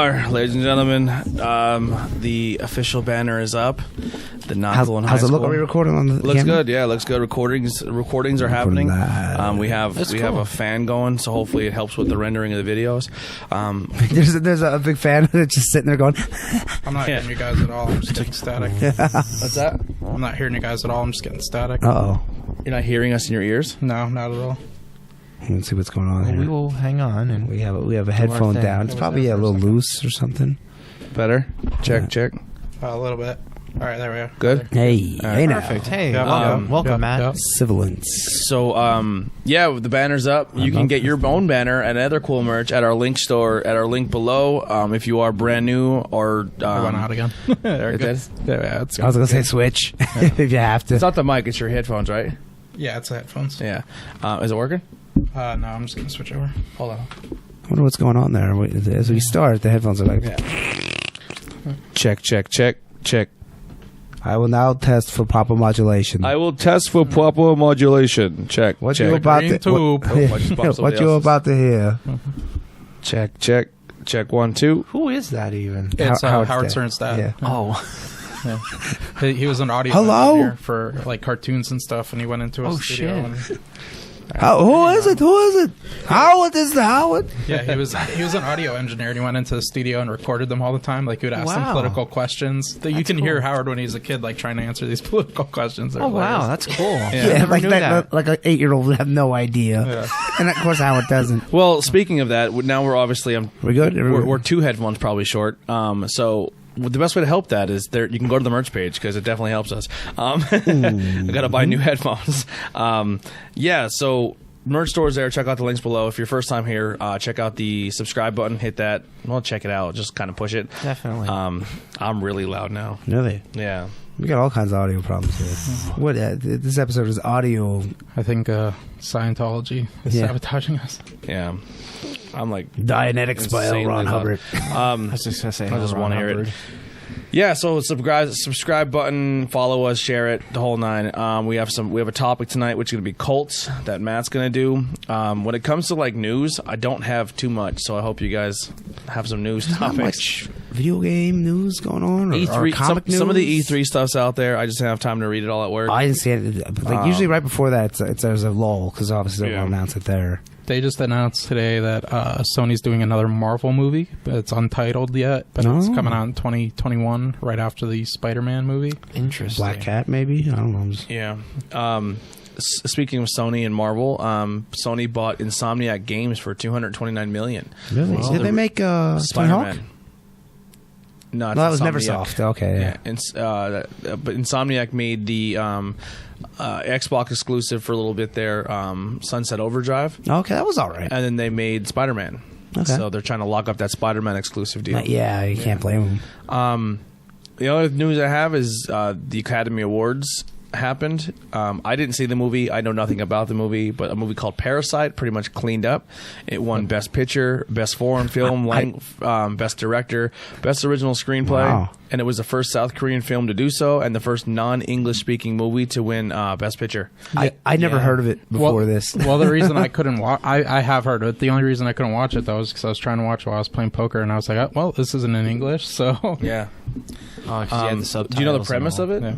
are, ladies and gentlemen. The official banner is up. The Knoxville and High How's it School. look? Are we recording on the Looks camera? good. Yeah, looks good. Recordings are happening. We have a fan going, so hopefully it helps with the rendering of the videos. There's a big fan that's just sitting there going. I'm not hearing you guys at all. I'm just getting static. What's that? I'm not hearing you guys at all. I'm just getting static. Uh-oh. You're not hearing us in your ears? No, not at all. Let's see what's going on here. We will hang on and We have a headphone down. It's probably a little loose or something. Better? Check. A little bit. All right, there we go. Good? Hey, hey now. perfect. Hey, Yeah, welcome, Matt. yeah. Civilance. So, the banner's up. You can get your own banner and other cool merch at our link store, at our link below. If you are brand new or... I went out again. There we It go. did? Yeah, it's I was going to say switch if you have to. It's not the mic, it's your headphones, right? Yeah, it's the headphones. Yeah. Is it working? No, I'm just going to switch over. Hold on. I wonder what's going on there. As we start, the headphones are like... Check. I will now test for proper modulation. I will test for proper modulation. Check. What check. you about Green to... tube. Oh, I just bumped What somebody you else's. about to hear? Check 1 2. Who is that even? It's Howard Howard Stern. Stern's dad. Yeah. Oh, He was an audio Hello? engineer for like cartoons and stuff, and he went into a studio. shit. Who is it? Howard is the Howard? Yeah, he was an audio engineer, and he went into the studio and recorded them all the time. Like, he would ask them Wow. political questions. You can hear Howard when he's a kid, like, trying to answer these political questions. They're oh wow, hilarious. that's cool. Yeah, Never like knew that. Like an 8-year-old would have no idea. Yeah. And of course Howard doesn't. Well, speaking of that, now we're obviously We good? we're 2 headphones probably short. So the best way to help that is you can go to the merch page because it definitely helps us. I got to buy new headphones. So merch stores there. Check out the links below. If you're first time here, check out the subscribe button. Hit that. Well, check it out. Just kind of push it. Definitely. I'm really loud now. Really? Yeah. We got all kinds of audio problems here. What? This episode is audio. I think Scientology is sabotaging us. Yeah. I'm like Dianetics by L. insanely Ron loud. Hubbard. I was just gonna say, I just Ron want to hear Hubbard. it. Yeah, so subscribe button, follow us, share it, the whole nine. We have a topic tonight, which is going to be cults that Matt's going to do. When it comes to like news, I don't have too much, so I hope you guys have some news There's not topics. much video game news going on, or E3, comic news. some of the E3 stuff's out there. I just didn't have time to read it all at work. I didn't see it. Like usually, right before that, there's a lull because obviously they won't announce it there. They just announced today that Sony's doing another Marvel movie. It's untitled yet, but it's coming out in 2021, right after the Spider-Man movie. Interesting. Black Cat, maybe. I don't know. Yeah. Speaking of Sony and Marvel, Sony bought Insomniac Games for $229 million. Really? Did they make Spider-Man? No, it's that was Insomniac. Neversoft. Okay, yeah. But Insomniac made the Xbox exclusive for a little bit there, Sunset Overdrive, Okay, that was all right. and then they made Spider-Man. Okay. So they're trying to lock up that Spider-Man exclusive deal. Yeah, you can't blame them. The other news I have is the Academy Awards happened. I didn't see the movie. I know nothing about the movie, but a movie called Parasite pretty much cleaned up. It won Best Picture, Best Foreign Film, Best Director, Best Original Screenplay, Wow. and it was the first South Korean film to do so, and the first non-English speaking movie to win Best Picture. I never heard of it before this. Well, the reason I couldn't watch... I have heard of it. The only reason I couldn't watch it, though, is because I was trying to watch it while I was playing poker, and I was like, oh, well, this isn't in English, so... Yeah. Oh, 'cause you had the subtitles. Do you know the and premise all. of it? Yeah.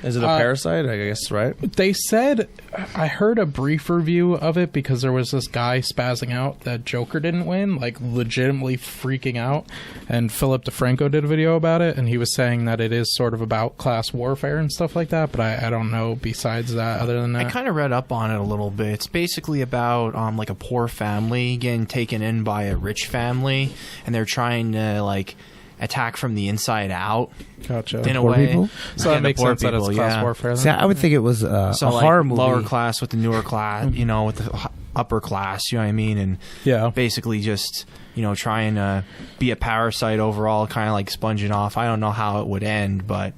Is it a parasite? I guess, right? They said... I heard a brief review of it because there was this guy spazzing out that Joker didn't win, like legitimately freaking out, and Philip DeFranco did a video about it, and he was saying that it is sort of about class warfare and stuff like that, but I don't know besides that, other than that. I kind of read up on it a little bit. It's basically about like a poor family getting taken in by a rich family, and they're trying to like attack from the inside out. Gotcha. In a Poor way, people? So Yeah, that makes the poor sense that it's people, class yeah. warfare. Then. See, I would think it was a So like horror movie. lower class with the newer class, you know, with the upper class. You know what I mean? And Yeah. basically just trying to be a parasite overall, kind of like sponging off. I don't know how it would end, but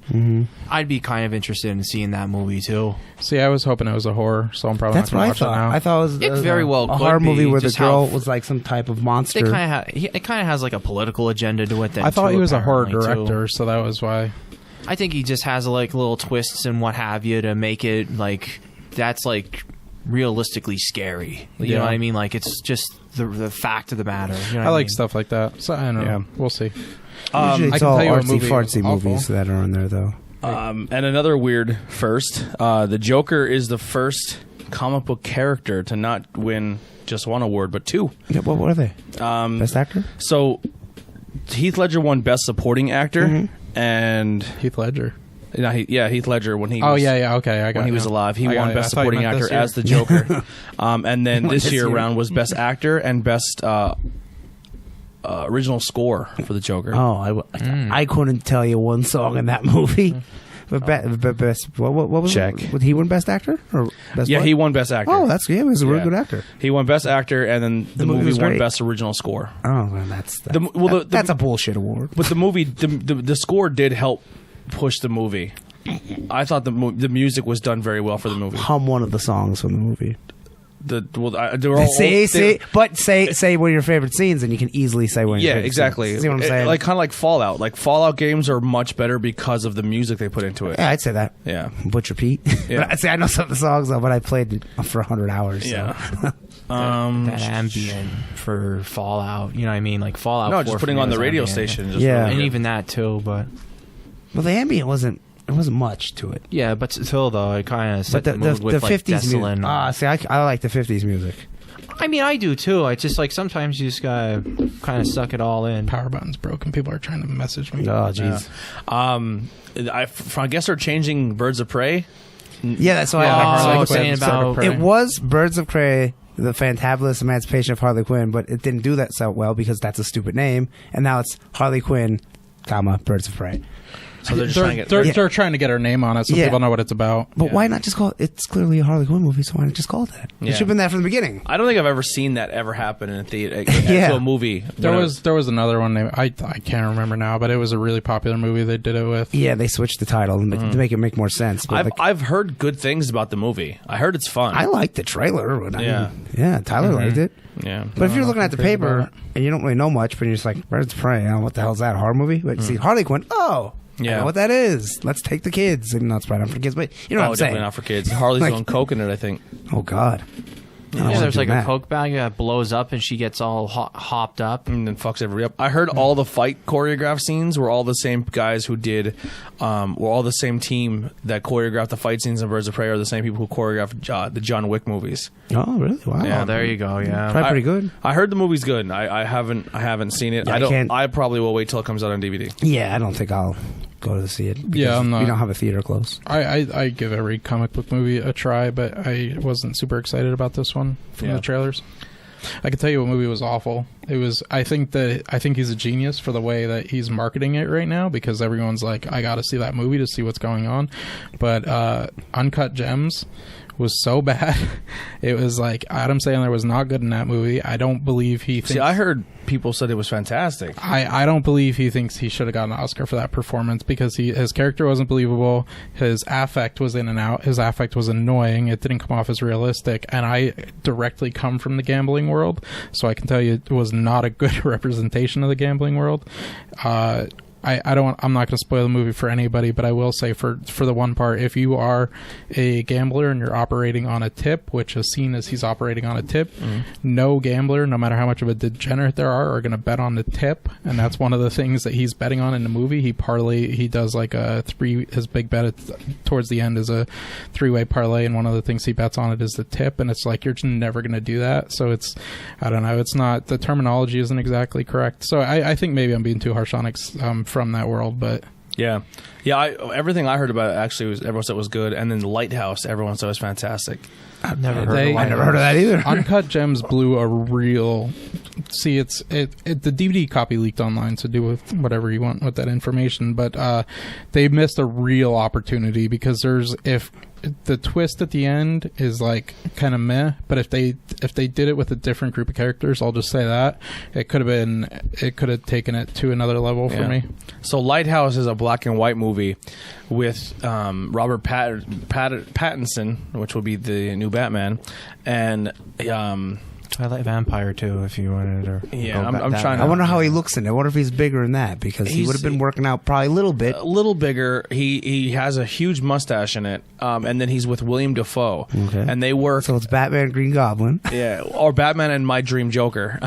I'd be kind of interested in seeing that movie too. See, I was hoping it was a horror, so I'm probably That's not what going I to watch it now. thought. I thought it was very well a could horror movie be, where the just girl how- was like some type of monster. It kind of has like a political agenda to it. Then I thought too, he was a horror apparently, too. director, so that was why. I think he just has like little twists and what have you to make it like that's like realistically scary. You know what I mean? Like it's just the fact of the matter. You know I like stuff like that. So I don't know. Yeah. We'll see. Usually I it's can all tell you a artsy movie fartsy was awful. movies that are on there, though. And another weird first, the Joker is the first comic book character to not win just one award, but two. Yeah, what were they? Best actor? So Heath Ledger won Best Supporting Actor, and Heath Ledger. Heath Ledger when he Oh was, yeah, okay. I got when he it was now. alive, he I got won it. Best I thought you Supporting meant Actor this year. as the Joker. And then this This year year. round was Best Actor and Best Original Score for the Joker. Oh, I couldn't tell you one song in that movie. But best, what was Check. it? Would he win Best Actor or best? Yeah, what? he won Best Actor. Oh, that's he was a really Yeah. good actor. He won Best Actor, and then the movie movie was won great. Best Original Score. Oh, well, that's a bullshit award. But the movie, the score did help push the movie. I thought the music was done very well for the movie. Hum one of the songs from the movie. They're all Say one of your favorite scenes, and you can easily say one. Of your Yeah, favorite exactly. Scenes. See what I'm saying? Like kind of like Fallout. Like Fallout games are much better because of the music they put into it. yeah, I'd say that. Yeah. Butcher Pete. Yeah. But I'd say I know some of the songs though, but I played it for 100 hours. So. Yeah. that ambient for Fallout. You know what I mean? Like Fallout. No, 4 just for putting me on the was radio ambient. station. Just Yeah. really and good. even that too. But Well, the ambient wasn't much to it. yeah, but still though, it kind of set But the mood with like 50s desolate. music. See, I like the 50s music. I mean, I do too. It's just like sometimes you just gotta kind of suck it all in. Power button's broken. People are trying to message me. Oh, jeez. I guess they're changing Birds of Prey. Yeah, that's why Yeah, I Harley I was Quinn, saying Birds of about. Prey. It was Birds of Prey, the Fantabulous Emancipation of Harley Quinn, but it didn't do that so well because that's a stupid name, and now it's Harley Quinn, Birds of Prey. So they're just trying to get. They're trying to get her name on it so Yeah. people know what it's about. But Yeah. why not just call it? It's clearly a Harley Quinn movie, so why not just call it that? Yeah. It should have been that from the beginning. I don't think I've ever seen that ever happen in a theater. Yeah. To a movie. There was another one named I can't remember now, but it was a really popular movie they did it with. Yeah, they switched the title to make it make more sense. But I've heard good things about the movie. I heard it's fun. I liked the trailer. But Yeah. Tyler liked it. Yeah. But if you're looking at the crazy about paper it. and you don't really know much, but you're just like, Birds of Prey, what the hell is that, a horror movie? But you see Harley Quinn, I Yeah. know what that is. Let's take the kids. And that's probably not for kids, but you know what I'm definitely saying. not for kids. Harley's Like- on coke in it, I think. Oh, God. I don't Yeah, wanna there's do like that. a Coke bag that blows up and she gets all hopped up. And then fucks everybody up. I heard all the fight choreographed scenes were all the same guys who did, were all the same team that choreographed the fight scenes in Birds of Prey are the same people who choreographed the John Wick movies. Oh, really? Wow. Yeah. Oh, there you go. Yeah. Probably pretty good. I heard the movie's good. I haven't seen it. Yeah, I don't. can't- I probably will wait till it comes out on DVD. Yeah, I don't think I'll go to see it. because Yeah, I'm not- We don't have a theater close. I give every comic book movie a try, but I wasn't super excited about this one from Yeah. the trailers. I can tell you what movie was awful. It was. I think he's a genius for the way that he's marketing it right now because everyone's like, I got to see that movie to see what's going on. But Uncut Gems was so bad. It was like Adam Sandler was not good in that movie. I don't believe he thinks. See, I heard people said it was fantastic. I don't believe he thinks he should have gotten an Oscar for that performance because his character wasn't believable. His affect was in and out. His affect was annoying. It didn't come off as realistic. And I directly come from the gambling world, so I can tell you it was not a good representation of the gambling world. I'm not going to spoil the movie for anybody, but I will say for the one part, if you are a gambler and you're operating on a tip, which is seen as he's operating on a tip, no gambler, no matter how much of a degenerate there are going to bet on the tip, and that's one of the things that he's betting on in the movie. He does like his big bet towards the end is a 3-way parlay, and one of the things he bets on it is the tip, and it's like you're just never going to do that. So it's, I don't know, it's not, the terminology isn't exactly correct. So I think maybe I'm being too harsh on it from that world, but Yeah. Everything I heard about it actually was everyone said it was good, and then the Lighthouse, everyone said it was fantastic. I've never heard They- of I one. never heard of that either. Uncut Gems blew a real. See, the DVD copy leaked online, so do with whatever you want with that information. But they missed a real opportunity because if the twist at the end is like kind of meh, but if they did it with a different group of characters, I'll just say that it could have taken it to another level for me. So Lighthouse is a black and white movie with Robert Pattinson, which will be the new Batman, and Twilight Vampire too, if you wanted to. Yeah, go I'm that trying to- I route. wonder how he looks in it. I wonder if he's bigger than that because he would have been working out probably a little bit. A little bigger. He has a huge mustache in it, and then he's with William Dafoe, Okay. and they work. So it's Batman, Green Goblin. Yeah, or Batman and My Dream Joker,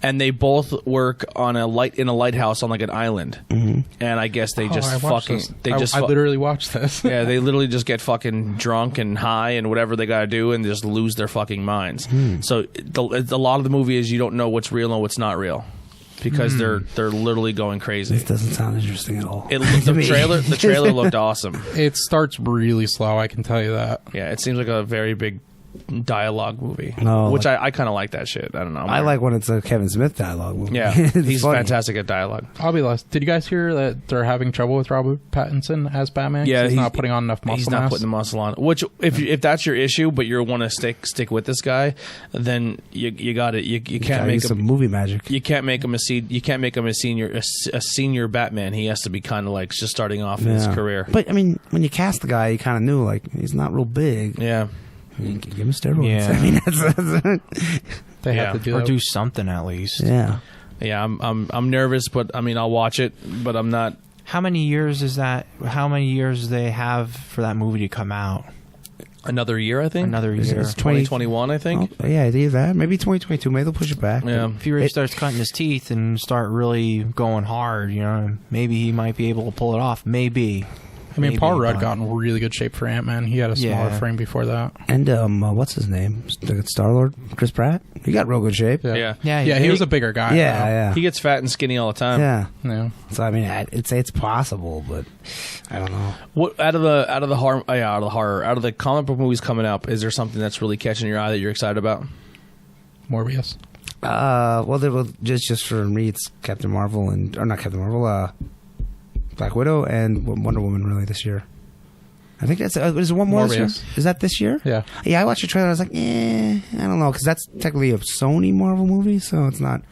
and they both work on in a lighthouse on like an island, and I guess they just I watched fucking this. I literally watched this. yeah, they literally just get fucking drunk and high and whatever they gotta do, and just lose their fucking minds. So a lot of the movie is you don't know what's real and what's not real because they're literally going crazy. This doesn't sound interesting at all. The trailer looked awesome. It starts really slow, I can tell you that. Yeah, it seems like a very big dialogue movie, No, which I kind of like that shit. I don't know. I like when it's a Kevin Smith dialogue movie. Yeah, It's he's funny. fantastic at dialogue. I'll be last. Did you guys hear that they're having trouble with Robert Pattinson as Batman? 'Cause Yeah, he's not putting on enough muscle He's not mass. putting the muscle on. Which, if that's your issue, but you want to stick with this guy, then you got it. You can't Gotta make use some movie magic. You can't make him you can't make him a senior Batman. He has to be kind of like just starting off in his career. But I mean, when you cast the guy, you kind of knew like he's not real big. Yeah, You can give him steroids. Yeah. I mean, that's They Yeah. have to do Or that. do something at least. yeah. yeah. I'm nervous, but I mean, I'll watch it, but I'm not. How many years is that? How many years do they have for that movie to come out? Another year, I think. Another Is it- year. it's 20 2021, I think. Oh, yeah, either that. Maybe 2022. Maybe they'll push it back. Yeah. If he really starts cutting his teeth and start really going hard, maybe he might be able to pull it off. Maybe. I mean, Maybe, Paul Rudd but- got in really good shape for Ant-Man. He had a smaller Yeah. frame before that. And what's his name? Star-Lord? Chris Pratt? He got real good shape. Yeah. Yeah, he was a bigger guy. Yeah, though. yeah. He gets fat and skinny all the time. Yeah. Yeah. So I mean, it's possible, but I don't know. What out of the horror, out of the comic book movies coming up, is there something that's really catching your eye that you're excited about? Morbius. Well, there will just for me, it's Captain Marvel or not Captain Marvel, Black Widow and Wonder Woman really this year. I think that's is there one more this year? Morbius. Is that this year? Yeah. Yeah, I watched the trailer. I was like, I don't know, because that's technically a Sony Marvel movie, so it's not.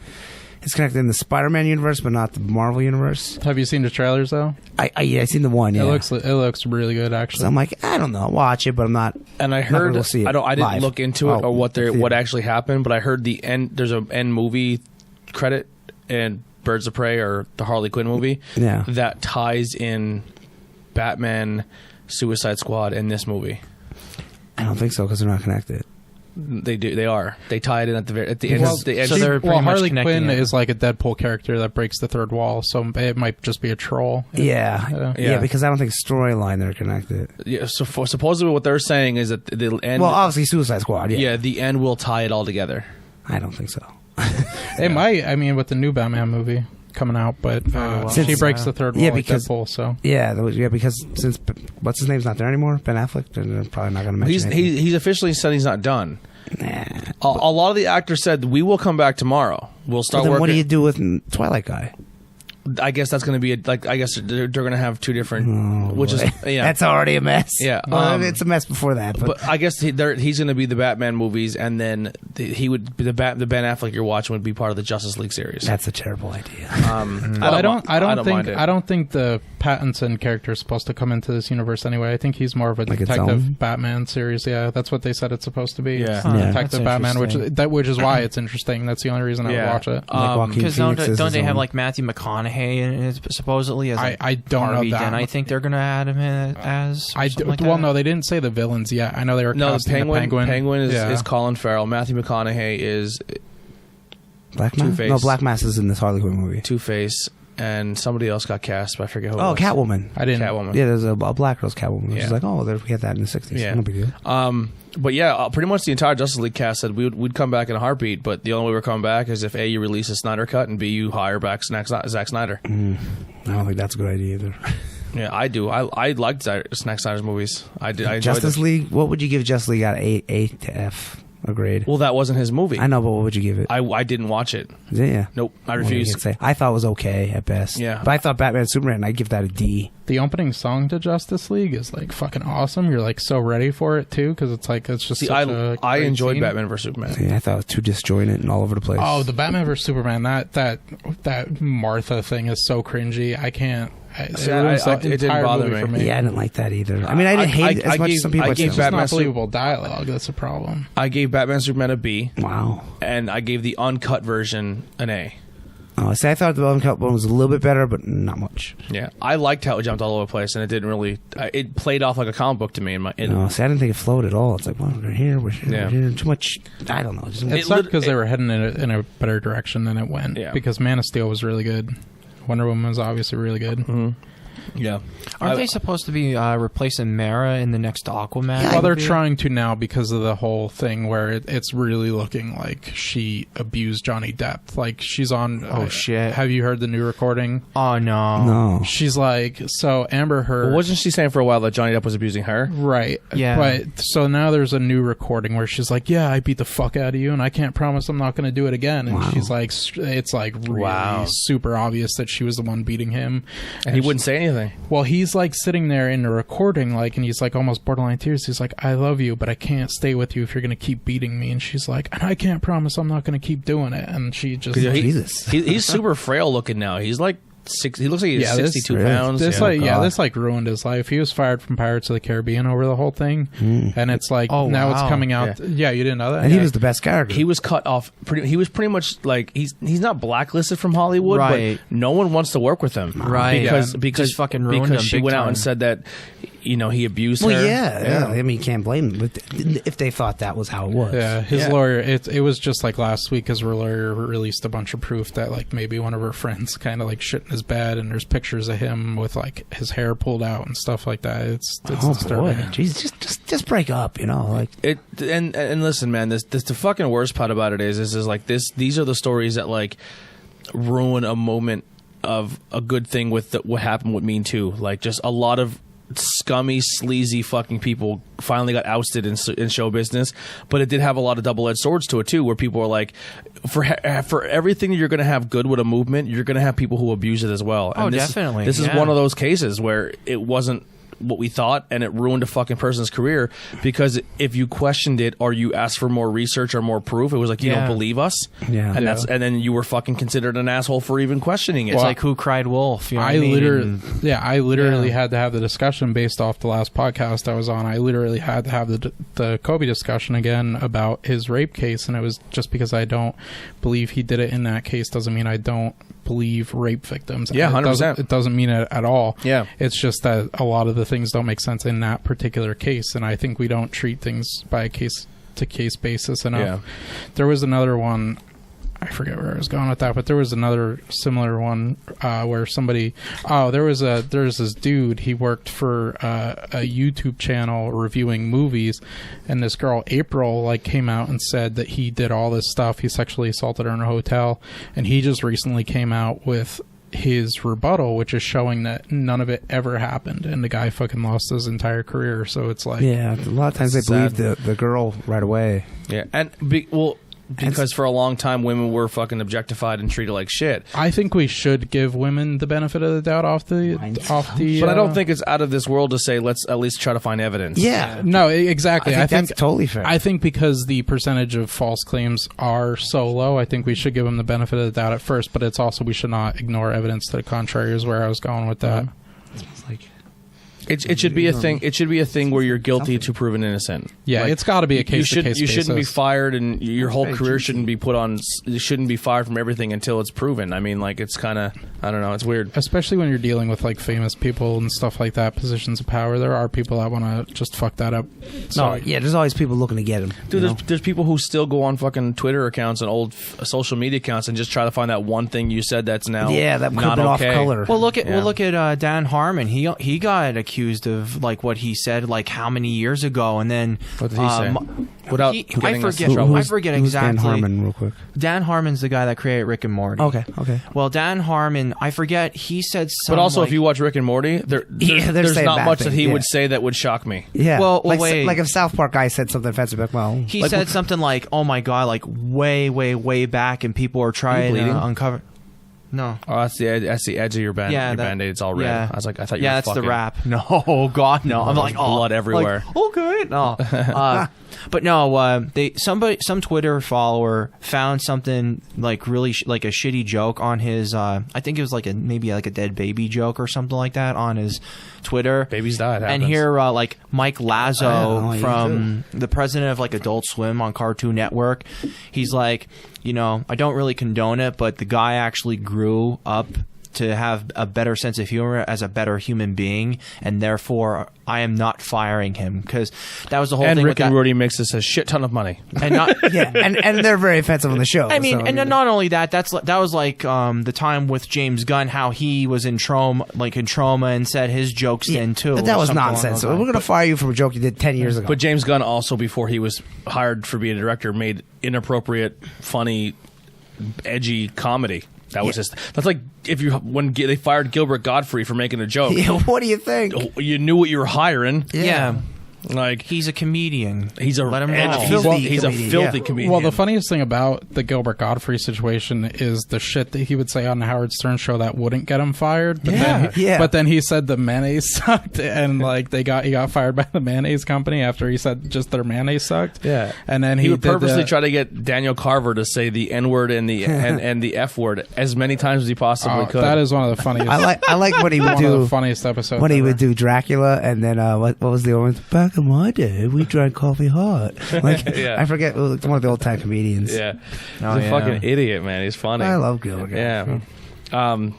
It's connected in the Spider-Man universe, but not the Marvel universe. Have you seen the trailers though? I seen the one. Yeah, It looks really good so actually. I'm like, I don't know, watch it, but I'm not. And I not gonna heard go see it I didn't live. look into it Oh, or what theater. actually happened, but I heard the end. There's an end movie credit in Birds of Prey or the Harley Quinn movie. Yeah. that ties in Batman, Suicide Squad, and this movie. I don't think so because they're not connected. They do. They are. They tie it in at the end. Well, The end. so they're pretty much Harley connecting Quinn it. is like a Deadpool character that breaks the third wall, so it might just be a troll. Yeah, Yeah. because I don't think storyline they're connected. Yeah, so supposedly what they're saying is that the end. Well, obviously Suicide Squad. Yeah, yeah, the end will tie it all together. I don't think so. It might. I mean, with the new Batman movie coming out, but well. she Since- breaks the third wall yeah, like because- Deadpool. So Yeah, because since what's his name's not there anymore, Ben Affleck, they're probably not going to mention anything. He's officially said he's not done. Nah. A lot of the actors said we will come back tomorrow. We'll But start then working. what do you do with Twilight guy? I guess that's going to be I guess they're going to have two different, which is yeah. That's already a mess. Yeah, well, it's a mess before that. But I guess he's going to be the Batman movies, and then he would be the Ben Affleck you're watching would be part of the Justice League series. that's a terrible idea. I don't mind it. think the Pattinson character is supposed to come into this universe anyway. I think he's more of a Like its detective own? Batman series. Yeah, that's what they said it's supposed to be. Yeah. It's Huh, Yeah. detective that's Batman, interesting. which is why it's interesting. That's the only reason I would Yeah. watch it. Like Joaquin Because Phoenix is don't his they have own. like Matthew McConaughey in it supposedly as like I don't know Harvey that. Dent? I think they're gonna add him in as. Well, no, they didn't say the villains yet. I know they were No, the casting Penguin. Penguin Yeah. is Colin Farrell. Matthew McConaughey is Black Mass? Two-Face. No, Black Mass is in this Harley Quinn movie. Two-Face, and somebody else got cast, but I forget who. Oh, it was. Catwoman. I didn't. Catwoman. Yeah, there's a black girl's Catwoman. Yeah. She's like, oh, we had that in the 60s. Yeah. No big deal. But yeah, pretty much the entire Justice League cast said we'd come back in a heartbeat, but the only way we're coming back is if A, you release a Snyder cut, and B, you hire back Zack Snyder. I don't think that's a good idea either. Yeah, I do. I liked Zack Snyder's movies. I did. I enjoyed Justice them. League, what would you give Justice League out of A to F? A grade? Well, that wasn't his movie. I know, but what would you give it? I didn't watch it. Yeah. Nope, I What do you refuse. say? I thought it was okay at best. Yeah. But I thought Batman and Superman, I'd give that a D. The opening song to Justice League is like fucking awesome. You're like so ready for it too because it's just See, such a I great enjoyed scene. Batman vs Superman. Yeah, I thought it was too disjointed and all over the place. Oh, the Batman vs Superman. That Martha thing is so cringy. I can't It didn't bother me. For me. Yeah, I didn't like that either. I mean, I didn't hate it as much as some people. It's just not believable dialogue. That's a problem. I gave Batman Superman a B. Wow. And I gave the uncut version an A. Oh, see, I thought the uncut one was a little bit better, but not much. Yeah, I liked how it jumped all over the place, and it didn't really. It played off like a comic book to me. No, see, I didn't think it flowed at all. It's like, well, we're here, we're here. Too much. I don't know. It sucked because they were heading in a better direction than it went. Yeah. Because Man of Steel was really good. Wonder Woman was obviously really good. Mm-hmm. Yeah. Aren't they supposed to be replacing Mara in the next Aquaman? Yeah, well, they're trying to now because of the whole thing where it's really looking like she abused Johnny Depp. Like, she's on... Oh, shit. Have you heard the new recording? Oh, no. No. She's like... So, Amber Heard... Well, wasn't she saying for a while that Johnny Depp was abusing her? Right. Yeah. But, so now there's a new recording where she's like, yeah, I beat the fuck out of you, and I can't promise I'm not going to do it again. And she's like... It's like really super obvious that she was the one beating him. And he wouldn't say anything. Well, he's like sitting there in the recording, like, and he's like almost borderline tears. He's like, I love you, but I can't stay with you if you're going to keep beating me. And she's like, and I can't promise I'm not going to keep doing it. And she just... Jesus. He's super frail looking now. He's like... He looks like he's 62 pounds. This ruined his life. He was fired from Pirates of the Caribbean over the whole thing, and it's like now it's coming out. Yeah, you didn't know that. And he was the best character. He was cut off. He was pretty much like he's not blacklisted from Hollywood, but no one wants to work with him, right? Because just fucking ruined him. She went out and said that. He abused her. Well, yeah. I mean, you can't blame them if they thought that was how it was. Yeah, his lawyer. It was just like last week, his lawyer released a bunch of proof that like maybe one of her friends kind of like shit in his bed, and there's pictures of him with like his hair pulled out and stuff like that. It's disturbing. Boy. Jeez, just break up, like it. And listen, man, this the fucking worst part about it is like this. These are the stories that like ruin a moment of a good thing with what happened with Me Too. Like just a lot of scummy, sleazy fucking people finally got ousted in show business, but it did have a lot of double-edged swords to it too, where people are like, for everything you're going to have good with a movement, you're going to have people who abuse it as well. And definitely. This is one of those cases where it wasn't what we thought, and it ruined a fucking person's career, because if you questioned it or you asked for more research or more proof, it was like, you don't believe us, and then you were fucking considered an asshole for even questioning it. It's like Who Cried Wolf. You know I literally had to have the discussion based off the last podcast I was on. I literally had to have the Kobe discussion again about his rape case, and it was just because I don't believe he did it in that case doesn't mean I don't believe rape victims. Yeah, 100%. It doesn't mean it at all. Yeah. It's just that a lot of the things don't make sense in that particular case, and I think we don't treat things by a case-to-case basis enough. Yeah. There was another one, I forget where I was going with that, but there was another similar one where somebody... there's this dude, he worked for a YouTube channel reviewing movies, and this girl, April, like came out and said that he did all this stuff. He sexually assaulted her in a hotel, and he just recently came out with his rebuttal, which is showing that none of it ever happened, and the guy fucking lost his entire career. So it's like... Yeah, a lot of times they believe the girl right away. Yeah, and because for a long time women were fucking objectified and treated like shit. I think we should give women the benefit of the doubt off the but I don't think it's out of this world to say let's at least try to find evidence. Yeah. No, exactly. I think that's totally fair. I think because the percentage of false claims are so low, I think we should give them the benefit of the doubt at first, but it's also we should not ignore evidence to the contrary is where I was going with that. It smells like... It should be a thing. It should be a thing where you're guilty to proven innocent. Yeah, like, it's got to be a case. You shouldn't be fired, and your whole career shouldn't be put on. You shouldn't be fired from everything until it's proven. I mean, like it's kind of, I don't know, it's weird. Especially when you're dealing with like famous people and stuff like that, positions of power. There are people that want to just fuck that up. No, yeah, there's always people looking to get them. Dude, there's people who still go on fucking Twitter accounts and old social media accounts and just try to find that one thing you said that's now that could have been off color. Well, look at Dan Harmon. He got accused of like what he said like how many years ago, and then what did he say? I forget exactly. Dan Harmon, real quick. Dan Harmon's the guy that created Rick and Morty. Okay. Well, Dan Harmon, I forget. He said something. But also, if you watch Rick and Morty, there's not much that he would say that would shock me. Yeah. Well, wait. Like if South Park guy said something offensive, like, he said something like, "Oh my god," like way back, and people are trying to uncover. No. Oh, that's the edge of your band. Yeah, your band-aid. It's all red. yeah. I was like, I thought you Yeah, were that's fucking. the wrap. No, God, no. I'm like, blood everywhere. Like, okay, no. But no, some Twitter follower found something like really like a shitty joke on his. I think it was like maybe a dead baby joke or something like that on his Twitter. Babies died. And here, like Mike Lazo yeah, from the president of like Adult Swim on Cartoon Network, he's like, I don't really condone it, but the guy actually grew up to have a better sense of humor as a better human being, and therefore I am not firing him, because that was the whole and thing. Rick with and that. Rudy makes us a shit ton of money. And not Yeah, and they're very offensive on the show. I mean, so, and not only that, that was like the time with James Gunn, how he was in trauma and said his jokes then too. But that or was something along nonsense. those lines. We're going to fire you for a joke you did 10 years ago. But James Gunn also, before he was hired for being a director, made inappropriate, funny, edgy comedy. That was just. That's like when they fired Gilbert Gottfried for making a joke. Yeah, what do you think? You knew what you were hiring. Yeah. Like He's a comedian. he's a Let him and know. he's a Comedian, filthy yeah. comedian. Well, the funniest thing about the Gilbert Godfrey situation is the shit that he would say on the Howard Stern show that wouldn't get him fired. But then he said the mayonnaise sucked, and like he got fired by the mayonnaise company after he said just their mayonnaise sucked. Yeah. And then he would did purposely try to get Daniel Carver to say the N word and the and the F word as many times as he possibly could. That is one of the funniest. I like what he would one of do. the funniest episodes. When he ever. would do Dracula, and then what was the other one? Back in my day, we drank coffee hot. Like Yeah. I forget, it was one of the old time comedians. Yeah. Oh, He's a yeah. fucking idiot, man. He's funny. I love Gilbert. Yeah.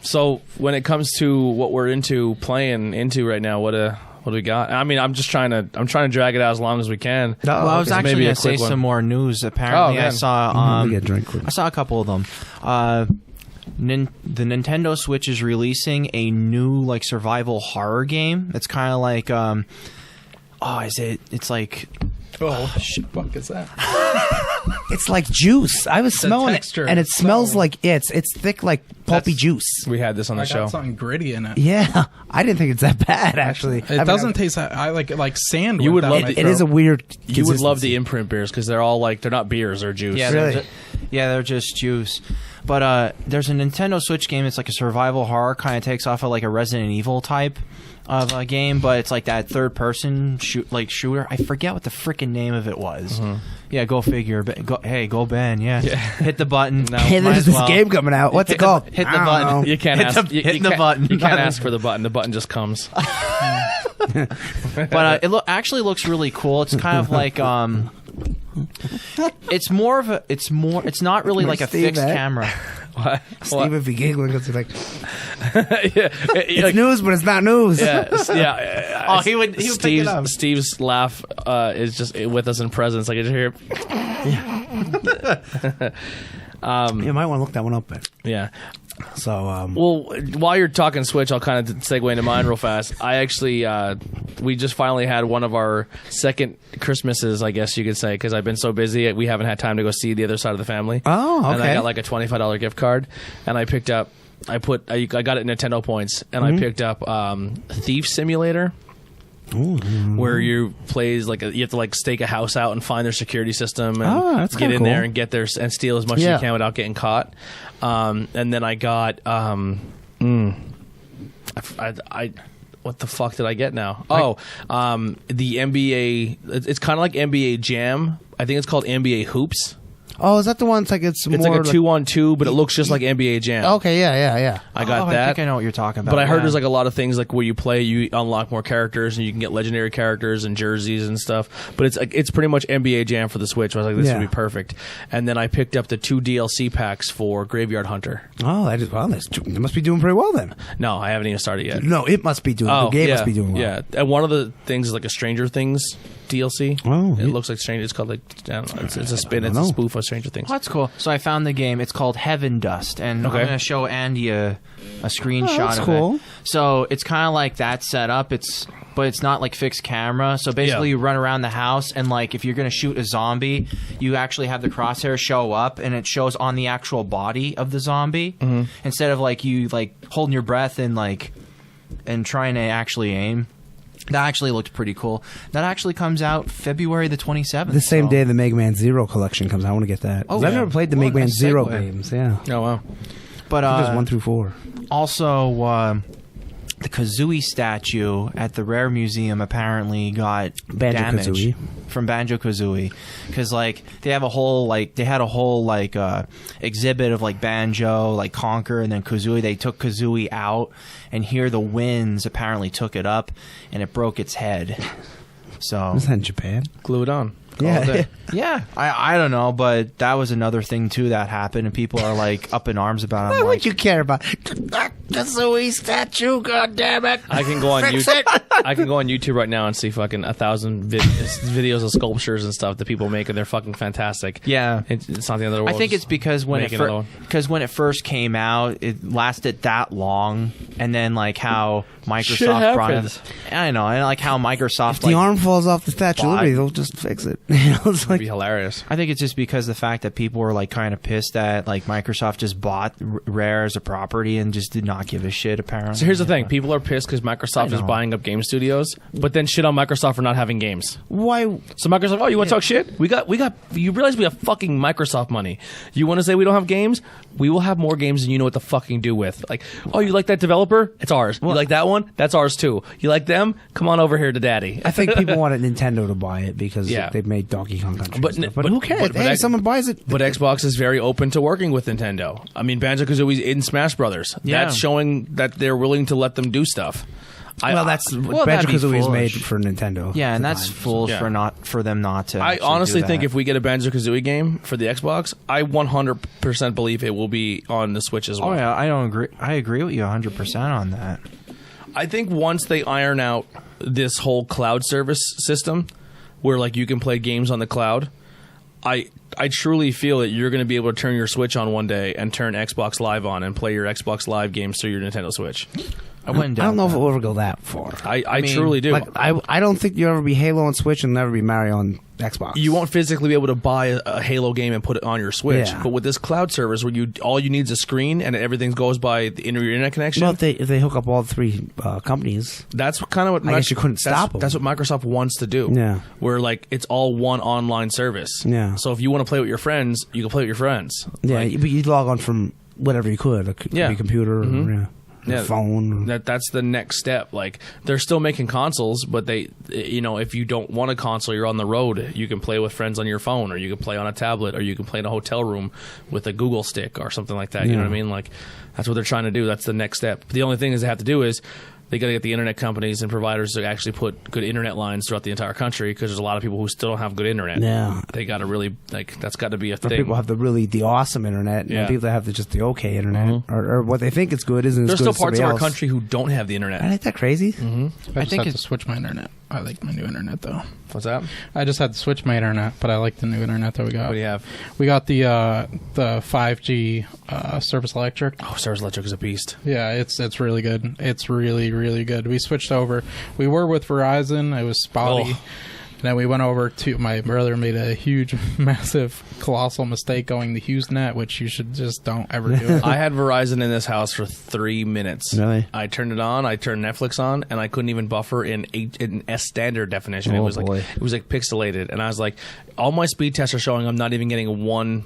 So when it comes to what we're playing into right now, what do we got? I mean, I'm trying to drag it out as long as we can. No, Well, I was okay. actually maybe a going to say quick one. some more news. Apparently, Oh, I good. saw Let me get a drink quick. I saw a couple of them. The Nintendo Switch is releasing a new like survival horror game. It's kind of like it's like Oh, shit, fuck is that? It's like juice. I was smelling it, texture. and it smells like it's thick like pulpy That's- juice. We had this on the I show. got something gritty in it. Yeah, I didn't think it's that bad actually. It doesn't taste that. I like sand. You went would down love my it. It throat. is a weird. You would love consistency. the imprint beers because they're all like they're not beers, they're juice. yeah, Really? they're just juice. But there's a Nintendo Switch game. It's like a survival horror, kind of takes off of like a Resident Evil type of a game, but it's like that third person shooter. I forget what the freaking name of it was. Yeah, go figure. Go Ben. Yeah. Hit the button. No, Hey, might there's as this well. game coming out. What's it called? Hit the I don't button. know. You can't Hit ask. the- you hit the can't- button. You can't ask for the button. The button just comes. But it actually looks really cool. It's kind of like it's not really like a Steve, fixed camera. What? Steve would be giggling because he's like, Yeah, it's news, but it's not news. yeah. Oh, he would pick it up. Steve's laugh is just with us in presence. I can just hear. You might want to look that one up. Ben. Yeah. So, Well, while you're talking Switch, I'll kind of segue into mine real fast. I actually, we just finally had one of our second Christmases, I guess you could say, because I've been so busy. We haven't had time to go see the other side of the family. Oh, And I okay. got like a $25 gift card, and I picked up, I got it in Nintendo points, and I picked up Thief Simulator. Where you plays like you have to like stake a house out and find their security system and that's get kinda in there cool. and get there and steal as much as Yeah. you can without getting caught. And then I got I what the fuck did I get now? The NBA. It's kind of like NBA Jam. I think it's called NBA Hoops. oh, is that the one? It's It's more like a 2-on-2, but it looks just like NBA Jam. Okay, yeah. I got I that. think I know what you're talking about. But I heard yeah. there's like a lot of things like where you play, you unlock more characters, and you can get legendary characters and jerseys and stuff. But it's pretty much NBA Jam for the Switch. I was like, this Yeah. would be perfect. And then I picked up the 2 DLC packs for Graveyard Hunter. Oh, they must be doing pretty well then. No, I haven't even started yet. No, it must be doing. the game must be doing well. Yeah, and one of the things is like a Stranger Things DLC. Oh, it yeah. looks like Stranger. It's called like I don't know, it's a spin. I It's don't a know. spoof of Stranger Things. Oh, that's cool. So I found the game. It's called Heaven Dust, and Okay. I'm going to show Andy a screenshot that's of cool. it. So it's kind of like that setup. But it's not like fixed camera. So basically, Yeah. you run around the house, and like if you're going to shoot a zombie, you actually have the crosshair show up, and it shows on the actual body of the zombie instead of like you like holding your breath and trying to actually aim. That actually looked pretty cool. That actually comes out February the 27th. The same so- day the Mega Man Zero collection comes out. I want to get that. 'Cause Oh, I've yeah. never played the What Mega a Man Zero segue. games. Yeah. Oh wow. But There's 1 through 4. also, the Kazooie statue at the Rare Museum apparently got damaged Banjo-Kazooie. from Banjo-Kazooie, because like they had a whole exhibit of like Banjo, like Conker, and then Kazooie. They took Kazooie out, and here the winds apparently took it up, and it broke its head. So Was that in Japan? Glue it on. Call Yeah. it a day. yeah, I don't know, but that was another thing too that happened, and people are like up in arms about it. Why I'm would like, you care about that Kazooie statue? God damn it! I can go on Fix YouTube. it! I can go on YouTube right now and see fucking 1,000 videos of sculptures and stuff that people make, and they're fucking fantastic. yeah. It's not the end of the world. I think it's because when make another one. when it first came out, it lasted that long, and then like how Shit Microsoft brought it. happens. I know, and like how Microsoft If the arm falls off the Statue of bought- Liberty, they'll just fix it. You know, it's It'd like be hilarious. I think it's just because the fact that people were like kind of pissed that like Microsoft just bought Rare as a property and just did not give a shit. Apparently, So here's the thing: people are pissed because Microsoft is know. buying up game studios, but then shit on Microsoft for not having games. why? So Microsoft, oh, you want to talk shit? We got. You realize we have fucking Microsoft money. You want to say we don't have games? We will have more games than you know what to fucking do with. Like, oh, you like that developer? It's ours. You like that one? That's ours too. You like them? Come on over here to daddy. I think people wanted Nintendo to buy it because Yeah. they've made Donkey Kong Country. But- and stuff. But but- who cares? but Hey, I- if someone buys it. But Xbox is very open to working with Nintendo. I mean, Banjo-Kazooie's in Smash Brothers. Yeah. That's showing that they're willing to let them do stuff. Well, that's that'd Banjo be Kazooie is made foolish. for Nintendo. yeah, and at the that's time. foolish Yeah. for them not to. I actually honestly do think that. if we get a Banjo-Kazooie game for the Xbox, I 100% believe it will be on the Switch as well. Oh yeah, I don't agree. I agree with you 100% on that. I think once they iron out this whole cloud service system where like you can play games on the cloud, I truly feel that you're going to be able to turn your Switch on one day and turn Xbox Live on and play your Xbox Live games through your Nintendo Switch. I wouldn't. I don't know doubt if it will ever go that far. I mean, truly do. Like I don't think you'll ever be Halo on Switch and never be Mario on Xbox. You won't physically be able to buy a Halo game and put it on your Switch, Yeah. but with this cloud service, where all you need is a screen and everything goes by the internet connection. Well, if they hook up all three companies, That's kind of what I guess you couldn't that's- stop 'em. That's what Microsoft wants to do. Yeah. where like it's all one online service. Yeah. So if you want to play with your friends, you can play with your friends. yeah, Like, but you'd log on from whatever you could, a Yeah. computer, or, Yeah, or phone. Or, that's the next step. Like they're still making consoles, but they, if you don't want a console, you're on the road. You can play with friends on your phone, or you can play on a tablet, or you can play in a hotel room with a Google Stick or something like that. You know what I mean? Like that's what they're trying to do. That's the next step. The only thing is they have to do is they got to get the internet companies and providers to actually put good internet lines throughout the entire country, because there's a lot of people who still don't have good internet. Yeah. They got to really that's got to be a or thing. people have the awesome internet, Yeah. and people that have just the okay internet, or what they think it's good isn't There's as good still as parts of somebody our else. country who don't have the internet. Ain't that crazy? I just think had to it's- switch my internet. I like my new internet though. What's that? I just had to switch my internet, but I like the new internet that we got. What do you have? We got the 5G Service Electric. Oh, Stars Electric is a beast. Yeah, it's really good. It's really, really good. We switched over. We were with Verizon. It was spotty. Oh. And then we went over to, my brother made a huge, massive, colossal mistake going to HughesNet, which you should just don't ever do. I had Verizon in this house for 3 minutes. Really? I turned it on. I turned Netflix on, and I couldn't even buffer in S standard definition. Oh, it was boy. like it was like pixelated, and I was like, all my speed tests are showing I'm not even getting 1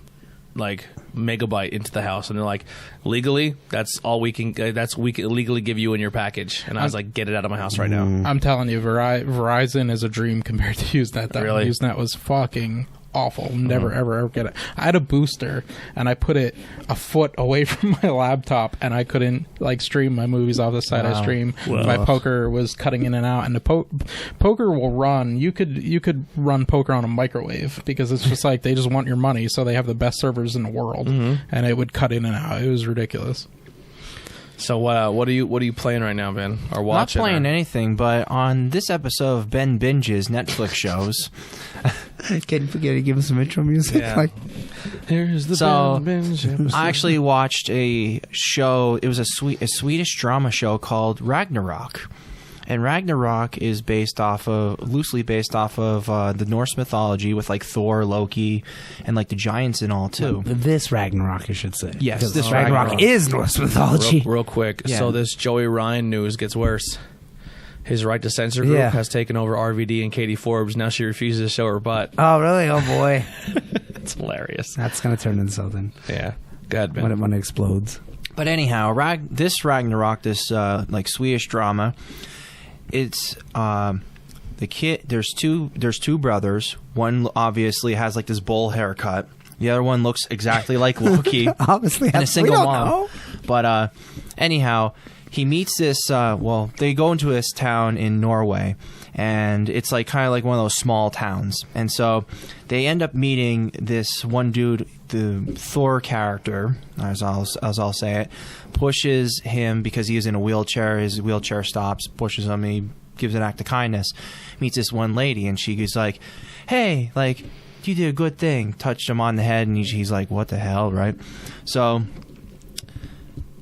megabyte into the house, and they're like, legally, that's all we can. We can legally give you in your package. And I was like, get it out of my house right now. I'm telling you, Verizon is a dream compared to HughesNet. That Really? HughesNet was fucking awful. Never, ever get it. I had a booster, and I put it a foot away from my laptop, and I couldn't stream my movies off the side. I stream. My poker was cutting in and out, and the poker will run. You could run poker on a microwave, because it's just like they just want your money, so they have the best servers in the world, and it would cut in and out. It was ridiculous. So what are you playing right now, Ben? Or Not watching? playing or? anything, but on this episode of Ben Binge's Netflix shows, Can't forget to give us some intro music. Yeah. Here's the So, Ben binge episode. I actually watched a show. It was a Swedish drama show called Ragnarok. And Ragnarok is loosely based off of the Norse mythology, with Thor, Loki, and the giants and all too. This Ragnarok, you should say. Yes, Because this Ragnarok Ragnarok. is Norse mythology. real quick. Yeah. So this Joey Ryan news gets worse. His Right to Censor group Yeah. has taken over RVD and Katie Forbes. Now she refuses to show her butt. Oh, really? Oh, boy. It's hilarious. That's going to turn into something Yeah. Go ahead, Ben. when it explodes. But anyhow, this Ragnarok, this like Swedish drama, it's the kid. There's two brothers. One obviously has like this bowl haircut. The other one looks exactly like Loki. Obviously, and a single we don't mom. know. But anyhow, he meets this. Well, they go into this town in Norway, and it's like kind of like one of those small towns. And so they end up meeting this one dude, the Thor character, as I'll say it, pushes him because he is in a wheelchair. His wheelchair stops, pushes him, and he gives an act of kindness. Meets this one lady, and she's like, "Hey, like, you did a good thing." Touched him on the head, and he's like, "What the hell," right? So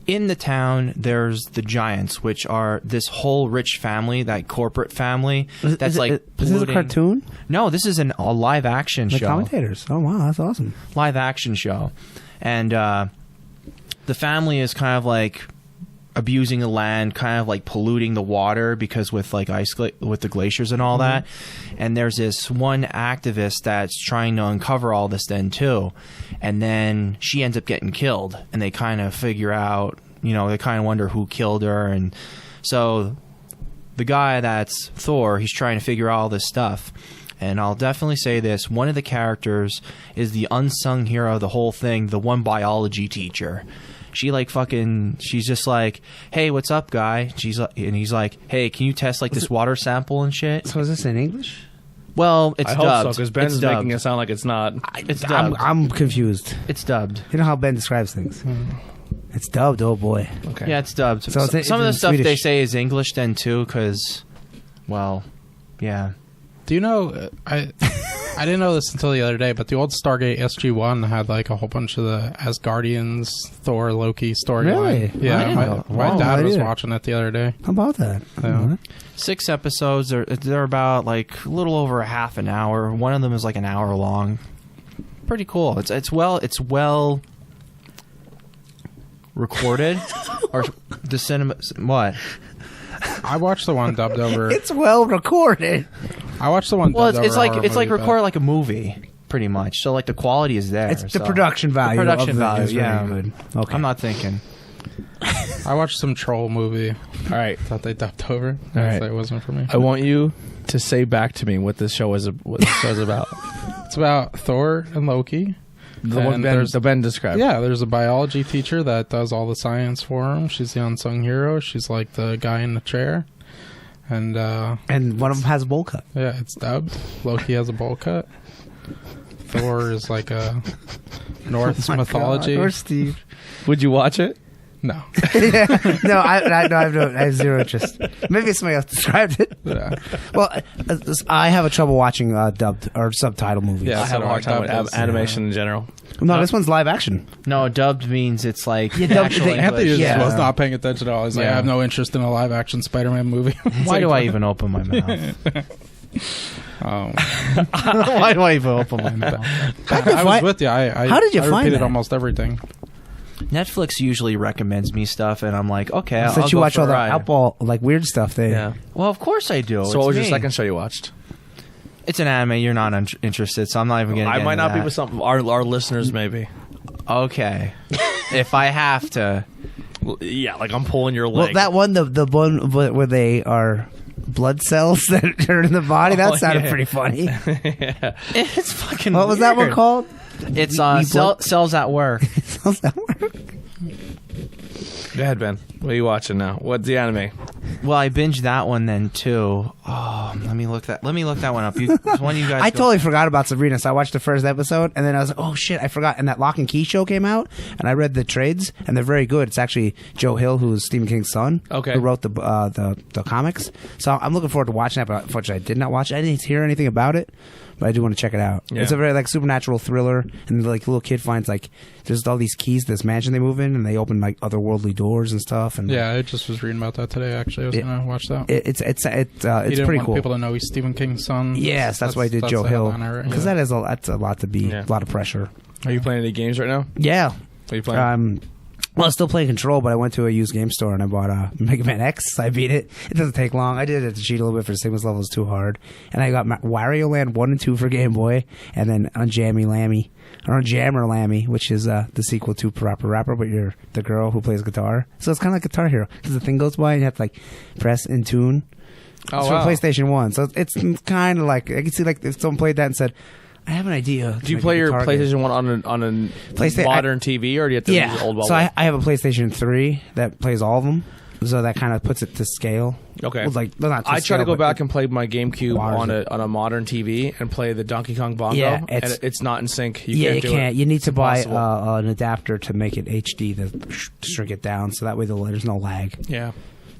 in the town, there's the Giants, which are this whole rich family, that corporate family that's like is this a cartoon? No, this is a live action The show. commentators. Oh wow, that's awesome. Live action show, and the family is kind of like abusing the land, kind of like polluting the water because with like with the glaciers and all that. And there's this one activist that's trying to uncover all this then too, and then she ends up getting killed, and they kind of figure out, they kind of wonder who killed her. And so the guy that's Thor, he's trying to figure out all this stuff. And I'll definitely say this, one of the characters is the unsung hero of the whole thing, the one biology teacher. She she's just like, "Hey, what's up, guy?" And he's like, "Hey, can you test like this water sample and shit?" So is this in English? Well, it's I dubbed. hope so, because Ben is dubbed. making it sound like it's not. It's dubbed. I'm confused. It's dubbed. You know how Ben describes things. It's dubbed. Oh boy. Okay. Yeah, it's dubbed. So it's some of in the stuff Swedish. they say is English then too, because, well, yeah. Do you know? I didn't know this until the other day, but the old Stargate SG-1 had like a whole bunch of the Asgardians, Thor, Loki storyline. Really? Yeah, Wow. my Wow, dad I was didn't. watching it the other day. How about that? Yeah. 6 episodes. They're about like a little over a half an hour. One of them is like an hour long. Pretty cool. It's well recorded. Or the cinema. What? I watched the one dubbed over. It's well recorded. I watched the one. Well, dubbed it's over like horror it's like movie, but- recorded like a movie, pretty much. So like the quality is there. It's the so. production value. The production of value. is Yeah. very good. Okay. I'm not thinking. I watched some troll movie All right. that they dubbed over. All right. It wasn't for me. I want you to say back to me what this show is about. It's about Thor and Loki. The one And Ben described. Yeah, there's a biology teacher that does all the science for him. She's the unsung hero. She's like the guy in the chair. And And one of them has a bowl cut. yeah, it's dubbed. Loki has a bowl cut. Thor is like a Norse mythology. Or Steve. Would you watch it? No. No, I have zero interest. Maybe somebody else described it. Yeah. Well, I have a trouble watching dubbed or subtitle movies. Yeah. I have a hard time with Dubbed is- animation in general. No, this one's live action. No, dubbed means it's like Yeah, dubbed- actual they- Anthony English. just Yeah. was not paying attention at all. He's like, Yeah. I have no interest in a live action Spider-Man movie. Why do I even open my mouth? Oh. Why do I even open my mouth? I was with you. I How did you I find repeated that? almost everything. Netflix usually recommends me stuff, and I'm like, okay, I'll Since go you watch for all a the ride. outball like weird stuff, they Yeah. Well, of course I do. So what was your me. second show you watched? It's an anime. You're not interested, so I'm not even going to I get might into not be that. with some our listeners maybe. Okay. If I have to. Well, yeah, like I'm pulling your well leg. that one the one where they are blood cells that are in the body that Oh, sounded yeah. pretty funny. Yeah. It's fucking What was that one weird. called? It's We blood- Cells at Work. How's that work? Go ahead, Ben. What are you watching now? What's the anime? Well, I binged that one then too. Oh, let me look that one up. One of you guys. I go- totally forgot about Sabrina, so I watched the first episode, and then I was like, "Oh shit, I forgot." And that Lock and Key show came out, and I read the trades, and they're very good. It's actually Joe Hill, who's Stephen King's son, Okay. who wrote the comics. So I'm looking forward to watching that. But unfortunately, I did not watch it. I didn't hear anything about it, but I do want to check it out. Yeah. It's a very like supernatural thriller, and like little kid finds like there's all these keys to this mansion they move in, and they open like otherworldly doors and stuff. And Yeah, I just was reading about that today. Actually, I was going to watch that. it's He it's didn't pretty want cool. people to know he's Stephen King's son. Yes, that's why I did Joe the Hill, headliner, right? because that's a lot to be Yeah. a lot of pressure. Are you playing any games right now? Yeah. What are you playing? Well, I was still playing Control, but I went to a used game store and I bought Mega Man X. I beat it. It doesn't take long. I did it to cheat a little bit for the Sigma's level. It's too hard. And I got Wario Land 1 and 2 for Game Boy, and then Jammer Lammy, which is the sequel to Parappa Rapper, but you're the girl who plays guitar. So it's kind of like Guitar Hero, because the thing goes by and you have to like press and tune. Oh, it's wow. from PlayStation 1. So it's kind of like, I can see like if someone played that and said, I have an idea. Do you play your PlayStation 1 on a modern TV, or do you have to use the old one? So I have a PlayStation 3 that plays all of them. So that kind of puts it to scale. Okay. Well, like, not to I try scale, to go but back and play my GameCube on a modern TV and play the Donkey Kong Bongo. Yeah, and it's not in sync. You you can't do can't. it. You need to buy Impossible. an adapter to make it HD to shrink it down, so that way there's no lag. Yeah.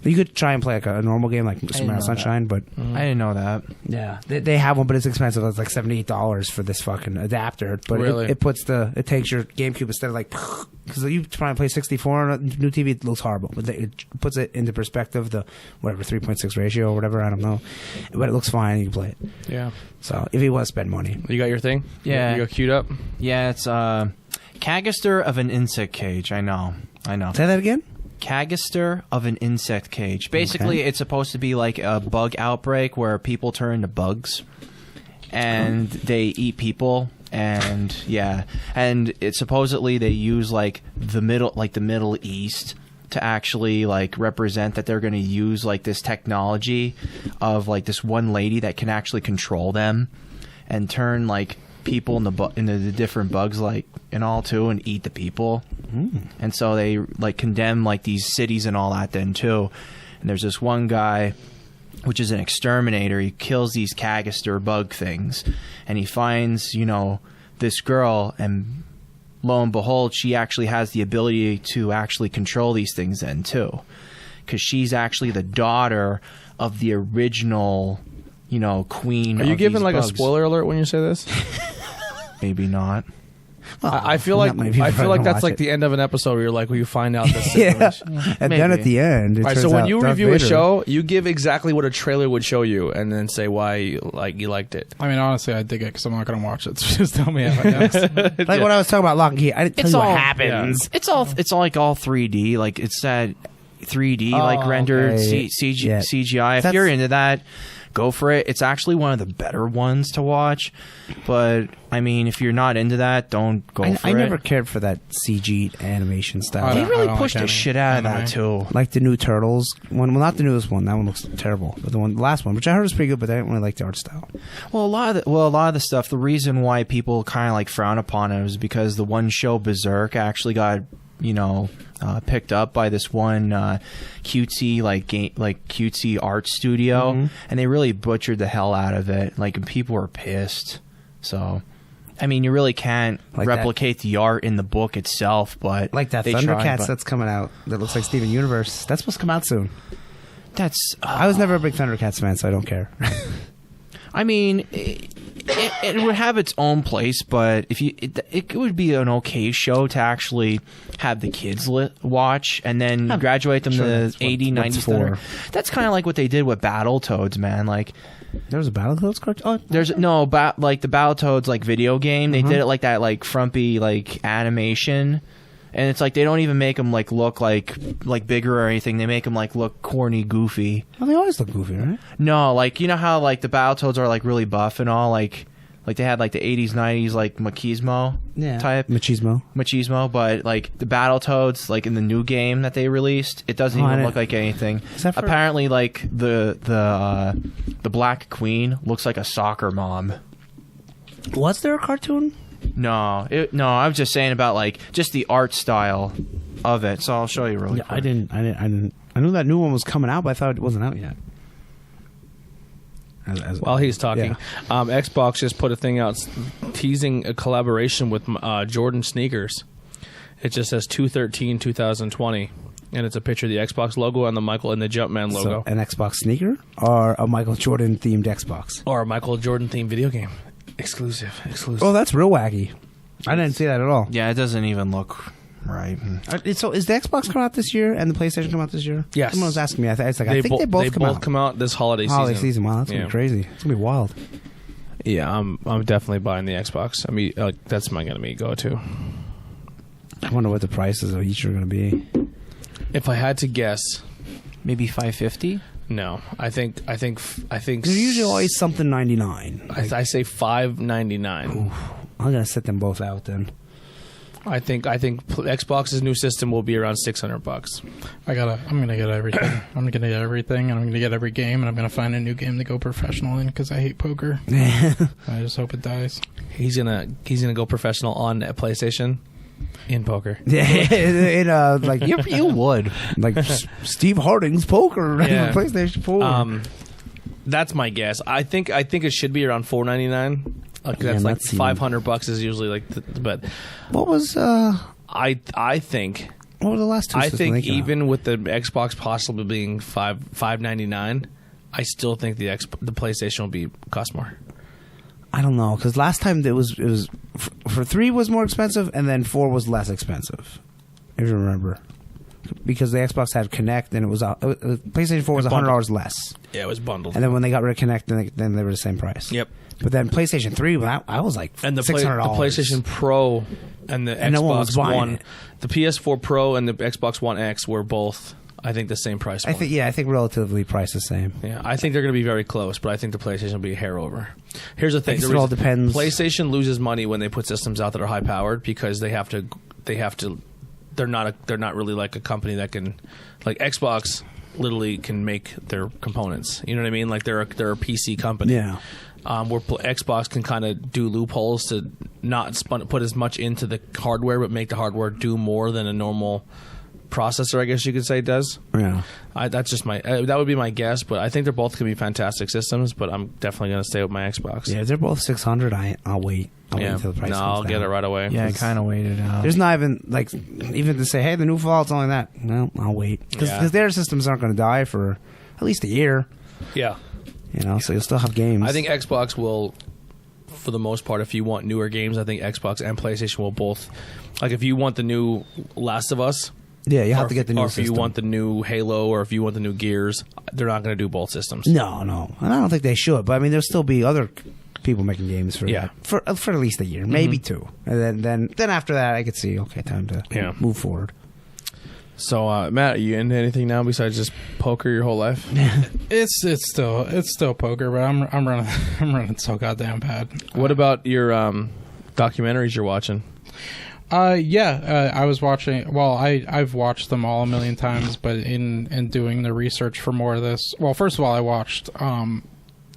You could try and play like a normal game like Super Mario know Sunshine, but I didn't know that. yeah, they have one, but it's expensive. It's like $78 for this fucking adapter. But Really? it takes your GameCube instead of like, because you try and play 64 on a new TV, it looks horrible. But it puts it into perspective, the whatever 3.6 ratio or whatever, I don't know, but it looks fine. You can play it. Yeah. So if you want to spend money, You got your thing? Yeah. You got queued up? Yeah, it's Cagaster of an insect cage. I know. say that again. Cagaster of an insect cage. Basically, it's supposed to be like a bug outbreak where people turn into bugs and they eat people. And yeah, and it's supposedly they use like the Middle East to actually like represent that they're going to use like this technology of like this one lady that can actually control them and turn like people into the different bugs like and all too, and eat the people. And so they like condemn like these cities and all that then too. And there's this one guy, which is an exterminator. He kills these Cagaster bug things, and he finds this girl, and lo and behold, she actually has the ability to actually control these things then too, because she's actually the daughter of the original queen. Are you of giving these like bugs. a spoiler alert when you say this? Maybe not. I feel like that's like the end of an episode where you're like, well, you find out this. Yeah, and then at the end, it All right, turns so when out you Darth review a Vader- show, you give exactly what a trailer would show you, and then say why you liked it. I mean, honestly, I dig it because I'm not going to watch it. So just tell me how it goes. like when I was talking about Lock and Key, I didn't tell you what happens. It's all like all 3D. Like it's that 3D like rendered okay. CGI. If you're into that, go for it. It's actually one of the better ones to watch. But I mean, if you're not into that, don't go for it. I never cared for that CG animation style. They I really don't pushed like the shit out of that too. Like the new Turtles one. Well, not the newest one. That one looks terrible. But the last one, which I heard was pretty good, but I didn't really like the art style. Well, a lot of the stuff. The reason why people kind of like frown upon it is because the one show Berserk actually got picked up by this one cutesy cutesy art studio, and they really butchered the hell out of it. Like, and people were pissed. So, I mean, you really can't replicate the art in the book itself, but Like that they Thundercats tried, but that's coming out that looks like Steven Universe. That's supposed to come out soon. that's. I was never a big Thundercats fan, so I don't care. I mean, it would have its own place, but if it would be an okay show to actually have the kids watch and then graduate them to 80, 90s Thunder. That's kind of like what they did with Battletoads, man. Like, There was a Battletoads cartoon? Oh, there's like the Battletoads like video game. They did it like that, like frumpy like animation. And it's like they don't even make them like look like bigger or anything. They make them like look corny, goofy. well, they always look goofy, right? No, like you know how like the Battletoads are like really buff and all, like they had like the 80s, 90s like machismo type Machismo. but like the Battletoads like in the new game that they released, it doesn't even look like anything. Apparently, like the Black Queen looks like a soccer mom. Was there a cartoon? No, I was just saying about like just the art style of it. So I'll show you really quick. I didn't. I knew that new one was coming out, but I thought it wasn't out yet. While he's talking, Xbox just put a thing out teasing a collaboration with Jordan sneakers. It just says 2/13/2020, and it's a picture of the Xbox logo and the Michael and the Jumpman logo, So, an Xbox sneaker or a Michael Jordan themed Xbox? or a Michael Jordan themed video game, exclusive. Oh, that's real wacky. I didn't see that at all. Yeah, it doesn't even look right. So is the Xbox come out this year and the PlayStation come out this year? Yes. Someone was asking me. I think they both come out this holiday season. Wow, that's gonna be crazy. It's gonna be wild. Yeah, I'm definitely buying the Xbox. I mean, that's my go-to. I wonder what the prices of each are going to be. If I had to guess, Maybe $550. no. I think. They're usually always something 99. I say $5.99. I'm going to set them both out then. I think Xbox's new system will be around $600. I'm gonna get everything. I'm gonna get everything, and I'm gonna get every game, and I'm gonna find a new game to go professional in because I hate poker. I just hope it dies. He's gonna go professional on a PlayStation in poker. Yeah, like you would. Like Steve Harding's poker Yeah. PlayStation 4. That's my guess. I think it should be around $4.99. Like Yeah, that's like let's see. $500 is usually like, but What was I think what were the last two? I systems think they came out? even with the Xbox possibly being $5.99, I still think the PlayStation will be cost more. I don't know, because last time it was for 3 was more expensive, and then 4 was less expensive. If you remember, because the Xbox had Kinect, and it was PlayStation 4 was $100 less, Yeah, it was bundled. and then when they got rid of Kinect, then they were the same price. Yep. But then PlayStation 3, I was like And the $600. PlayStation Pro and the And no one was Xbox buying One, it. the PS4 Pro and the Xbox One X were both, I think, the same price. I think relatively priced the same. Yeah, I think they're going to be very close, but I think the PlayStation will be a hair over. Here's the thing: guess it all depends. PlayStation loses money when they put systems out that are high powered because they have to. They're not really like a company that can, like Xbox, literally can make their components. You know what I mean? Like they're a PC company. Yeah. Where Xbox can kind of do loopholes to not put as much into the hardware, but make the hardware do more than a normal processor, I guess you could say, does. Yeah. That's just that would be my guess, but I think they're both going to be fantastic systems, but I'm definitely going to stay with my Xbox. Yeah, they're both 600. I'll wait. I'll wait until the price comes I'll down. get it right away. Yeah, I kind of waited out. There's not even even to say, hey, the new Fallout's only that. No, I'll wait because Yeah. their systems aren't going to die for at least a year. Yeah. So you'll still have games. I think Xbox will, for the most part, if you want newer games, I think Xbox and PlayStation will both. Like, if you want the new Last of Us, Yeah, you have to get the new or system. if you want the new Halo, or if you want the new Gears, they're not going to do both systems. No, and I don't think they should. But I mean, there'll still be other people making games for at least a year, maybe 2, and then after that, I could see time to move forward. So, Matt, are you into anything now besides just poker your whole life? It's still poker, but I'm running so goddamn bad. What about your documentaries you're watching? I was watching. Well, I've watched them all a million times, but in doing the research for more of this, well, first of all, I watched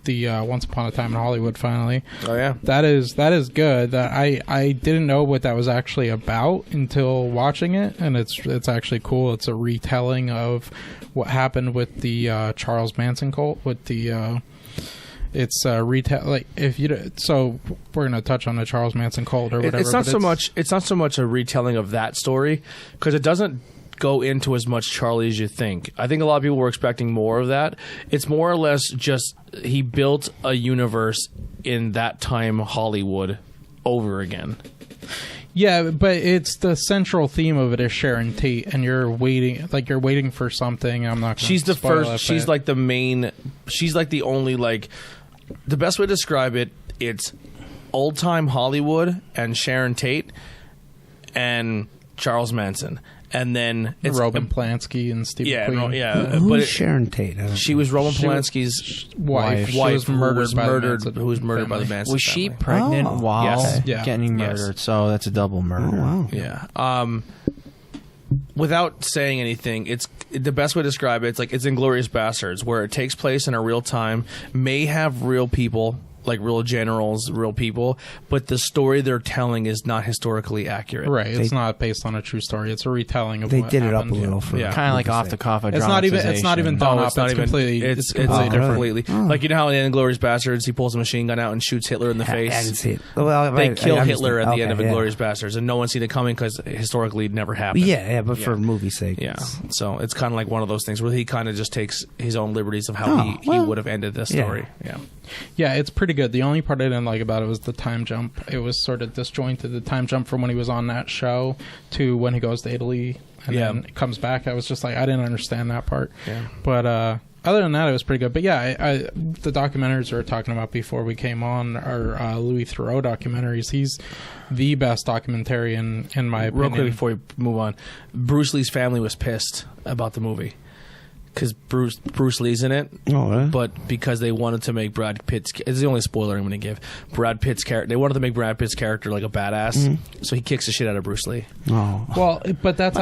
the Once Upon a Time in Hollywood. Finally, Oh yeah, that is good. That I didn't know what that was actually about until watching it, and it's actually cool. It's a retelling of what happened with the Charles Manson cult. With the it's retail, like if you. So we're gonna touch on the Charles Manson cult or whatever. it's not but so much. It's not so much a retelling of that story because it doesn't go into as much Charlie as you think. I think a lot of people were expecting more of that. It's more or less just he built a universe in that time Hollywood over again. Yeah, but it's the central theme of it is Sharon Tate, and you're waiting for something. I'm not. She's the first. She's like the main. She's like the only like. The best way to describe it, it's old time Hollywood and Sharon Tate and Charles Manson. And then it's Roman Polanski and Steve McQueen. Who's Sharon Tate? She was Roman Polanski's wife. Who was who murdered by family. the Manson Was she family. pregnant Oh. while Yes. Yeah. getting Yes. murdered? So that's a double murder. Oh, wow. Yeah. Without saying anything, it's the best way to describe it. It's like it's Inglourious Bastards, where it takes place in a real time, may have real people, like real generals, real people, but the story they're telling is not historically accurate. Right, it's not based on a true story. It's a retelling of They what did it up happened. a little for Yeah. Kind of like movie's off sake. the cuff. It's not even done No, up. it's not even. Completely. It's completely different. completely like you know how in Inglourious Bastards he pulls a machine gun out and shoots Hitler in the I face. didn't see it. Well, They I kill understand. Hitler at the end of Okay, Inglourious Bastards, and no one's seen it coming because historically it never happened. Yeah, but for movie's sake. Yeah, so it's kind of like one of those things where he kind of just takes his own liberties of how he would have ended this story. Yeah. Yeah, it's pretty good. The only part I didn't like about it was the time jump. It was sort of disjointed. The time jump from when he was on that show to when he goes to Italy and then comes back. I was just like, I didn't understand that part. Yeah. But other than that, it was pretty good. But yeah, the documentaries we were talking about before we came on are Louis Theroux documentaries. He's the best documentarian in my opinion. Real quick before we move on, Bruce Lee's family was pissed about the movie because Bruce Lee's in it. Oh, really? But because they wanted to make Brad Pitt's, it's the only spoiler I'm going to give. Brad Pitt's character, they wanted to make Brad Pitt's character like a badass, so he kicks the shit out of Bruce Lee. Oh. Well, but it's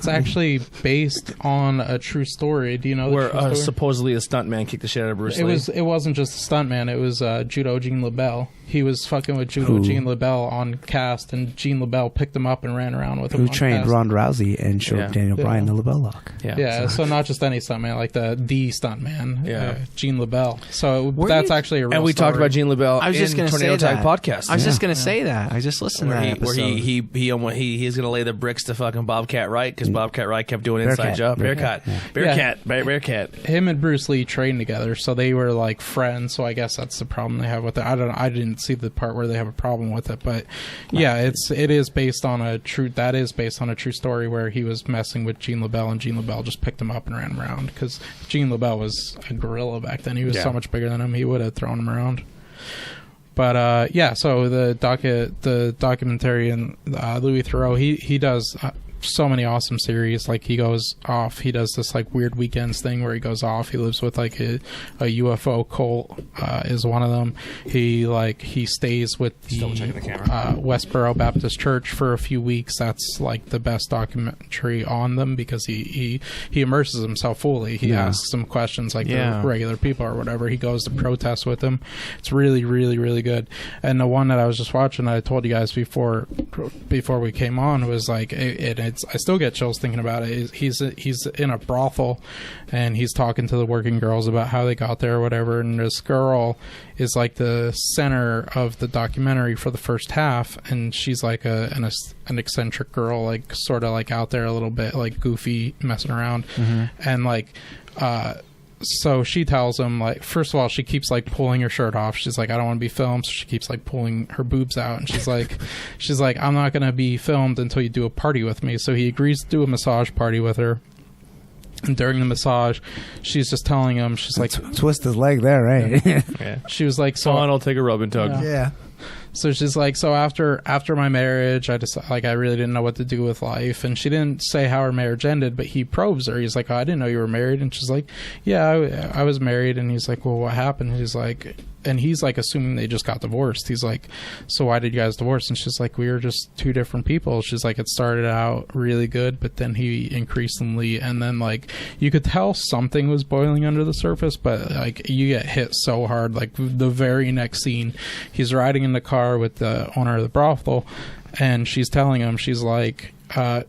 actually based on a true story. Do you know the Where true story? supposedly a stuntman kicked the shit out of Bruce Lee. It wasn't just a stuntman. It was Judo Gene LaBelle. He was fucking with Judo Gene LaBelle on cast, and Gene LaBelle picked him up and ran around with him. Who on trained cast. Ronda Rousey and showed Yeah. Daniel Bryan the LaBelle lock. Yeah, so not just any stuntman, like the stuntman, Yeah. Gene LaBelle. So that's actually a real and we talked story. about Gene LaBelle I was just in going to say Tornado that. Tag podcast. I was just going to say that. I just listened to where that episode. he's going to lay the bricks to fucking Bobcat Wright because Bobcat Wright kept doing inside Bearcat. job. Bearcat. Him and Bruce Lee trained together, so they were like friends. So I guess that's the problem they have with it. I didn't see the part where they have a problem with it, but yeah, it is based on a true story where he was messing with Gene LaBelle, and Gene LaBelle just picked him up and ran him around because Gene LaBelle was a gorilla back then. He was so much bigger than him. He would have thrown him around. But so the documentarian Louis Theroux, he does so many awesome series. Like he goes off, he does this like weird weekends thing where he goes off. He lives with like a UFO cult is one of them. He stays with the Westboro Baptist Church for a few weeks. That's like the best documentary on them because he immerses himself fully. He asks some questions like the regular people or whatever. He goes to protest with them. It's really, really, really good. And the one that I was just watching, I told you guys before we came on, was like I still get chills thinking about it. He's in a brothel, and he's talking to the working girls about how they got there or whatever. And this girl is like the center of the documentary for the first half, and she's like an eccentric girl, like sort of like out there a little bit, like goofy, messing around, and like. So she tells him, like, first of all, she keeps like pulling her shirt off. She's like, I don't want to be filmed. So she keeps like pulling her boobs out, and she's like, I'm not going to be filmed until you do a party with me. So he agrees to do a massage party with her. And during the massage, she's just telling him, she's like, twist his leg there, right? Yeah. she was like, So on, I'll take a rub and tug. Yeah. So she's like, so after my marriage, I just I really didn't know what to do with life. And she didn't say how her marriage ended, but he probes her. He's like, I didn't know you were married. And she's like, yeah, I was married. And he's like, well, what happened? And he's like, assuming they just got divorced. He's like, so why did you guys divorce? And she's like, we were just two different people. She's like, it started out really good, but then he increasingly, and then like you could tell something was boiling under the surface, but like you get hit so hard. Like the very next scene, he's riding in the car with the owner of the brothel, and she's telling him, she's like,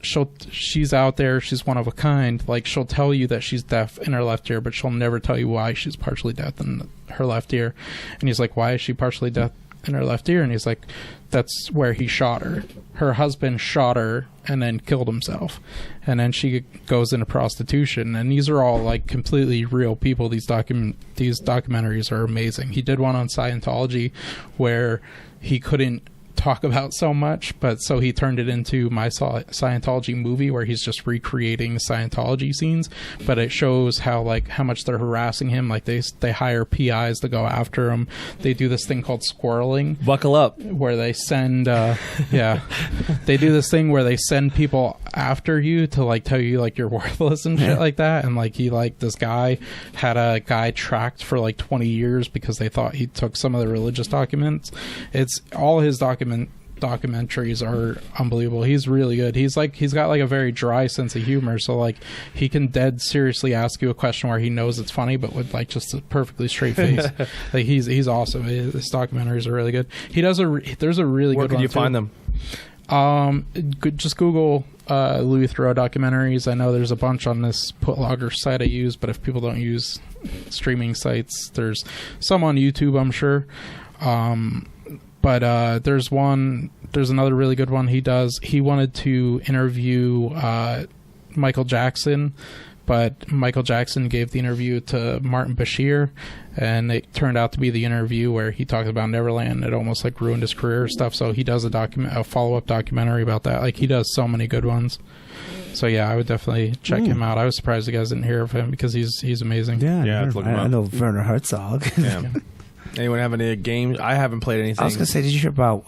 she's out there, she's one of a kind, like she'll tell you that she's deaf in her left ear, but she'll never tell you why she's partially deaf in her left ear. And he's like, why is she partially deaf in her left ear? And he's like, that's where he shot her husband shot her and then killed himself, and then she goes into prostitution. And these are all like completely real people. These documentaries are amazing. He did one on Scientology where he couldn't talk about so much, but so he turned it into My Scientology Movie, where he's just recreating Scientology scenes, but it shows how much they're harassing him. Like they hire PIs to go after him. They do this thing called squirreling. Buckle up. Where they send they do this thing where they send people after you to like tell you like you're worthless and shit like that. And like this guy had a guy tracked for like 20 years because they thought he took some of the religious documents. It's all his documentaries are unbelievable. He's really good. He's got like a very dry sense of humor, so like he can dead seriously ask you a question where he knows it's funny, but with like just a perfectly straight face. Like he's awesome. His documentaries are really good. There's a really Where good one. Where can you find them? Just Google Louis Theroux documentaries. I know there's a bunch on this Puttlogger site I use, but if people don't use streaming sites, there's some on YouTube, I'm sure. But there's another really good one he does. He wanted to interview Michael Jackson, but Michael Jackson gave the interview to Martin Bashir, and it turned out to be the interview where he talked about Neverland. It almost like ruined his career and stuff. So he does a follow-up documentary about that. Like he does so many good ones. So yeah, I would definitely check him out. I was surprised you guys didn't hear of him because he's amazing. Yeah, let's look him I up. know Werner Herzog. Yeah. Anyone have any games? I haven't played anything. I was gonna say, did you hear about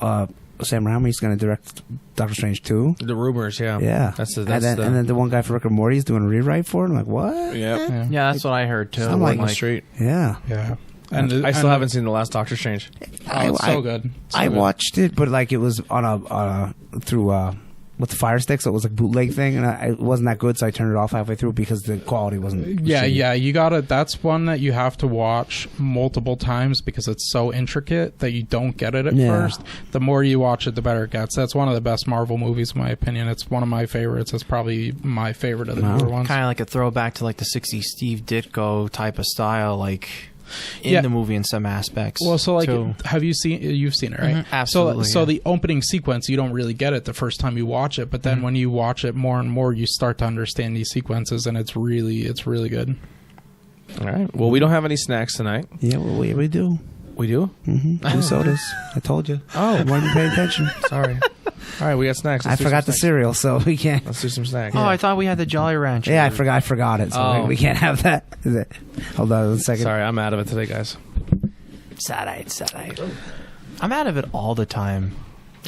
Sam Raimi's going to direct Doctor Strange 2? The rumors, yeah. Yeah. And then the one guy for Rick and Morty is doing a rewrite for it. I'm like, what? Yeah. Yeah, that's what I heard too. I'm like, Street. Yeah. Yeah. And I still haven't seen the last Doctor Strange. It's so good. I watched it, but like it was on a through with the Fire Stick, so it was like bootleg thing, and it wasn't that good, so I turned it off halfway through because the quality wasn't. Yeah, shitty. yeah, you gotta. That's one that you have to watch multiple times because it's so intricate that you don't get it at first. The more you watch it, the better it gets. That's one of the best Marvel movies, in my opinion. It's one of my favorites. It's probably my favorite of the newer ones. Kind of like a throwback to like the '60s Steve Ditko type of style, like. The movie in some aspects. Well, so like, too. you've seen it, right? Mm-hmm. Absolutely. So the opening sequence, you don't really get it the first time you watch it, but then when you watch it more and more, you start to understand these sequences, and it's really good. All right. Well, we don't have any snacks tonight. Yeah, well, we do. We do? Mm-hmm. 2 sodas. I told you. Oh. You weren't paying attention. Sorry. All right, we got snacks. I forgot the cereal, so we can't. Let's do some snacks. Oh, I thought we had the Jolly Rancher. Yeah, I forgot it, so we can't have that. Is it? Hold on a second. Sorry, I'm out of it today, guys. Sad. I'm out of it all the time.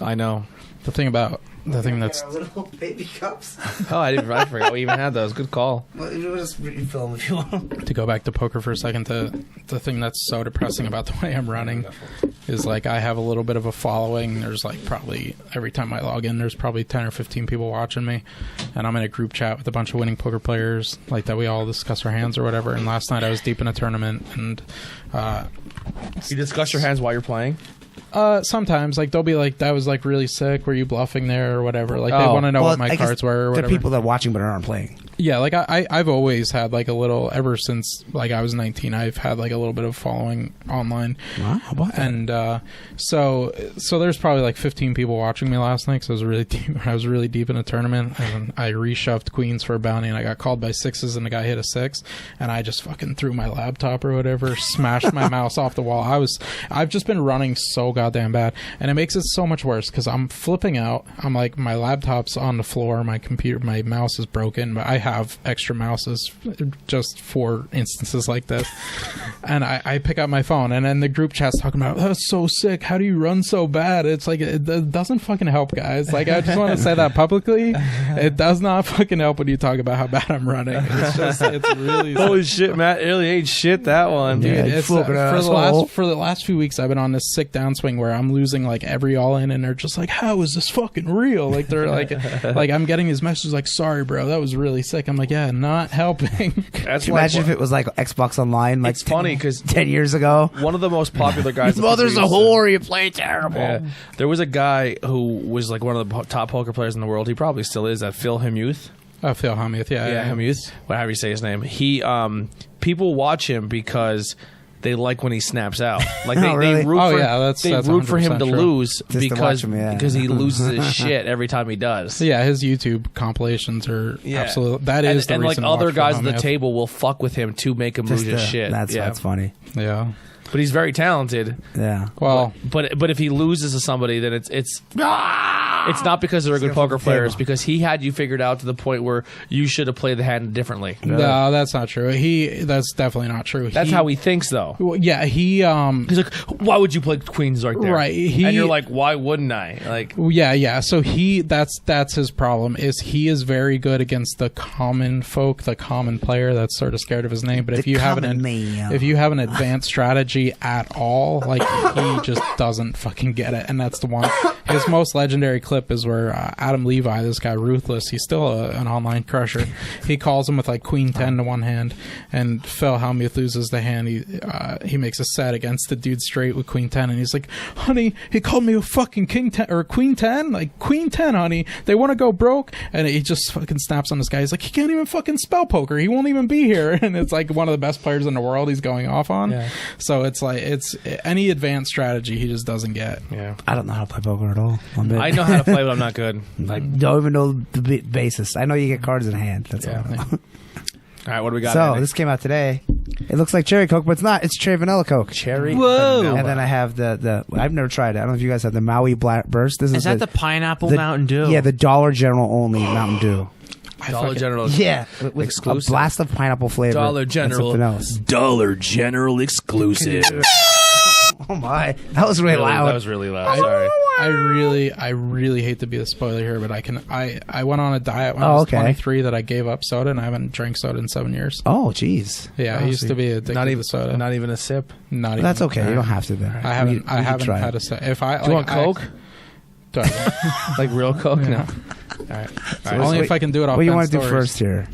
I know. The thing that's little baby cups. Oh, I forgot we even had those. Good call. Well, you just refill them if you want. to go back to poker for a second. The thing that's so depressing about the way I'm running is like I have a little bit of a following. There's like probably every time I log in, there's probably 10 or 15 people watching me, and I'm in a group chat with a bunch of winning poker players like that. We all discuss our hands or whatever. And last night I was deep in a tournament, and You discuss your hands while you're playing? sometimes like they'll be like, that was like really sick, were you bluffing there or whatever, like they want to know what my cards were or whatever. They're people that are watching but aren't playing. Yeah, like I've always had like a little, ever since like I was 19, I've had like a little bit of following online. Wow, how about that? And so there's probably like 15 people watching me last night, because I was really deep in a tournament, and I reshoved queens for a bounty, and I got called by sixes, and the guy hit a 6, and I just fucking threw my laptop or whatever, smashed my mouse off the wall. I've just been running so goddamn bad, and it makes it so much worse because I'm flipping out. I'm like, my laptop's on the floor, my mouse is broken, but I have extra mouses just for instances like this. And I pick up my phone, and then the group chat's talking about, that's so sick, how do you run so bad? It's like, it doesn't fucking help, guys. Like, I just want to say that publicly. It does not fucking help when you talk about how bad I'm running. It's really holy shit, Matt really ain't shit that one, dude. Yeah, it's for the last few weeks I've been on this sick downswing where I'm losing like every all in, and they're just like, how is this fucking real? Like, they're like like I'm getting these messages like, sorry bro, that was really sick. I'm like, yeah, not helping. That's Can you imagine if it was like Xbox Online, like it's funny because 10 years ago. One of the most popular guys. Mother's a whore. You play terrible. Yeah. There was a guy who was like one of the top poker players in the world. He probably still is. That Phil Himmuth. Oh, Phil Himmuth, yeah. Himmuth. Whatever you say his name. He people watch him because they like when he snaps out. Like they root for him to lose because he loses his shit every time he does. Yeah, his YouTube compilations are absolute. That is the reason. And like other guys at the table will fuck with him to make him lose his shit. That's funny. Yeah. But he's very talented. Yeah. Well, but if he loses to somebody, then it's not because they're a good poker player. It's because he had you figured out to the point where you should have played the hand differently. No, that's not true. That's definitely not true. That's how he thinks, though. Well, yeah, he's like, why would you play queens right there? Right. And you're like, why wouldn't I? Like, yeah. So that's his problem. Is he is very good against the common folk, the common player that's sort of scared of his name. But if you have an advanced strategy at all, like, he just doesn't fucking get it. And that's the one. His most legendary clip is where Adam Levi, this guy Ruthless, he's still an online crusher, he calls him with like queen 10 to one hand, and Phil Hellmuth loses the hand. He makes a set against the dude straight with queen 10, and he's like, honey, he called me a fucking king 10 or queen 10, like queen 10, honey, they want to go broke. And he just fucking snaps on this guy. He's like, he can't even fucking spell poker, he won't even be here. And it's like one of the best players in the world he's going off on. So it's like, it's any advanced strategy he just doesn't get. I don't know how to play poker at all. I know how to play, but I'm not good. Like, don't even know the basis. I know you get cards in hand. That's all. All right, what do we got? So this came out today. It looks like cherry Coke, but it's not. It's cherry vanilla Coke. Cherry. Whoa! And then I have the I've never tried it. I don't know if you guys have the Maui Black Burst. This is that the pineapple Mountain Dew? Yeah, the Dollar General only Mountain Dew. Dollar General. Yeah, with Exclusive. a blast of pineapple flavor. Dollar and General. something else. Dollar General exclusive. Oh my, that was really loud. That was really loud. Sorry. I really hate to be a spoiler here, but I went on a diet when I was 23 that I gave up soda, and I haven't drank soda in 7 years. Oh, jeez. Yeah, I used to be addicted to soda. Not even a sip. Not even. That's okay. You don't have to. There. I haven't try had a sip. If I Do you want Coke? Do I- Like real Coke? No. All right. Only if I can do it off. What do you want to do first here?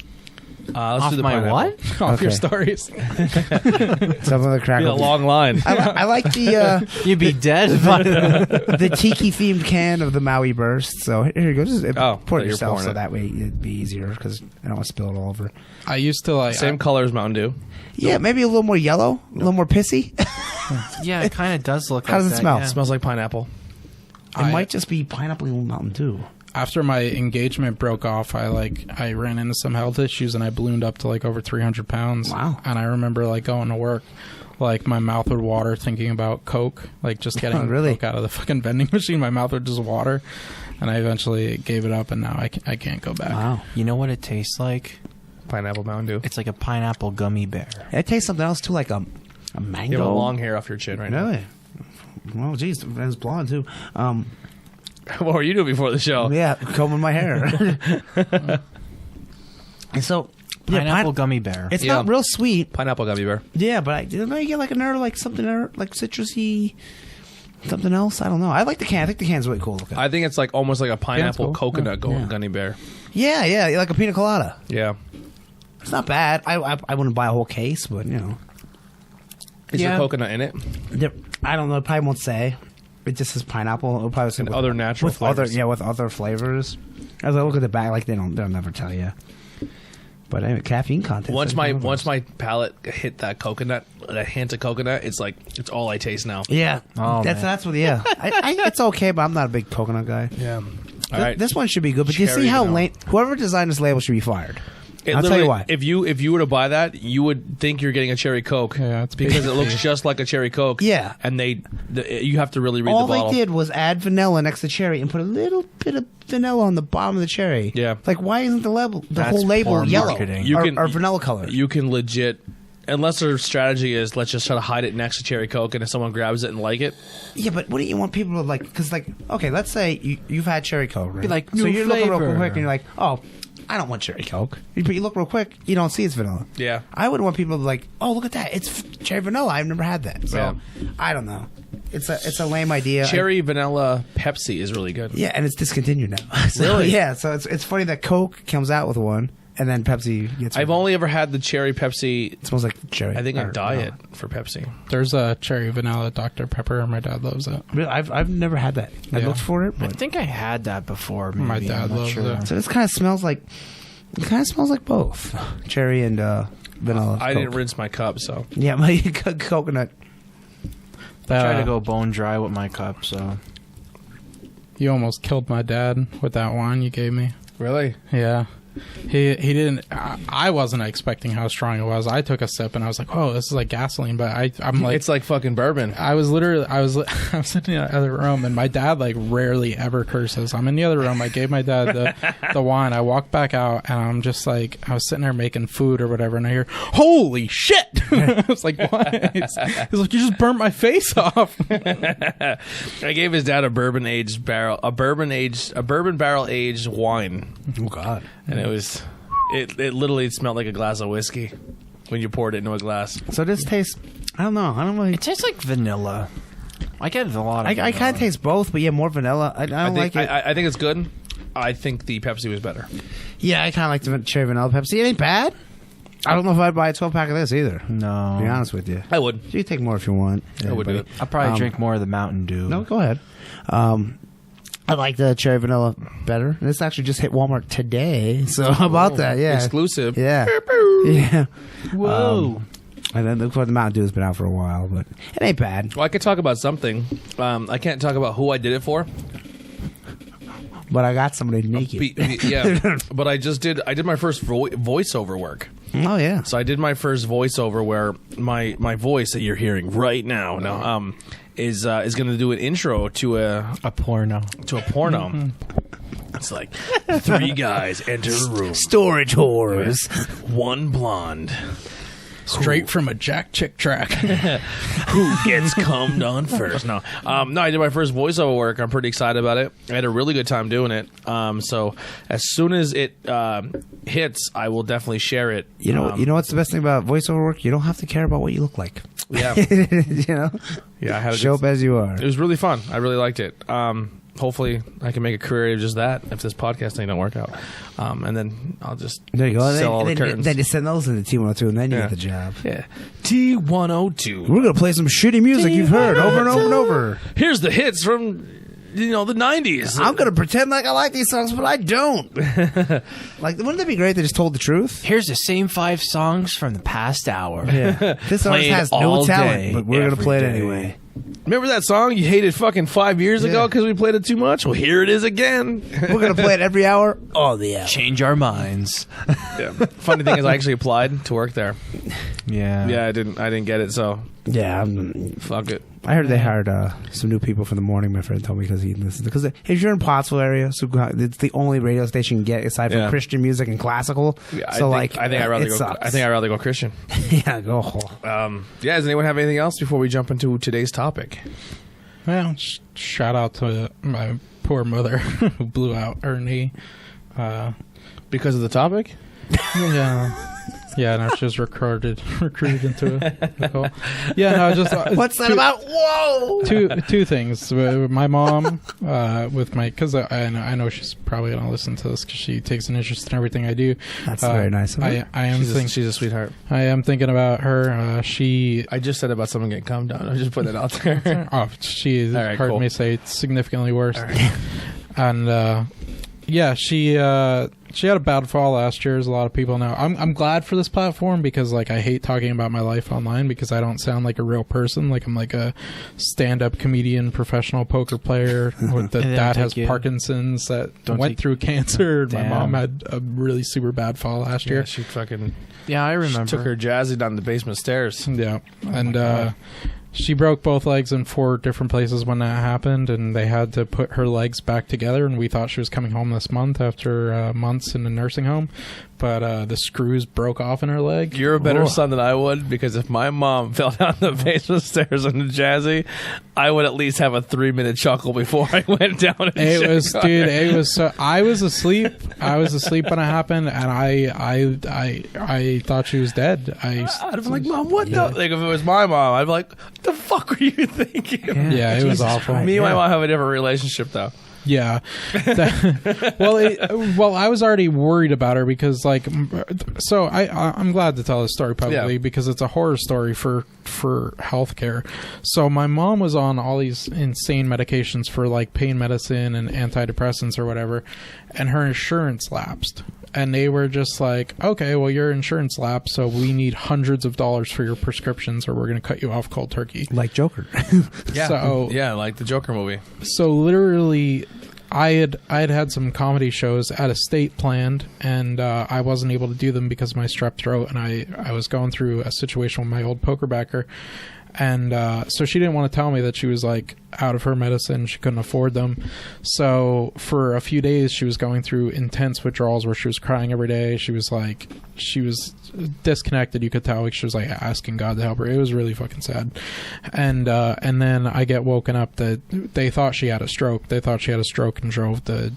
Let's Off do the my pineapple. what? Off your Okay. stories. Some of the Be crackle. a long line. I like the You'd be dead. By the tiki themed can of the Maui Burst. So here you go. Just pour it you're yourself, pouring so it. that way it'd be easier because I don't want to spill it all over. I used to like Same color as Mountain Dew. Yeah, maybe a little more yellow, a little more pissy. yeah, it kind of does look. How like does it that, smell? yeah. It smells like pineapple. It might just be pineapple Mountain Dew. After my engagement broke off, I ran into some health issues and I ballooned up to like over 300 pounds. Wow. And I remember like going to work, like my mouth would water thinking about Coke, like just getting Really? Coke out of the fucking vending machine. My mouth would just water, and I eventually gave it up, and now I can't go back. Wow. You know what it tastes like? Pineapple Mountain Dew. It's like a pineapple gummy bear. It tastes something else too, like a mango. You have a long hair off your chin right now. Really? Well, geez, it's blonde too. What were you doing before the show? Yeah, combing my hair. And so, Pineapple gummy bear. it's Yeah. not real sweet. Pineapple gummy bear. Yeah, but I didn't know you get like an herb, like something like citrusy, something else. I don't know. I like the can. I think the can's really cool looking. I think it's like almost like a pineapple cool. coconut Yeah. gummy bear. Yeah, like a pina colada. Yeah. It's not bad. I wouldn't buy a whole case, but you know, Is Yeah. there coconut in it? I don't know. It probably won't say. It just says pineapple. It'll probably say And other natural flavors. with other flavors. As I look at the back, like they'll never tell you. But anyway, caffeine content. Once my palate hit that coconut, that hint of coconut, it's all I taste now. yeah, Oh, that's what. Yeah, it's okay, but I'm not a big coconut guy. Yeah. All right. This one should be good, but you Cherry see how vanilla. lame. Whoever designed this label should be fired. I'll tell literally- you why. If you were to buy that, you would think you're getting a cherry Coke. Yeah, it's because it looks basically- just like a cherry Coke. Yeah. And you have to really read All the bottle. they did was add vanilla next to cherry and put a little bit of vanilla on the bottom of the cherry. Yeah. Like, why isn't the That's whole label poor yellow marketing. You or, can- or vanilla color? You can legit, unless their strategy is let's just try to hide it next to cherry Coke, and if someone grabs it and like it, Yeah, but wouldn't you want people to like? Because okay, let's say you've had cherry Coke, right? Be like, so new you're looking real flavor. quick and you're like, oh, I don't want cherry Coke. But you look real quick, you don't see it's vanilla. yeah. I would want people to like, oh, look at that, it's cherry vanilla. I've never had that. So Yeah. I don't know. It's a lame idea. Cherry vanilla Pepsi is really good. Yeah, and it's discontinued now. So, Really? Yeah. So it's funny that Coke comes out with one, and then Pepsi gets. I've one. only ever had the cherry Pepsi. It smells like cherry. I think a or diet vanilla. for Pepsi. There's a cherry vanilla Dr. Pepper. My dad loves it. Really, I've never had that. I Yeah. looked for it, I but think I had that before. Maybe. My dad I'm not loves sure. it. so this kind of smells like. It kind of smells like both cherry and vanilla. I Coke. didn't rinse my cup, so Yeah, my coconut. I tried to go bone dry with my cup, so You almost killed my dad with that wine you gave me. really. Yeah. He didn't. I wasn't expecting how strong it was. I took a sip and I was like, "Oh, this is like gasoline." But I'm like, It's like fucking bourbon. I was in the other room, and my dad like rarely ever curses. I'm in the other room. I gave my dad the wine. I walked back out, and I'm just like, I was sitting there making food or whatever, and I hear, "Holy shit!" I was like, "What?" He's like, "You just burnt my face off." I gave his dad a bourbon barrel aged wine, Oh God. and it literally smelled like a glass of whiskey when you poured it into a glass. So this tastes. I don't know. I don't really. it tastes like vanilla. I get a lot of. I vanilla. kind of taste both, but yeah, more vanilla. I don't think like it. I think it's good. I think the Pepsi was better. Yeah, I kind of like the cherry vanilla Pepsi. It ain't bad. I don't know if I'd buy a 12-pack of this either. No. To be honest with you. I would. You can take more if you want. I would do it. I'll probably drink more of the Mountain Dew. No, go ahead. I like the cherry vanilla better. This actually just hit Walmart today. So how about that? Yeah. Exclusive. Yeah. Yeah. Whoa. And then the Mountain Dew has been out for a while, but it ain't bad. Well, I could talk about something. I can't talk about who I did it for. But I got somebody naked. Yeah, but I did my first voiceover work. Oh yeah. So I did my first voiceover where my voice that you're hearing right now is going to do an intro to a porno. It's like 3 guys enter a room. Storage whores. 1 blonde. Straight from a Jack Chick track. Who gets cummed on first? No, I did my first voiceover work. I'm pretty excited about it. I had a really good time doing it. So as soon as it hits, I will definitely share it. You know what's the best thing about voiceover work? You don't have to care about what you look like. Yeah, Yeah, I had show up as you are. It was really fun. I really liked it. Hopefully, I can make a career of just that if this podcast thing don't work out. And then I'll just There you go. sell all the curtains. Then you send those into T102, and then you get the job. Yeah, T102. We're gonna play some shitty music you've heard over and over and over. Here's the hits from the 90s. I'm gonna pretend like I like these songs, but I don't. Like, wouldn't it be great if they just told the truth? Here's the same 5 songs from the past hour. Yeah. This artist Played has no all talent, day, but we're gonna every play it day. anyway. Remember that song you hated fucking 5 years ago Yeah. because we played it too much? Well, here it is again. We're gonna play it every hour. All the hour. Change our minds. Yeah. Funny thing is, I actually applied to work there. Yeah. Yeah, I didn't get it, so Yeah, fuck it. I heard they hired some new people for the morning. My friend told me because he listens. Because if you're in Pottsville area, so it's the only radio station you get aside from Yeah. Christian music and classical. Yeah, So I think I'd rather it go. sucks. I think I'd rather go Christian. Yeah, go. Yeah. Does anyone have anything else before we jump into today's topic? Well, shout out to my poor mother who blew out her knee. Because of the topic? Yeah, no, she was recruited into a call. Yeah, no, just What's that about? Whoa! two things. My mom, with my, because I know she's probably gonna listen to this because she takes an interest in everything I do. That's very nice of her. I am She's a sweetheart. I am thinking about her. I just said about someone getting calmed down. I'm just putting it out there. She All right, heard cool. me say it's significantly worse. Right. And yeah, she had a bad fall last year, as a lot of people know. I'm glad for this platform because, like, I hate talking about my life online because I don't sound like a real person. Like, I'm like a stand-up comedian, professional poker player with the dad has Parkinson's that went through cancer. My mom had a really super bad fall last year. She fucking Yeah, I remember. took her jazzy down the basement stairs. Yeah, and she broke both legs in 4 different places when that happened, and they had to put her legs back together, and we thought she was coming home this month after months in a nursing home, but the screws broke off in her leg. You're a better son than I would, because if my mom fell down the basement stairs on the jazzy, I would at least have a 3-minute chuckle before I went down. And It was, dude. It was. So, I was asleep. I was asleep when it happened, and I thought she was dead. I'd be like, Mom, what the? Like, if it was my mom, I'd be like, what the fuck were you thinking? Yeah, it was awful. Me and my mom have a different relationship, though. Yeah. Well, I was already worried about her because, like, so I'm glad to tell this story publicly because it's a horror story for healthcare. So my mom was on all these insane medications for, like, pain medicine and antidepressants or whatever, and her insurance lapsed. And they were just like, okay, well, your insurance lapsed, so we need hundreds of dollars for your prescriptions or we're going to cut you off cold turkey. Like Joker. Yeah. So, yeah, like the Joker movie. So literally, I had some comedy shows at a state planned, and I wasn't able to do them because of my strep throat, and I was going through a situation with my old poker backer. And so she didn't want to tell me that she was, like, out of her medicine. She couldn't afford them. So for a few days, she was going through intense withdrawals where she was crying every day. She was disconnected. You could tell, like, she was, like, asking God to help her. It was really fucking sad. And then I get woken up that they thought she had a stroke. They thought she had a stroke and drove the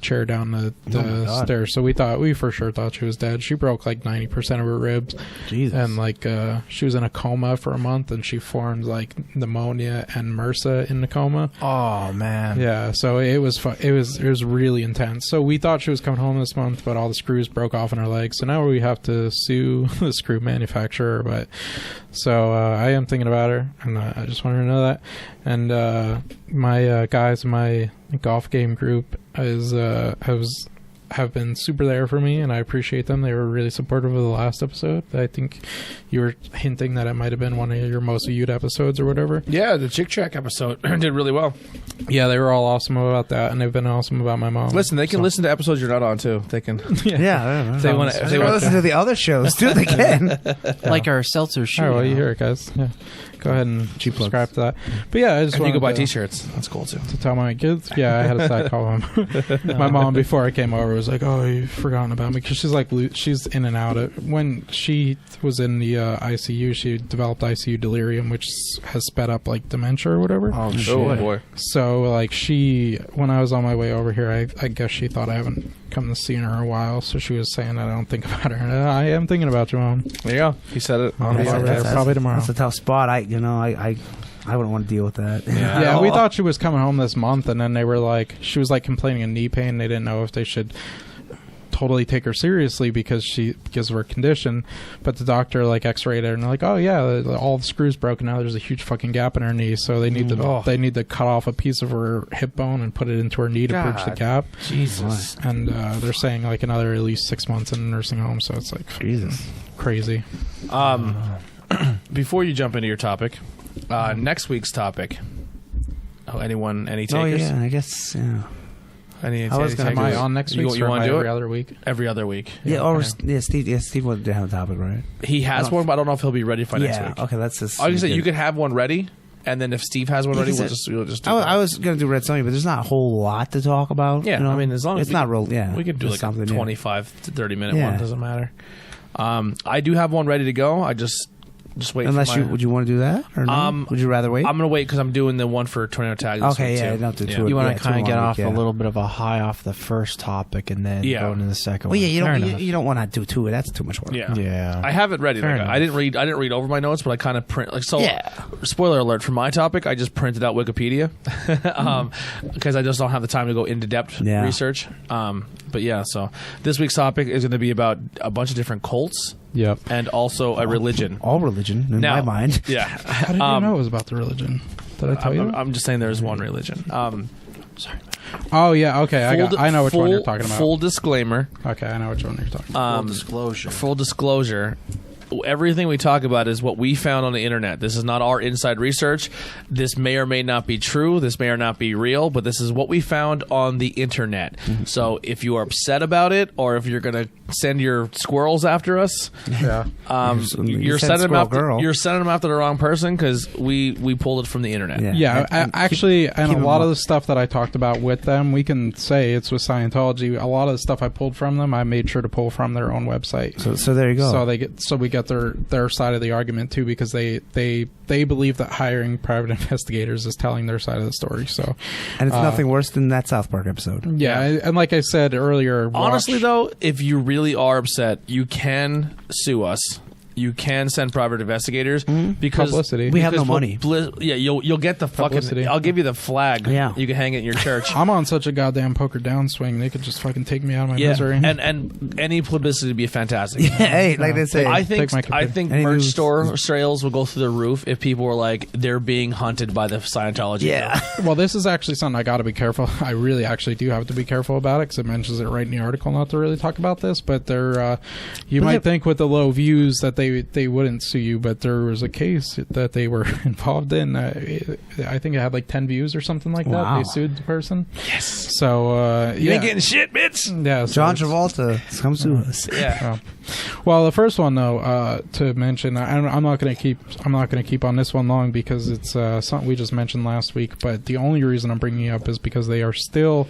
chair down the stairs. So we for sure thought she was dead. She broke, like, 90% of her ribs. Jesus. And, like, she was in a coma for a month, and she formed, like, pneumonia and MRSA in the coma. Oh man. Yeah, so it was it was really intense. So we thought she was coming home this month, but all the screws broke off in her legs. So now we have to sue the screw manufacturer. But so I am thinking about her, and I just want her to know that. And my guys in my golf game group is I was have been super there for me, and I appreciate them. They were really supportive of the last episode. I think you were hinting that it might have been one of your most viewed episodes or whatever. Yeah, the Chick Track episode did really well. Yeah, they were all awesome about that, and they've been awesome about my mom. Listen, they can listen to episodes you're not on too. They can. Yeah, They want to. They listen to the other shows too. They can. Like our seltzer shoe. Oh, well, you hear it, guys. Yeah. Go ahead and subscribe to that. But yeah, I just And you wanted go buy to- T-shirts. That's cool too. to tell my kids. Yeah, I had a side call them. My mom, before I came over, was like, "Oh, you've forgotten about me," because she's like, she's in and out. When she was in the ICU, she developed ICU delirium, which has sped up like dementia or whatever. Oh shit! Oh boy. So like when I was on my way over here, I guess she thought I haven't come to see her in a while, so she was saying that I don't think about her. And I am thinking about you, Mom. There you go. He said it. I'll be over there probably tomorrow. That's a tough spot. I wouldn't want to deal with that. Yeah, we thought she was coming home this month, and then they were like, she was like complaining of knee pain. They didn't know if they should totally take her seriously because of her condition. But the doctor like x-rayed her and they're like, oh yeah, all the screws broken now. There's a huge fucking gap in her knee, so they need to cut off a piece of her hip bone and put it into her knee to bridge the gap. Jesus. And they're saying like another at least 6 months in a nursing home, so it's like Jesus, crazy. Before you jump into your topic, next week's topic. Oh, any takers? Oh yeah, I guess. Yeah. Any I was gonna- Am I on next week? You want to do every it other week? every other week? Yeah, Steve. Yeah, Steve wanted to have a topic, right? He has one, but I don't know if he'll be ready by next week. Okay, that's just. I was gonna say you could have one ready, and then if Steve has one ready, we'll just do I was going to do Red Sonny, but there's not a whole lot to talk about. Yeah, you know? I mean, as long as it's not real. Yeah, we could do just like a something, 25 to 30 minute Yeah. one. Doesn't matter. I do have one ready to go. I just wait. Unless for would you want to do that or no? Would you rather wait? I'm gonna wait because I'm doing the one for Tornado Tag. This Okay, week, yeah, too. don't do two. You want Yeah, to kind of too get long off week, a yeah. little bit of a high off the first topic and then Yeah. go into the second Well, one. yeah, Fair you enough. don't want to do two. That's too much work. Yeah. Yeah. I have it ready. Fair Like, enough. I didn't read over my notes, but I kind of print like so. Yeah. Spoiler alert for my topic. I just printed out Wikipedia because I just don't have the time to go into depth Yeah. research. But yeah, so this week's topic is going to be about a bunch of different cults Yep. and also a religion. All religion, in Now- my mind. Yeah. How did you know it was about the religion? Did I tell you? I'm just saying there's one religion. Sorry. Oh yeah, okay. I know which one you're talking about. Full disclaimer. Okay, I know which one you're talking about. Full disclosure. Full disclosure. Everything we talk about is what we found on the internet. This is not our inside research. This may or may not be true. This may or not be real, but this is what we found on the internet. So if you are upset about it, or if you're going to send your squirrels after us, Yeah. you're said sending them squirrel after girl. you're sending them after the wrong person because we pulled it from the internet. Yeah. Yeah, And actually, and keep a in lot of mind- the stuff that I talked about with them, we can say it's with Scientology. A lot of the stuff I pulled from them, I made sure to pull from their own website. So there you go. So we get their side of the argument too, because they believe that hiring private investigators is telling their side of the story. So, and it's nothing worse than that South Park episode. yeah, and like I said earlier, Honestly, though, if you really are upset, you can sue us. You can send private investigators because Publicity. We have because no money. Yeah, you'll get the fucking. Publicity. I'll give you the flag. Yeah. You can hang it in your church. I'm on such a goddamn poker downswing. They could just fucking take me out of my Yeah, misery. and any publicity would be fantastic. Yeah, hey, like they say. I think Take my merch Any news- store sales will go through the roof if people were like they're being hunted by the Scientology. yeah. Well, this is actually something I got to be careful. I really actually do have to be careful about it because it mentions it right in the article not to really talk about this. But they're you might think with the low views that they wouldn't sue you, but there was a case that they were involved in. I think it had like 10 views or something like that. Wow. They sued the person. Yes. So You yeah. ain't getting shit, bitch. Yeah, so John it's- Travolta comes to us. Yeah. Well, the first one though, to mention, I'm not going to keep on this one long because it's something we just mentioned last week. But the only reason I'm bringing it up is because they are still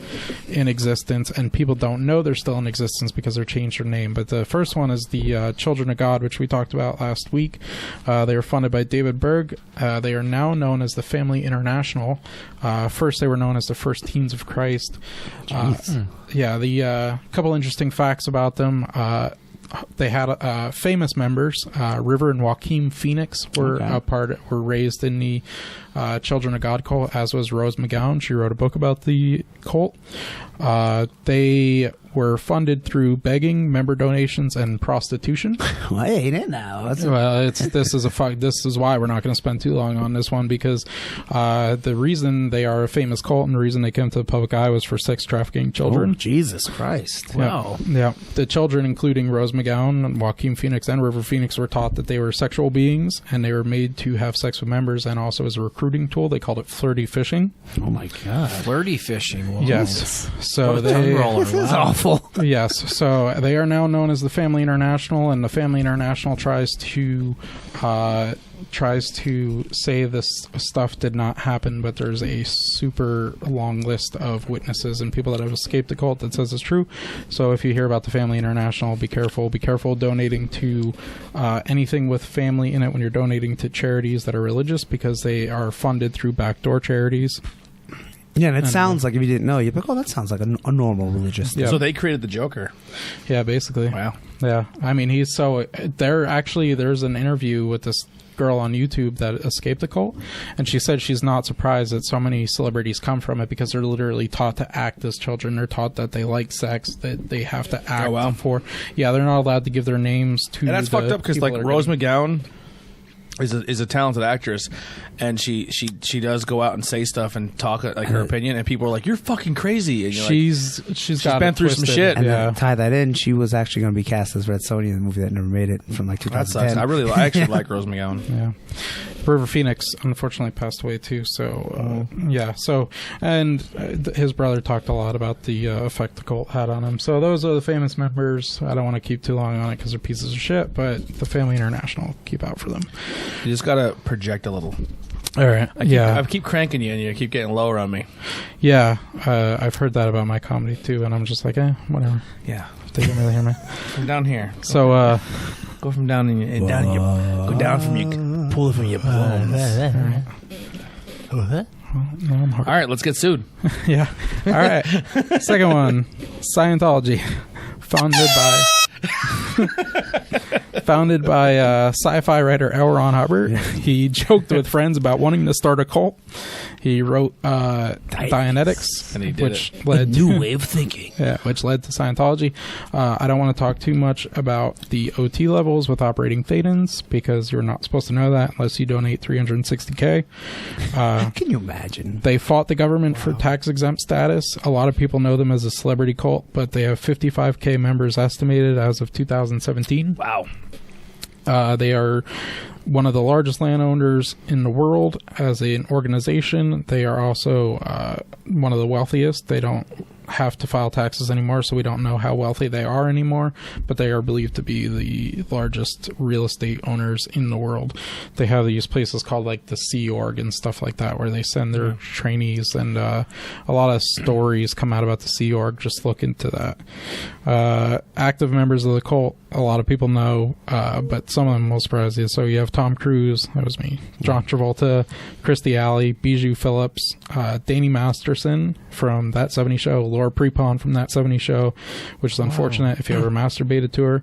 in existence, and people don't know they're still in existence because they're changed their name. But the first one is the Children of God, which we talked about last week. They are funded by David Berg. They are now known as the Family International. First, they were known as the First Teens of Christ. Yeah, the couple interesting facts about them. They had famous members. River and Joaquin Phoenix were Okay. were raised in the Children of God cult, as was Rose McGowan. She wrote a book about the cult. They were funded through begging, member donations, and prostitution. Well, I ain't it now. Well, this is why we're not going to spend too long on this one, because the reason they are a famous cult and the reason they came to the public eye was for sex trafficking children. Oh, Jesus Christ. Wow. Yeah. The children, including Rose McGowan, Joaquin Phoenix, and River Phoenix, were taught that they were sexual beings and they were made to have sex with members, and also as a recruiting tool. They called it flirty fishing. Oh, my God. Flirty fishing. Whoa. Yes. So What a tongue roller. This is Wow. awful. Yes, so they are now known as the Family International, and the Family International tries to say this stuff did not happen, but there's a super long list of witnesses and people that have escaped the cult that says it's true. So if you hear about the Family International, be careful. Be careful donating to anything with family in it when you're donating to charities that are religious, because they are funded through backdoor charities. Yeah, and it sounds like, if you didn't know, you'd be like, oh, that sounds like a normal religious thing. Yeah. So they created the Joker. Yeah, basically. Wow. Yeah, I mean, there's an interview with this girl on YouTube that escaped the cult, and she said she's not surprised that so many celebrities come from it, because they're literally taught to act as children. They're taught that they like sex, that they have to act for. Yeah, they're not allowed to give their names to. And that's fucked up, because like Rose McGowan is a talented actress, and she does go out and say stuff and talk like her opinion, and people are like, "You're fucking crazy." And you're she's been through some shit. And Yeah. then tie that in, she was actually going to be cast as Red Sonja in the movie that never made it from like that 2010. sucks. I actually like Rose McGowan. Yeah. River Phoenix unfortunately passed away too. So his brother talked a lot about the effect the cult had on him. So those are the famous members. I don't want to keep too long on it because they're pieces of shit, but the Family International, keep out for them. You just gotta project a little. All right. I keep cranking you, and you keep getting lower on me. Yeah. I've heard that about my comedy too, and I'm just like, whatever. Yeah. They don't really hear me. From down here. So Go from down and down your, go down from your, pull it from your bones. no, I'm hard. All right, let's get sued. Yeah. All right. Second one, Scientology, founded by sci-fi writer L. Ron Hubbard. He joked with friends about wanting to start a cult. He wrote Dianetics, And he did which led New way of thinking. yeah, which led to Scientology. I don't want to talk too much about the OT levels with operating thetans, because you're not supposed to know that unless you donate $360K. Can you imagine? They fought the government for tax-exempt status. A lot of people know them as a celebrity cult, but they have 55K members estimated as of 2017. Wow. They are one of the largest landowners in the world as an organization. They are also one of the wealthiest. They don't have to file taxes anymore, so we don't know how wealthy they are anymore, but they are believed to be the largest real estate owners in the world. They have these places called like the Sea Org and stuff like that, where they send their trainees, and a lot of stories come out about the Sea Org. Just look into that. Active members of the cult, a lot of people know, but some of them will surprise you. So you have Tom Cruise, that was me, John Travolta, Kirstie Alley, Bijou Phillips, Danny Masterson from That 70 Show, Laura Prepon from That 70 Show, which is unfortunate if you ever masturbated to her.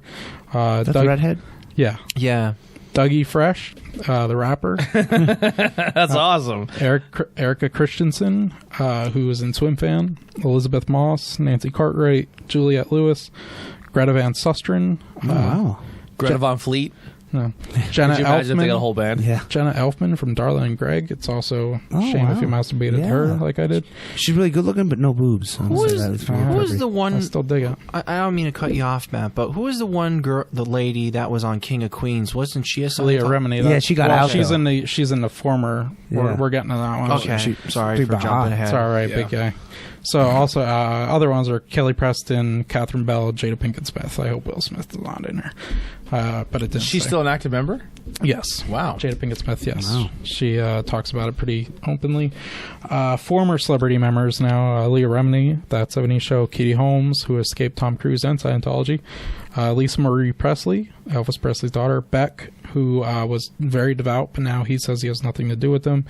That's the redhead? Yeah. Yeah. Dougie Fresh, the rapper. That's awesome. Erica Christensen, who was in Swim Fan, Elizabeth Moss, Nancy Cartwright, Juliette Lewis, Greta Van Susteren. Wow. Greta Von Fleet. No. Jenna Could you imagine if they got a Elfman. whole band? Yeah. Jenna Elfman from Darla and Greg. It's also a Oh, shame wow. if you masturbated to her Yeah. like I did. She's really good looking, but no boobs. Who is the one? I still dig it. I don't mean to cut you off, Matt, but who was the one girl, the lady that was on King of Queens? Wasn't she a Leah Scientologist? Remini. Yeah, she got out, She's though. in the former. Yeah. We're getting to that one. Okay, sorry pretty for hot. jumping ahead. It's all right, Yeah. big guy. So also other ones are Kelly Preston, Catherine Bell, Jada Pinkett Smith. I hope Will Smith is not in her, but it didn't. She's say. still an active member? Yes. Wow. Jada Pinkett Smith, yes. Wow. She talks about it pretty openly. Former celebrity members now, Leah Remini, That 70 Show, Katie Holmes, who escaped Tom Cruise and Scientology, Lisa Marie Presley, Elvis Presley's daughter, Beck, who was very devout, but now he says he has nothing to do with them,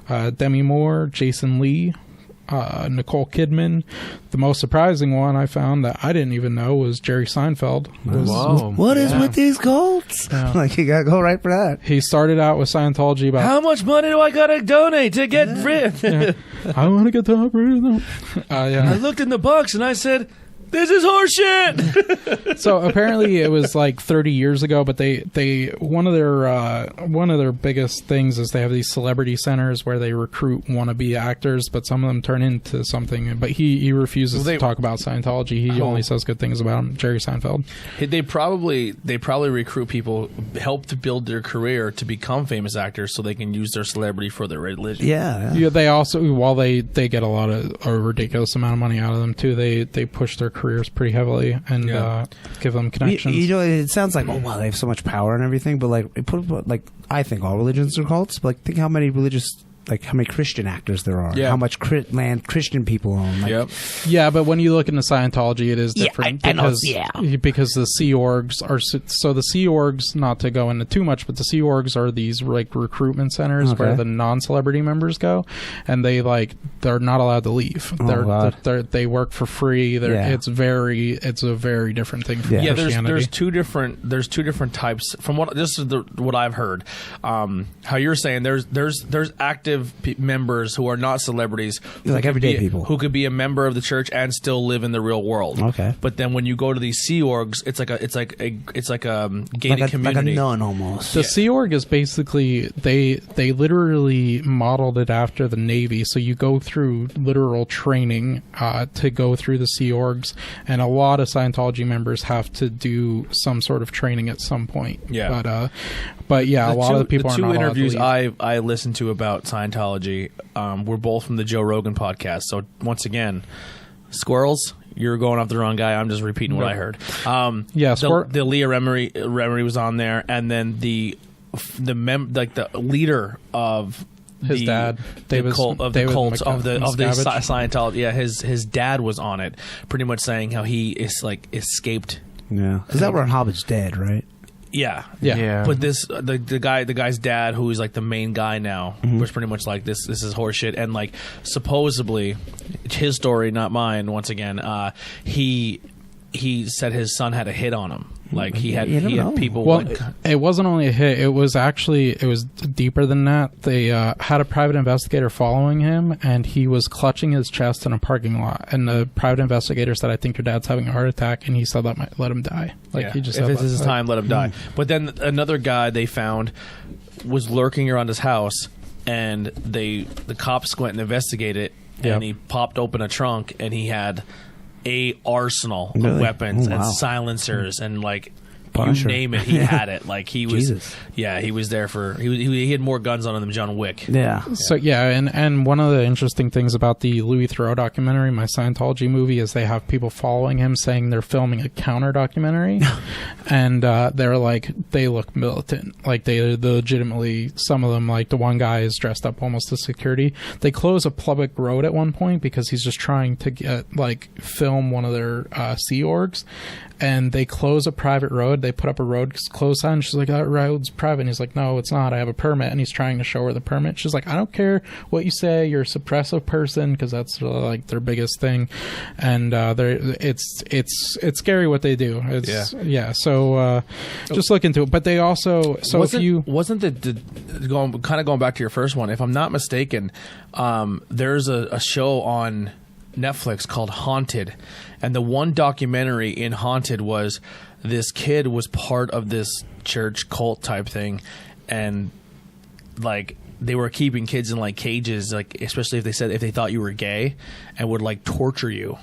Demi Moore, Jason Lee, Nicole Kidman. The most surprising one I found that I didn't even know was Jerry Seinfeld. What is with these cults? Yeah. Like, you gotta go right for that. He started out with Scientology about How much money do I gotta donate to get rid? I want to get the I looked in the box and I said, "This is horseshit." So apparently it was like 30 years ago, but they one of their biggest things is they have these celebrity centers where they recruit wannabe actors, but some of them turn into something. But he refuses to talk about Scientology. He only says good things about him. Jerry Seinfeld. They probably recruit people, help to build their career to become famous actors, so they can use their celebrity for their religion. Yeah. They also, while they get a ridiculous amount of money out of them too, they push their careers pretty heavily and give them connections. You know, it sounds like, oh wow, they have so much power and everything, but like I think all religions are cults. But like, think how many Christian actors there are. Yeah. How much land Christian people own. Like, Yeah, but when you look into Scientology, it is different because the Sea Orgs are so the Sea Orgs. Not to go into too much, but the Sea Orgs are these like recruitment centers where the non-celebrity members go, and they're not allowed to leave. They work for free. It's a very different thing from Christianity. There's two different types. From what I've heard, how you're saying there's active members who are not celebrities, like everyday people who could be a member of the church and still live in the real world. Okay, but then when you go to these Sea Orgs, it's like a gated community, like a nun almost. The Sea Org is basically they literally modeled it after the Navy. So you go through literal training to go through the Sea Orgs, and a lot of Scientology members have to do some sort of training at some point. Yeah, but yeah, a lot of the people are not allowed to leave. The two interviews I listened to about Scientology were both from the Joe Rogan podcast. So once again, squirrels, you're going off the wrong guy. I'm just repeating what I heard. The Leah Remini was on there, and then the leader of his dad, the cult of the Scientology. Yeah, his dad was on it, pretty much saying how he is like escaped. Yeah, is that where Hobbit's dead, right? Yeah. But the guy's dad, who is like the main guy now, was pretty much like this is horseshit, and like supposedly, his story, not mine. Once again, he said his son had a hit on him. Like he had people. Well, it wasn't only a hit. It was deeper than that. They had a private investigator following him, and he was clutching his chest in a parking lot. And the private investigator said, "I think your dad's having a heart attack," and he said that might let him die. He just if said, it's his time, let him die. But then another guy they found was lurking around his house, and the cops went and investigated it, and he popped open a trunk, and he had a arsenal of weapons and silencers and like Punisher. You name it, he had it. Like he was, he was there for. He had more guns on him than John Wick. Yeah. So and one of the interesting things about the Louis Theroux documentary, my Scientology movie, is they have people following him saying they're filming a counter documentary, and they're like they look militant, like they legitimately. Some of them, like the one guy, is dressed up almost as security. They close a public road at one point because he's just trying to get film one of their Sea Orgs. And they close a private road. They put up a road close sign. She's like, that road's private. And he's like, no, it's not. I have a permit. And he's trying to show her the permit. She's like, I don't care what you say. You're a suppressive person, because that's like their biggest thing. And it's scary what they do. So just look into it. But they also going back to your first one. If I'm not mistaken, there's a show on Netflix called Haunted, and the one documentary in Haunted was this kid was part of this church cult type thing, and like they were keeping kids in like cages, like especially if they thought you were gay, and would like torture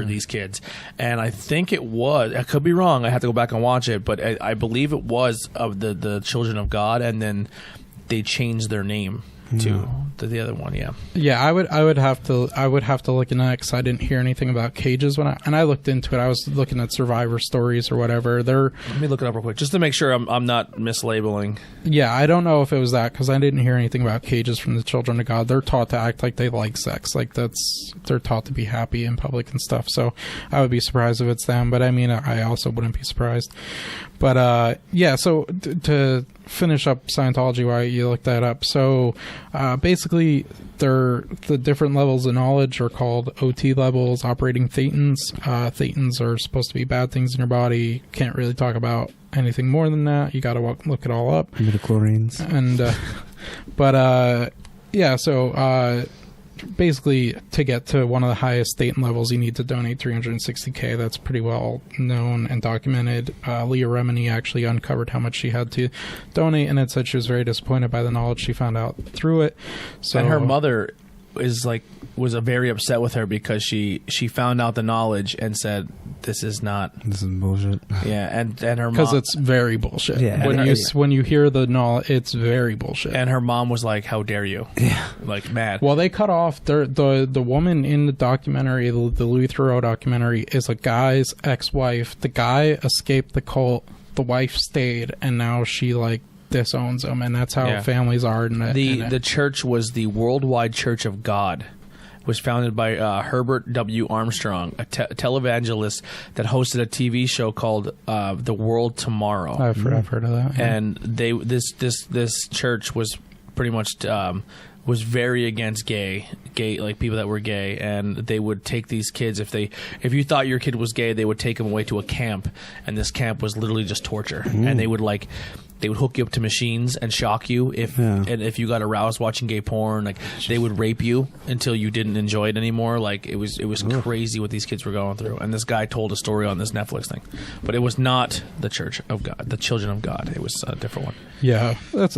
these kids. And I think I could be wrong, I have to go back and watch it, but I believe it was of the Children of God, and then they changed their name to the other one. I would have to look into that, because I didn't hear anything about cages when I looked into it. I was looking at survivor stories or whatever. Let me look it up real quick just to make sure I'm not mislabeling. I don't know if it was that, because I didn't hear anything about cages from the Children of God. They're taught to act like they like sex, like they're taught to be happy in public and stuff. So I would be surprised if it's them, but I mean, I also wouldn't be surprised. But so to finish up Scientology while you look that up, so Basically, the different levels of knowledge are called OT levels, operating thetans. Thetans are supposed to be bad things in your body. Can't really talk about anything more than that. You got to look it all up. Midichlorians. And, so basically, to get to one of the highest thetan levels, you need to donate $360K. That's pretty well known and documented. Leah Remini actually uncovered how much she had to donate, and it said she was very disappointed by the knowledge she found out through it. So, and her mother was very upset with her because she found out the knowledge and said, this is bullshit. Yeah, and her mom, because it's very bullshit. Yeah. When you hear the knowledge, it's very bullshit. and her mom was like, how dare you? Yeah. Like, mad. Well, they cut off the woman in the documentary, the Louis Theroux documentary, is a guy's ex-wife. The guy escaped the cult. The wife stayed, and now she disowns him, and that's how families are. The church was the Worldwide Church of God. Was founded by Herbert W. Armstrong, a televangelist that hosted a TV show called The World Tomorrow. I've heard of that. Yeah. And this church was pretty much was very against gay people that were gay, and they would take these kids if you thought your kid was gay, they would take them away to a camp, and this camp was literally just torture, and they would hook you up to machines and shock you if you got aroused watching gay porn. They would rape you until you didn't enjoy it anymore. It was crazy what these kids were going through. And this guy told a story on this Netflix thing, but it was not the Church of God, the Children of God. It was a different one. Yeah, it's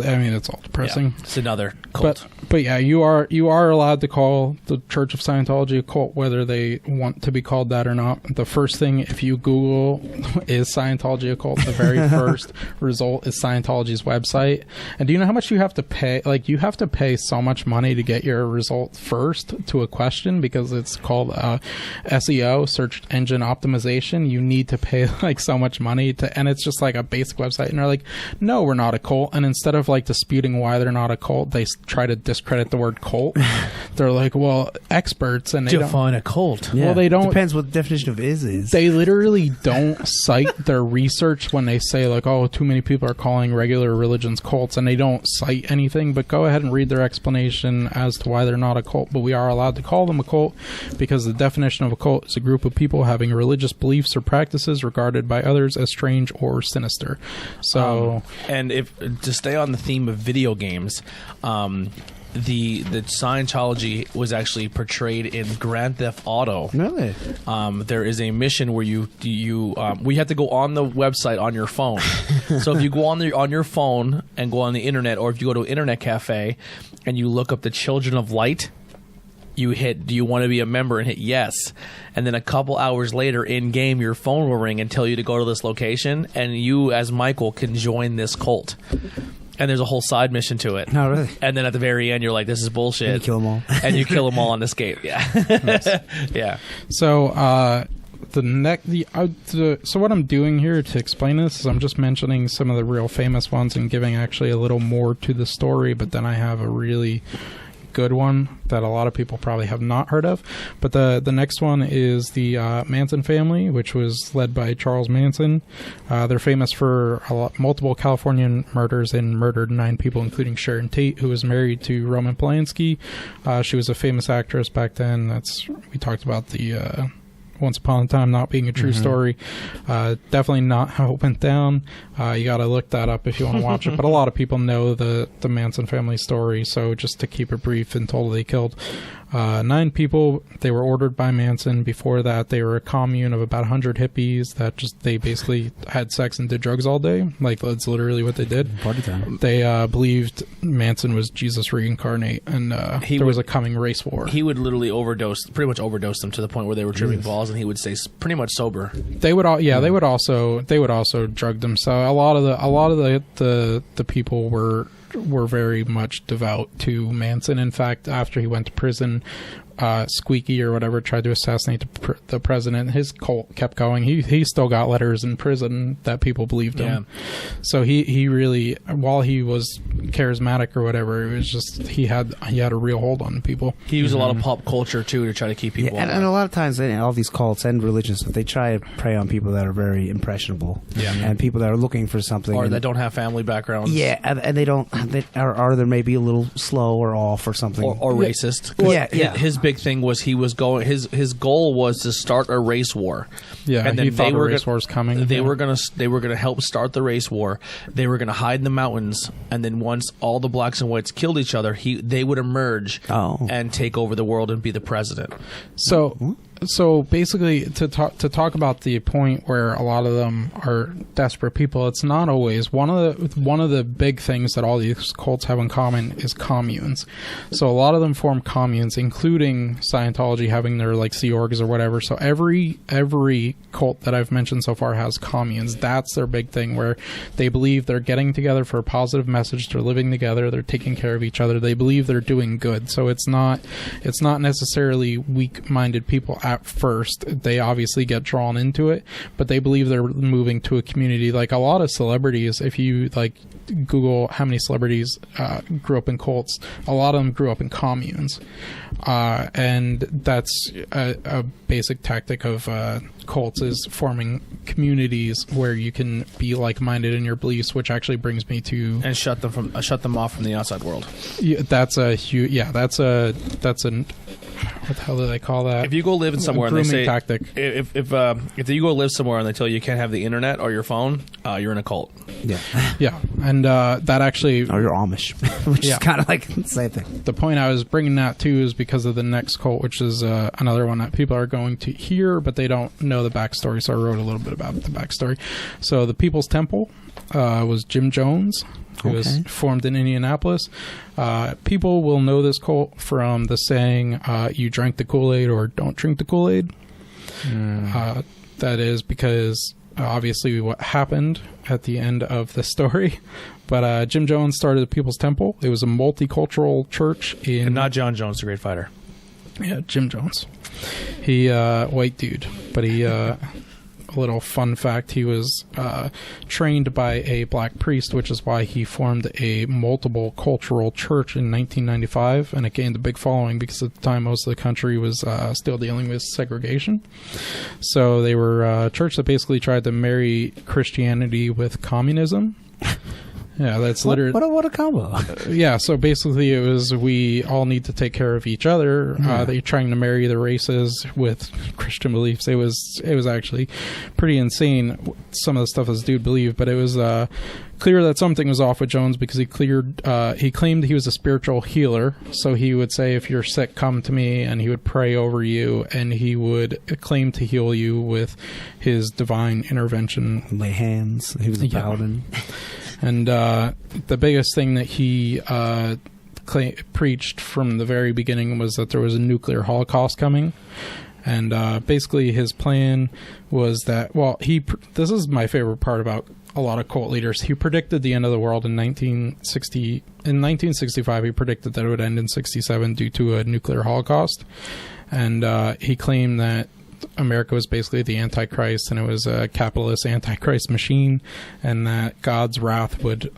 all depressing. Yeah, it's another cult. But yeah, you are allowed to call the Church of Scientology a cult, whether they want to be called that or not. The first thing, if you Google is Scientology a cult, the very first result is Scientology's website. And do you know how much you have to pay? You have to pay so much money to get your result first to a question, because it's called SEO, search engine optimization. You need to pay so much money and it's just a basic website, and they're like, no, we're not a cult. And instead of disputing why they're not a cult, they try to discredit the word cult. They're like, well, experts, and they define a cult. Yeah. Well, they don't. Depends what the definition of is. They literally don't cite their research when they say too many people are calling regular religions cults, and they don't cite anything. But go ahead and read their explanation as to why they're not a cult. But we are allowed to call them a cult because the definition of a cult is a group of people having religious beliefs or practices regarded by others as strange or sinister. So, and to stay on the theme of video games, the Scientology was actually portrayed in Grand Theft Auto. Really? There is a mission where we have to go on the website on your phone. So if you go on your phone and go on the internet, or if you go to an internet cafe and you look up the Children of Light, you hit, do you want to be a member, and hit yes. And then a couple hours later in game, your phone will ring and tell you to go to this location, and you as Michael can join this cult. And there's a whole side mission to it. No, really? And then at the very end, you're like, this is bullshit. And you kill them all. And you kill them all on escape. Yeah. Nice. Yeah. So, so what I'm doing here to explain this is I'm just mentioning some of the real famous ones and giving actually a little more to the story, but then I have a really good one that a lot of people probably have not heard of. But the next one is the Manson family, which was led by Charles Manson. They're famous for multiple Californian murders and murdered 9 people, including Sharon Tate, who was married to Roman Polanski. She was a famous actress back then. We talked about the Once Upon a Time not being a true story. Definitely not how it went down. You got to look that up if you want to watch it. But a lot of people know the Manson family story. So just to keep it brief, in total they killed 9 people. They were ordered by Manson. Before that, they were a commune of about 100 hippies that they basically had sex and did drugs all day. That's literally what they did. Party time. They believed Manson was Jesus reincarnate, and there was a coming race war. He would literally pretty much overdose them to the point where they were tripping balls, and he would stay pretty much sober. They would also drug themselves. A lot of the people were very much devout to Manson. In fact, after he went to prison, Squeaky or whatever tried to assassinate the president. His cult kept going. He still got letters in prison that people believed him. So he really, while he was charismatic or whatever, it was just he had a real hold on people. He used a lot of pop culture too to try to keep people. And a lot of times, all these cults and religions, they try to prey on people that are very impressionable. Yeah. And people that are looking for something, or that don't have family backgrounds. Yeah, and they don't or they may be a little slow or off or something. or racist. Yeah. His big thing was his goal was to start a race war. Yeah, and then he thought they were a race war was coming. They were gonna help start the race war. They were gonna hide in the mountains, and then once all the blacks and whites killed each other, they would emerge and take over the world and be the president. So basically, to talk about the point where a lot of them are desperate people, it's not always one of the big things that all these cults have in common is communes. So a lot of them form communes, including Scientology having their like Sea Orgs or whatever. So every cult that I've mentioned so far has communes. That's their big thing, where they believe they're getting together for a positive message. They're living together. They're taking care of each other. They believe they're doing good. So it's not necessarily weak-minded people at first. They obviously get drawn into it, but they believe they're moving to a community. Like a lot of celebrities, if you like Google how many celebrities grew up in cults, a lot of them grew up in communes, and that's a basic tactic of cults, is forming communities where you can be like-minded in your beliefs, which actually brings me to And shut them off from the outside world. that's a huge what the hell do they call that? If you go live in somewhere and they say tactic. if you go live somewhere and they tell you can't have the internet or your phone, you're in a cult. Yeah, and that actually, Or you're Amish, which is kind of like the same thing. the point I was bringing that to is because of the next cult, which is another one that people are going to hear, but they don't know the backstory. So I wrote a little bit about the backstory. So the People's Temple was Jim Jones. It was formed in Indianapolis. People will know this cult from the saying, you drank the Kool-Aid or don't drink the Kool-Aid. That is because obviously what happened at the end of the story. But Jim Jones started the People's Temple. It was a multicultural church in... And not John Jones, the great fighter. Yeah, Jim Jones. He, white dude, but he... a little fun fact, he was trained by a black priest, which is why he formed a multiple cultural church in 1995, and it gained a big following because at the time most of the country was still dealing with segregation. So they were a church that basically tried to marry Christianity with communism. Yeah, that's literally what a combo. Yeah, so basically it was, we all need to take care of each other. They're trying to marry the races with Christian beliefs. It was actually pretty insane, some of the stuff this dude believed, but it was clear that something was off with Jones because he claimed he was a spiritual healer. So he would say, if you're sick, come to me, and he would pray over you, and he would claim to heal you with his divine intervention. Lay hands. He was a paladin. And the biggest thing that he preached from the very beginning was that there was a nuclear holocaust coming. And basically his plan was that, well, this is my favorite part about a lot of cult leaders. He predicted the end of the world in 1960. In 1965, he predicted that it would end in 67 due to a nuclear holocaust. And he claimed that America was basically the Antichrist, and it was a capitalist Antichrist machine, and that God's wrath would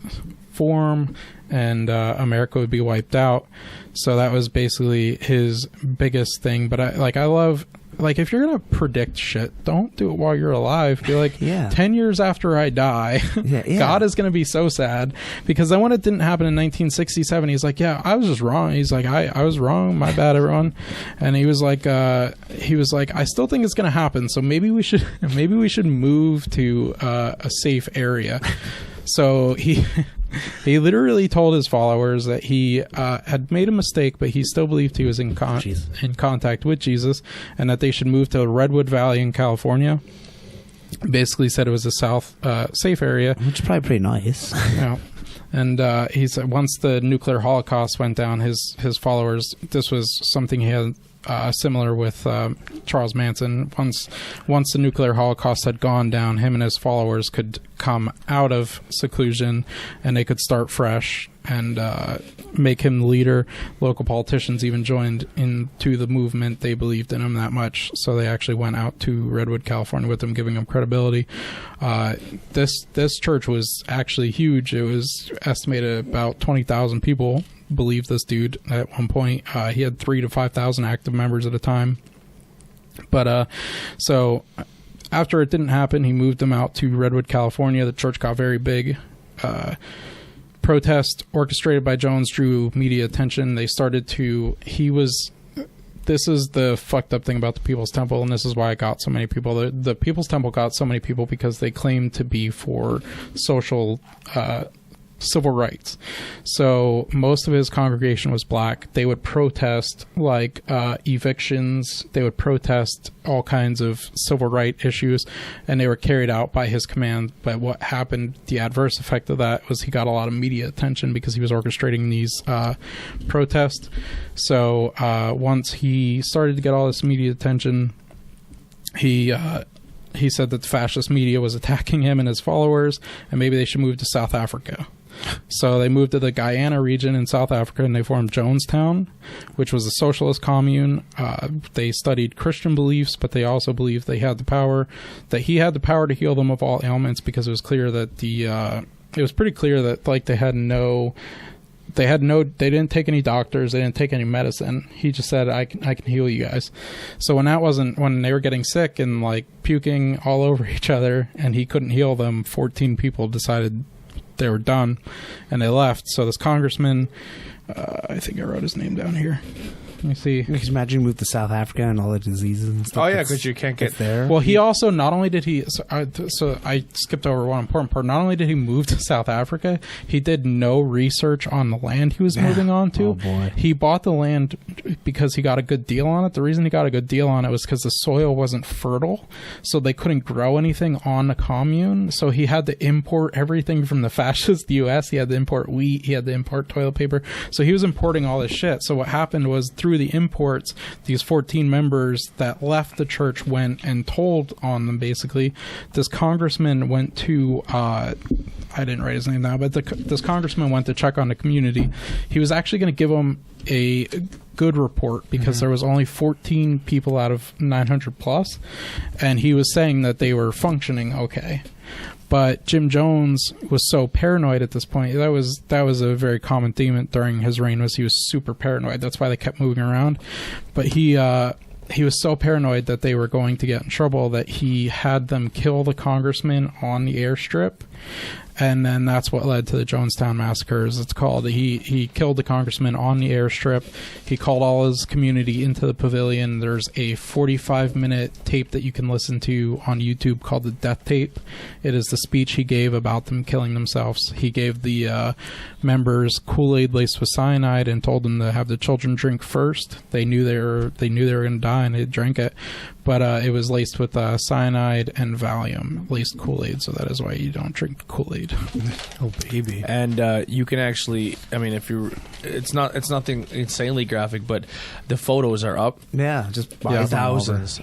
form and America would be wiped out. So that was basically his biggest thing. But I love, like, if you're gonna predict shit, don't do it while you're alive. Be like, 10 years after I die, God is gonna be so sad. Because then when it didn't happen in 1967, he's like, yeah, I was just wrong. He's like, I was wrong, my bad, everyone. And he was like, I still think it's gonna happen, so maybe we should move to a safe area. So he literally told his followers that he had made a mistake, but he still believed he was in contact with Jesus, and that they should move to Redwood Valley in California. Basically said it was a safe area. Which is probably pretty nice. Yeah. And he said once the nuclear holocaust went down, his followers, this was something he had similar with Charles Manson. Once the nuclear holocaust had gone down, him and his followers could come out of seclusion, and they could start fresh and make him the leader. Local politicians even joined into the movement. They believed in him that much, so they actually went out to Redwood, California with him, giving him credibility. This church was actually huge. It was estimated about 20,000 people believed this dude at one point. He had 3,000 to 5,000 active members at a time. But so after it didn't happen, he moved them out to Redwood, California. The church got very big. protest orchestrated by Jones drew media attention. They started to. This is the fucked up thing about the People's Temple, and this is why it got so many people. The People's Temple got so many people because they claimed to be for social civil rights. So most of his congregation was black. They would protest like evictions. They would protest all kinds of civil rights issues, and they were carried out by his command. But what happened, the adverse effect of that was he got a lot of media attention because he was orchestrating these protests. So once he started to get all this media attention, he said that the fascist media was attacking him and his followers, and maybe they should move to South Africa. So they moved to the Guyana region in South Africa, and they formed Jonestown, which was a socialist commune. They studied Christian beliefs, but they also believed they had the power, that he had the power to heal them of all ailments, because it was clear that it was pretty clear that like they didn't take any doctors, they didn't take any medicine. He just said, I can heal you guys. So when they were getting sick and like puking all over each other and he couldn't heal them, 14 people decided they were done and they left. So this congressman, I think I wrote his name down here. Let me see. Can you imagine you move to South Africa and all the diseases and stuff? Oh yeah, because you can't get there. Well, he also, not only did he, so I skipped over one important part. Not only did he move to South Africa, he did no research on the land he was moving on to. Oh boy. He bought the land because he got a good deal on it. The reason he got a good deal on it was because the soil wasn't fertile, so they couldn't grow anything on the commune. So he had to import everything from the fascist U.S. He had to import wheat. He had to import toilet paper. So he was importing all this shit. So what happened was, through the imports, these 14 members that left the church went and told on them. Basically, this congressman went to I didn't write his name now, but this congressman went to check on the community. He was actually going to give them a good report because there was only 14 people out of 900 plus, and he was saying that they were functioning okay. But Jim Jones was so paranoid at this point. That was a very common theme during his reign, was he was super paranoid. That's why they kept moving around. But he was so paranoid that they were going to get in trouble that he had them kill the congressman on the airstrip. And then that's what led to the Jonestown Massacre, as it's called. He killed the congressman on the airstrip. He called all his community into the pavilion. There's a 45-minute tape that you can listen to on YouTube called the Death Tape. It is the speech he gave about them killing themselves. He gave the members Kool-Aid laced with cyanide and told them to have the children drink first. They knew they were going to die, and they drank it. But it was laced with cyanide and Valium, laced Kool-Aid, so that is why you don't drink Kool-Aid. Oh baby! And you can actually, I mean, it's nothing insanely graphic, but the photos are up. Yeah, just thousands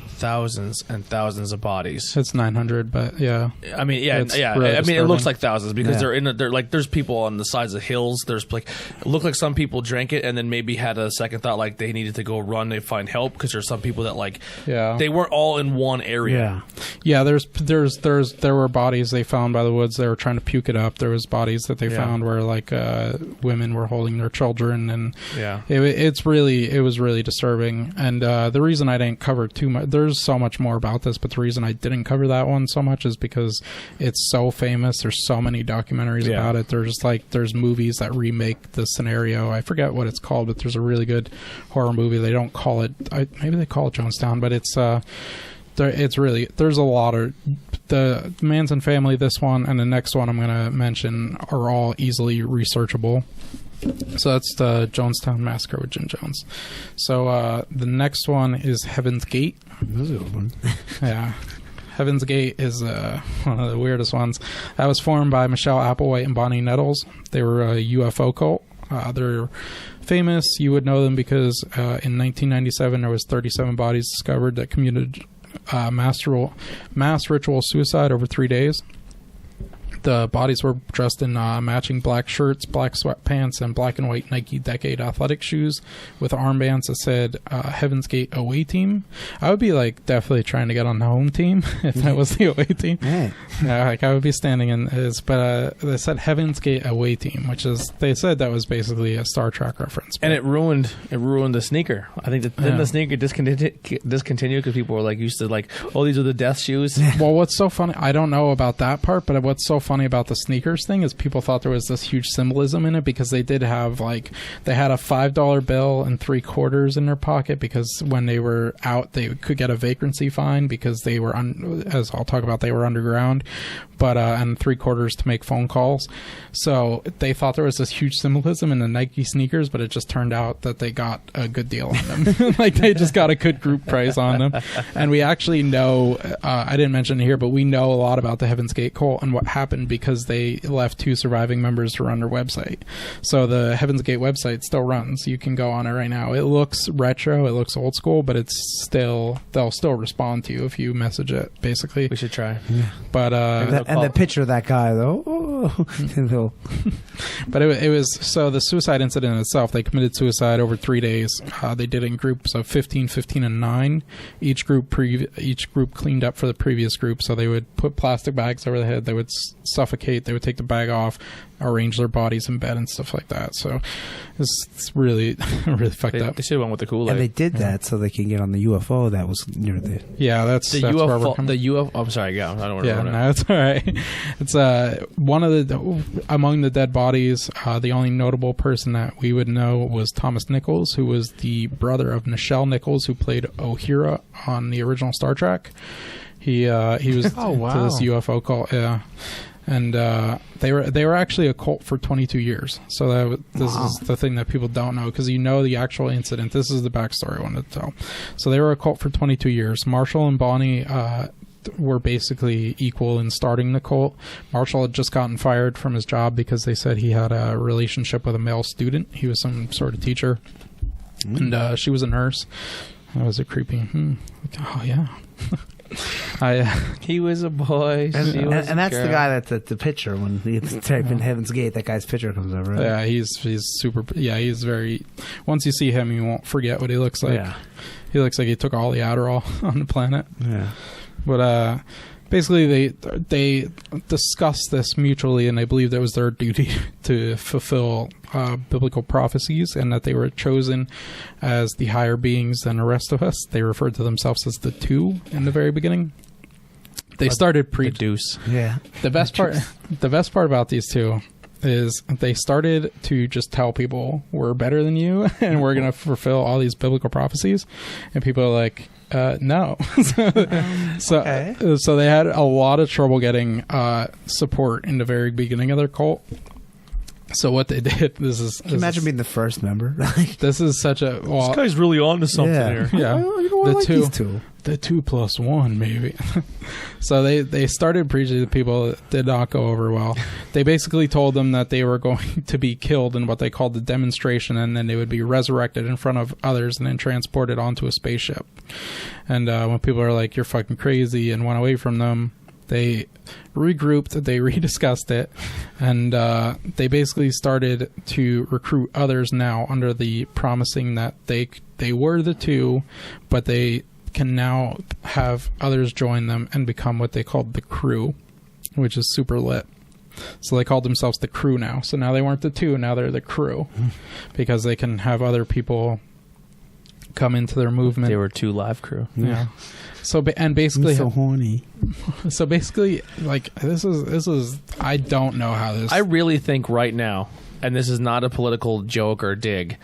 and thousands of bodies. It's 900, but yeah. I mean, yeah, It's yeah. really I mean, it looks disturbing. like thousands because Yeah. they're like, there's people on the sides of hills. There's like, it looked like some people drank it and then maybe had a second thought, like they needed to go run and find help, because there's some people that like, Yeah. they weren't all in one area. Yeah. Yeah, there were bodies they found by the woods. They were trying to puke it up. There was bodies that they Yeah. found where like women were holding their children, and Yeah. it was really disturbing. And the reason I didn't cover too much, there's so much more about this, but the reason I didn't cover that one so much is because it's so famous. There's so many documentaries Yeah. about it. There's movies that remake the scenario. I forget what it's called, but there's a really good horror movie. They don't call it, maybe they call it Jonestown, but it's really, there's a lot of the Manson family. This one and the next one I'm going to mention are all easily researchable. So that's the Jonestown Massacre with Jim Jones. So the next one is Heaven's Gate. Those are good ones. Yeah. Heaven's Gate is one of the weirdest ones. That was formed by Michelle Applewhite and Bonnie Nettles. They were a UFO cult. They're famous. You would know them because in 1997 there was 37 bodies discovered that committed mass ritual suicide over 3 days. The bodies were dressed in matching black shirts, black sweatpants, and black and white Nike Decade athletic shoes with armbands that said Heaven's Gate away team. I would be like definitely trying to get on the home team if that was the away team. Hey. Yeah, like I would be standing in his, but they said Heaven's Gate away team, which is, they said that was basically a Star Trek reference. And it ruined the sneaker. I think that didn't the sneaker discontinue because people were like used to like, oh, these are the death shoes. Well, what's so funny, I don't know about that part, but what's so funny funny about the sneakers thing is people thought there was this huge symbolism in it because they did have they had a $5 bill and 3/4 in their pocket because when they were out they could get a vagrancy fine because they were as I'll talk about, they were underground, but and 3/4 to make phone calls. So they thought there was this huge symbolism in the Nike sneakers, but it just turned out that they got a good deal on them. Like they just got a good group price on them. And we actually know, I didn't mention it here, but we know a lot about the Heaven's Gate cult and what happened because they left 2 surviving members to run their website. So the Heaven's Gate website still runs. You can go on it right now. It looks retro, it looks old school, but they'll still respond to you if you message it, basically. We should try. Yeah. But and the picture of that guy though, but it was so the suicide incident itself. They committed suicide over 3 days. They did it in groups of 15, 15, and 9. Each group cleaned up for the previous group. So they would put plastic bags over the head. They would suffocate. They would take the bag off, arrange their bodies in bed and stuff like that. So it's really really fucked up. They should have went with the Kool-Aid. and they did that so they can get on the UFO that was near the. Yeah, that's where we're UFO. coming. The UFO. I'm sorry, yeah. I don't want to. Yeah, no, it's all right. It's one of among the dead bodies. The only notable person that we would know was Thomas Nichols, who was the brother of Nichelle Nichols, who played Uhura on the original Star Trek. He was Oh, wow. to this UFO cult. Yeah. And they were actually a cult for 22 years. So this is the thing that people don't know because you know the actual incident. This is the backstory I wanted to tell. So they were a cult for 22 years. Marshall and Bonnie were basically equal in starting the cult. Marshall had just gotten fired from his job because they said he had a relationship with a male student. He was some sort of teacher, and she was a nurse. That was a creepy. Oh yeah. He was a boy. And that's the guy that's at the picture when you type in Heaven's Gate. That guy's picture comes over. Right? Yeah, he's super. Yeah, he's very. Once you see him, you won't forget what he looks like. Yeah. He looks like he took all the Adderall on the planet. Yeah. But basically, they discussed this mutually, and they believed it was their duty to fulfill biblical prophecies, and that they were chosen as the higher beings than the rest of us. They referred to themselves as the two in the very beginning. They started Deuce. Yeah. The best part about these two is they started to just tell people we're better than you and we're going to fulfill all these biblical prophecies, and people are like, no. So they had a lot of trouble getting support in the very beginning of their cult. So what they did, Imagine being the first member. This is such a This guy's really on to something here. Yeah, Well, you know, I like these two. the 2+1 maybe. So they started preaching to people that did not go over well. They basically told them that they were going to be killed in what they called the demonstration, and then they would be resurrected in front of others and then transported onto a spaceship. And when people are like, you're fucking crazy, and went away from them, they regrouped, they rediscussed it, and they basically started to recruit others now under the promising that they were the two, but they can now have others join them and become what they called the crew, which is super lit. So they called themselves the crew now. So now they weren't the two, now they're the crew, because they can have other people come into their movement. They were 2 live crew. Yeah. So basically, I'm so horny. So basically, like this is I don't know how this. I really think right now, and this is not a political joke or dig,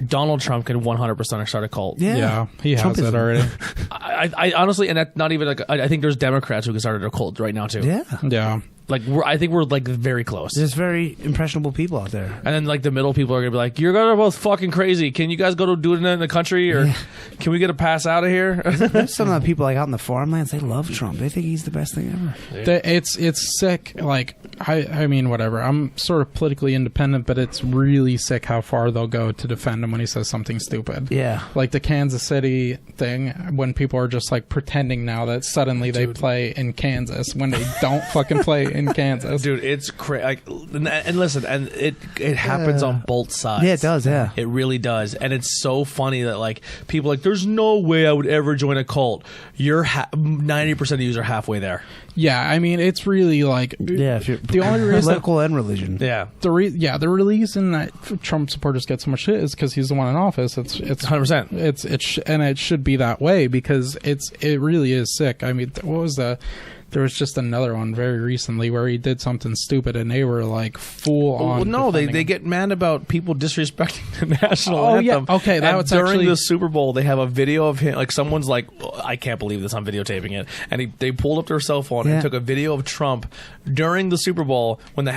Donald Trump can 100% start a cult. Yeah, he has Trump it is- already. I honestly, and that's not even like, I think there's Democrats who can start a cult right now too. Yeah. Yeah. Like I think we're like very close. There's very impressionable people out there. And then like the middle people are gonna be like, "You're gonna both fucking crazy. Can you guys go to do it in the country, or can we get a pass out of here?" There's some of the people like out in the farmlands. They love Trump. They think he's the best thing ever. It's sick. Like I mean, whatever. I'm sort of politically independent, but it's really sick how far they'll go to defend him when he says something stupid. Yeah. Like the Kansas City thing, when people are just like pretending now that suddenly they play in Kansas when they don't fucking play in Kansas. Dude, it's crazy. Like, and listen, and it happens on both sides. Yeah, it does. Yeah. It really does. And it's so funny that like people are like, there's no way I would ever join a cult. You're 90% of you are halfway there. Yeah, I memean, it's really like Yeah. If you're the only reason political and religion. Yeah. the reason that Trump supporters get so much shit is because he's the one in office. It's 100%. and it should be that way because it really is sick. I mean, what was the there was just another one very recently where he did something stupid and they were like full on. Well, no, they defending him. get mad about people disrespecting the national Oh, yeah. anthem. Okay, that And was during actually- the Super Bowl, they have a video of him. Like someone's like, "Oh, I can't believe this. I'm videotaping it," and they pulled up their cell phone Yeah. and took a video of Trump during the Super Bowl when the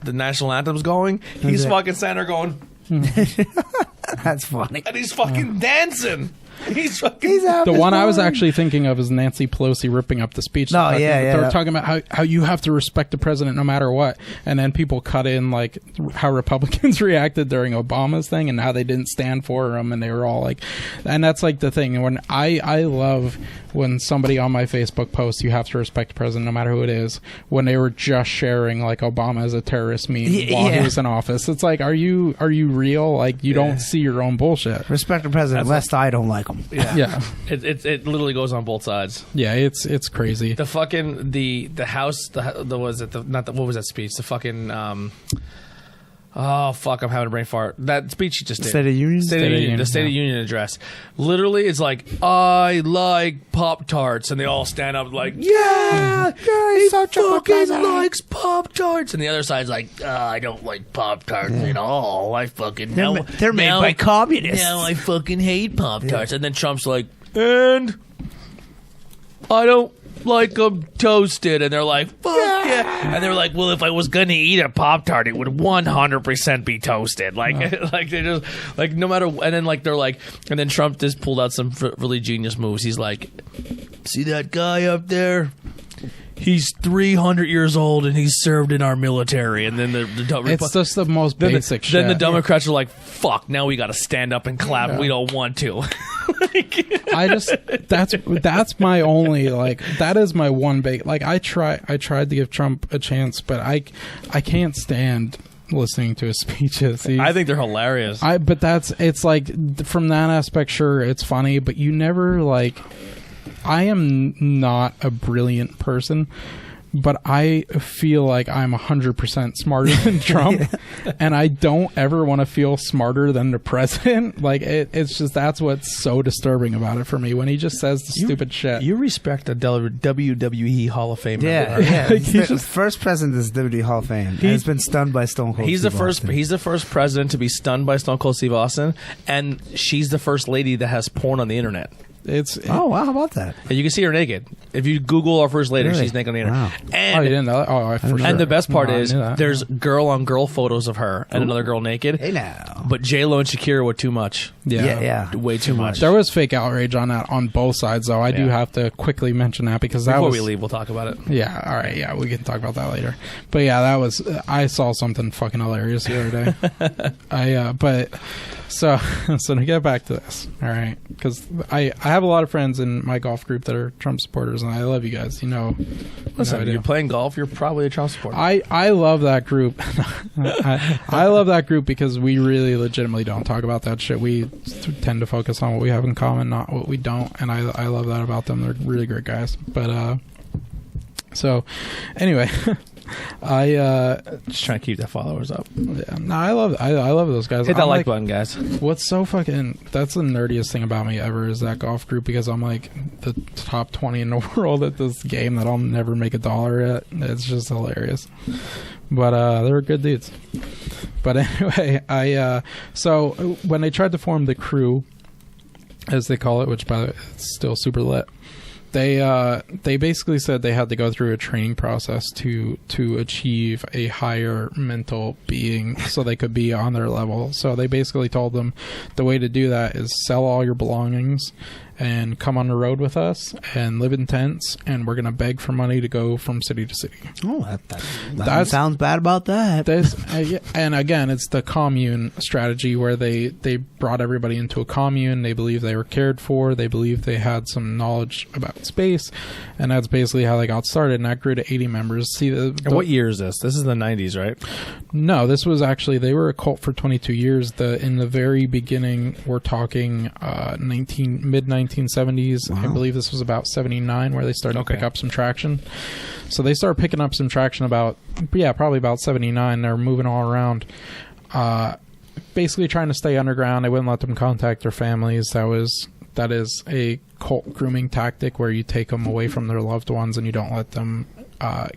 national anthem's going. He's it? fucking standing there going, That's funny. and he's fucking dancing. He's fucking. He's The one I was actually thinking of is Nancy Pelosi ripping up the speech. No, yeah. They're talking about how you have to respect the president no matter what. And then people cut in like how Republicans reacted during Obama's thing and how they didn't stand for him. And they were all like, and that's like the thing. When I love when somebody on my Facebook posts, you have to respect the president no matter who it is, when they were just sharing like Obama as a terrorist meme while he was in office. It's like, are you real? Like you don't see your own bullshit. Respect the president, lest I don't like him. Yeah. It literally goes on both sides. Yeah, it's crazy. The fucking the house the was it the not the, what was that speech? The fucking oh fuck! I'm having a brain fart. That speech he just did. State of Union? State of Union. The State of Union address. Literally, it's like I like Pop-Tarts, and they all stand up like yeah, he fucking likes Pop-Tarts, and the other side's like I don't like Pop-Tarts at all. I fucking They're made by communists. Now I fucking hate Pop-Tarts, and then Trump's like, and I don't like them toasted, and they're like, fuck yeah. And they're like, well, if I was gonna eat a Pop-Tart, it would 100% be toasted. Like, like they just like no matter. And then like they're like, and then Trump just pulled out some really genius moves. He's like, see that guy up there? He's 300 years old and he's served in our military. And then It's just the most basic shit. Then the Democrats are like, fuck, now we got to stand up and clap. Yeah. We don't want to. That's my only like that is my one big like I tried to give Trump a chance, but I can't stand listening to his speeches. I think they're hilarious. But it's like from that aspect, sure, it's funny, but you never like. I am not a brilliant person, but I feel like I'm 100% smarter than Trump, and I don't ever want to feel smarter than the president. Like it's just that's what's so disturbing about it for me when he just says the stupid shit. You respect a WWE Hall of Fame Yeah, member. yeah. Like, He's the first president of the WWE Hall of Fame. He's been stunned by Stone Cold. He's the Steve first. Austin. He's the first president to be stunned by Stone Cold Steve Austin, and she's the first lady that has porn on the internet. Oh wow, how about that? And you can see her naked. If you Google our first lady, Really? she's naked on the internet. Wow. And, Oh, you didn't know that? Oh, for sure. and the best part No, I is knew that. there's girl-on-girl photos of her and another girl naked. Hey now. But J-Lo and Shakira were too much. Yeah. Way too much. There was fake outrage on that on both sides, though. I do Yeah. have to quickly mention that because that Before was we leave, we'll talk about it. Yeah, all right, yeah, we can talk about that later. But yeah, that was I saw something fucking hilarious the other day. So to get back to this, all right, because I have a lot of friends in my golf group that are Trump supporters, and I love you guys. Listen, I do. you're playing golf, you're probably a Trump supporter. I love that group. I love that group because we really legitimately don't talk about that shit. We tend to focus on what we have in common, not what we don't, and I love that about them. They're really great guys. But so anyway. Just trying to keep the followers up. Yeah, no, I love those guys. Hit that I'm like button, guys. What's so fucking that's the nerdiest thing about me ever is that golf group because I'm like the top 20 in the world at this game that I'll never make $1 at. It's just hilarious. But they're good dudes. But anyway, so when they tried to form the crew, as they call it, which by the way it's still super lit. They basically said they had to go through a training process to achieve a higher mental being so they could be on their level. So they basically told them the way to do that is sell all your belongings and come on the road with us and live in tents, and we're going to beg for money to go from city to city. Oh, that sounds bad about that. And again, it's the commune strategy where they brought everybody into a commune. They believe they were cared for. They believe they had some knowledge about space, and that's basically how they got started. And that grew to 80 members. See, And what year is this? This is the 90s, right? No, this was actually they were a cult for 22 years. In the very beginning, we're talking mid 1970s. Wow. I believe this was about 79 where they started to pick up some traction. So they started picking up some traction probably about 79. They're moving all around, basically trying to stay underground. They wouldn't let them contact their families. That was that is a cult grooming tactic where you take them away from their loved ones and you don't let them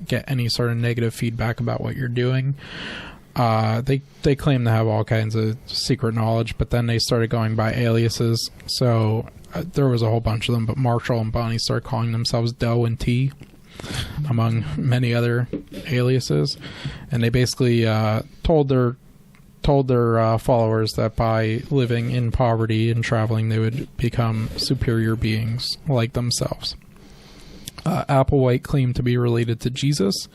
get any sort of negative feedback about what you're doing. They claim to have all kinds of secret knowledge, but then they started going by aliases. So there was a whole bunch of them, but Marshall and Bonnie started calling themselves Doe and T, among many other aliases. And they basically told their followers that by living in poverty and traveling, they would become superior beings like themselves. Applewhite claimed to be related to Jesus,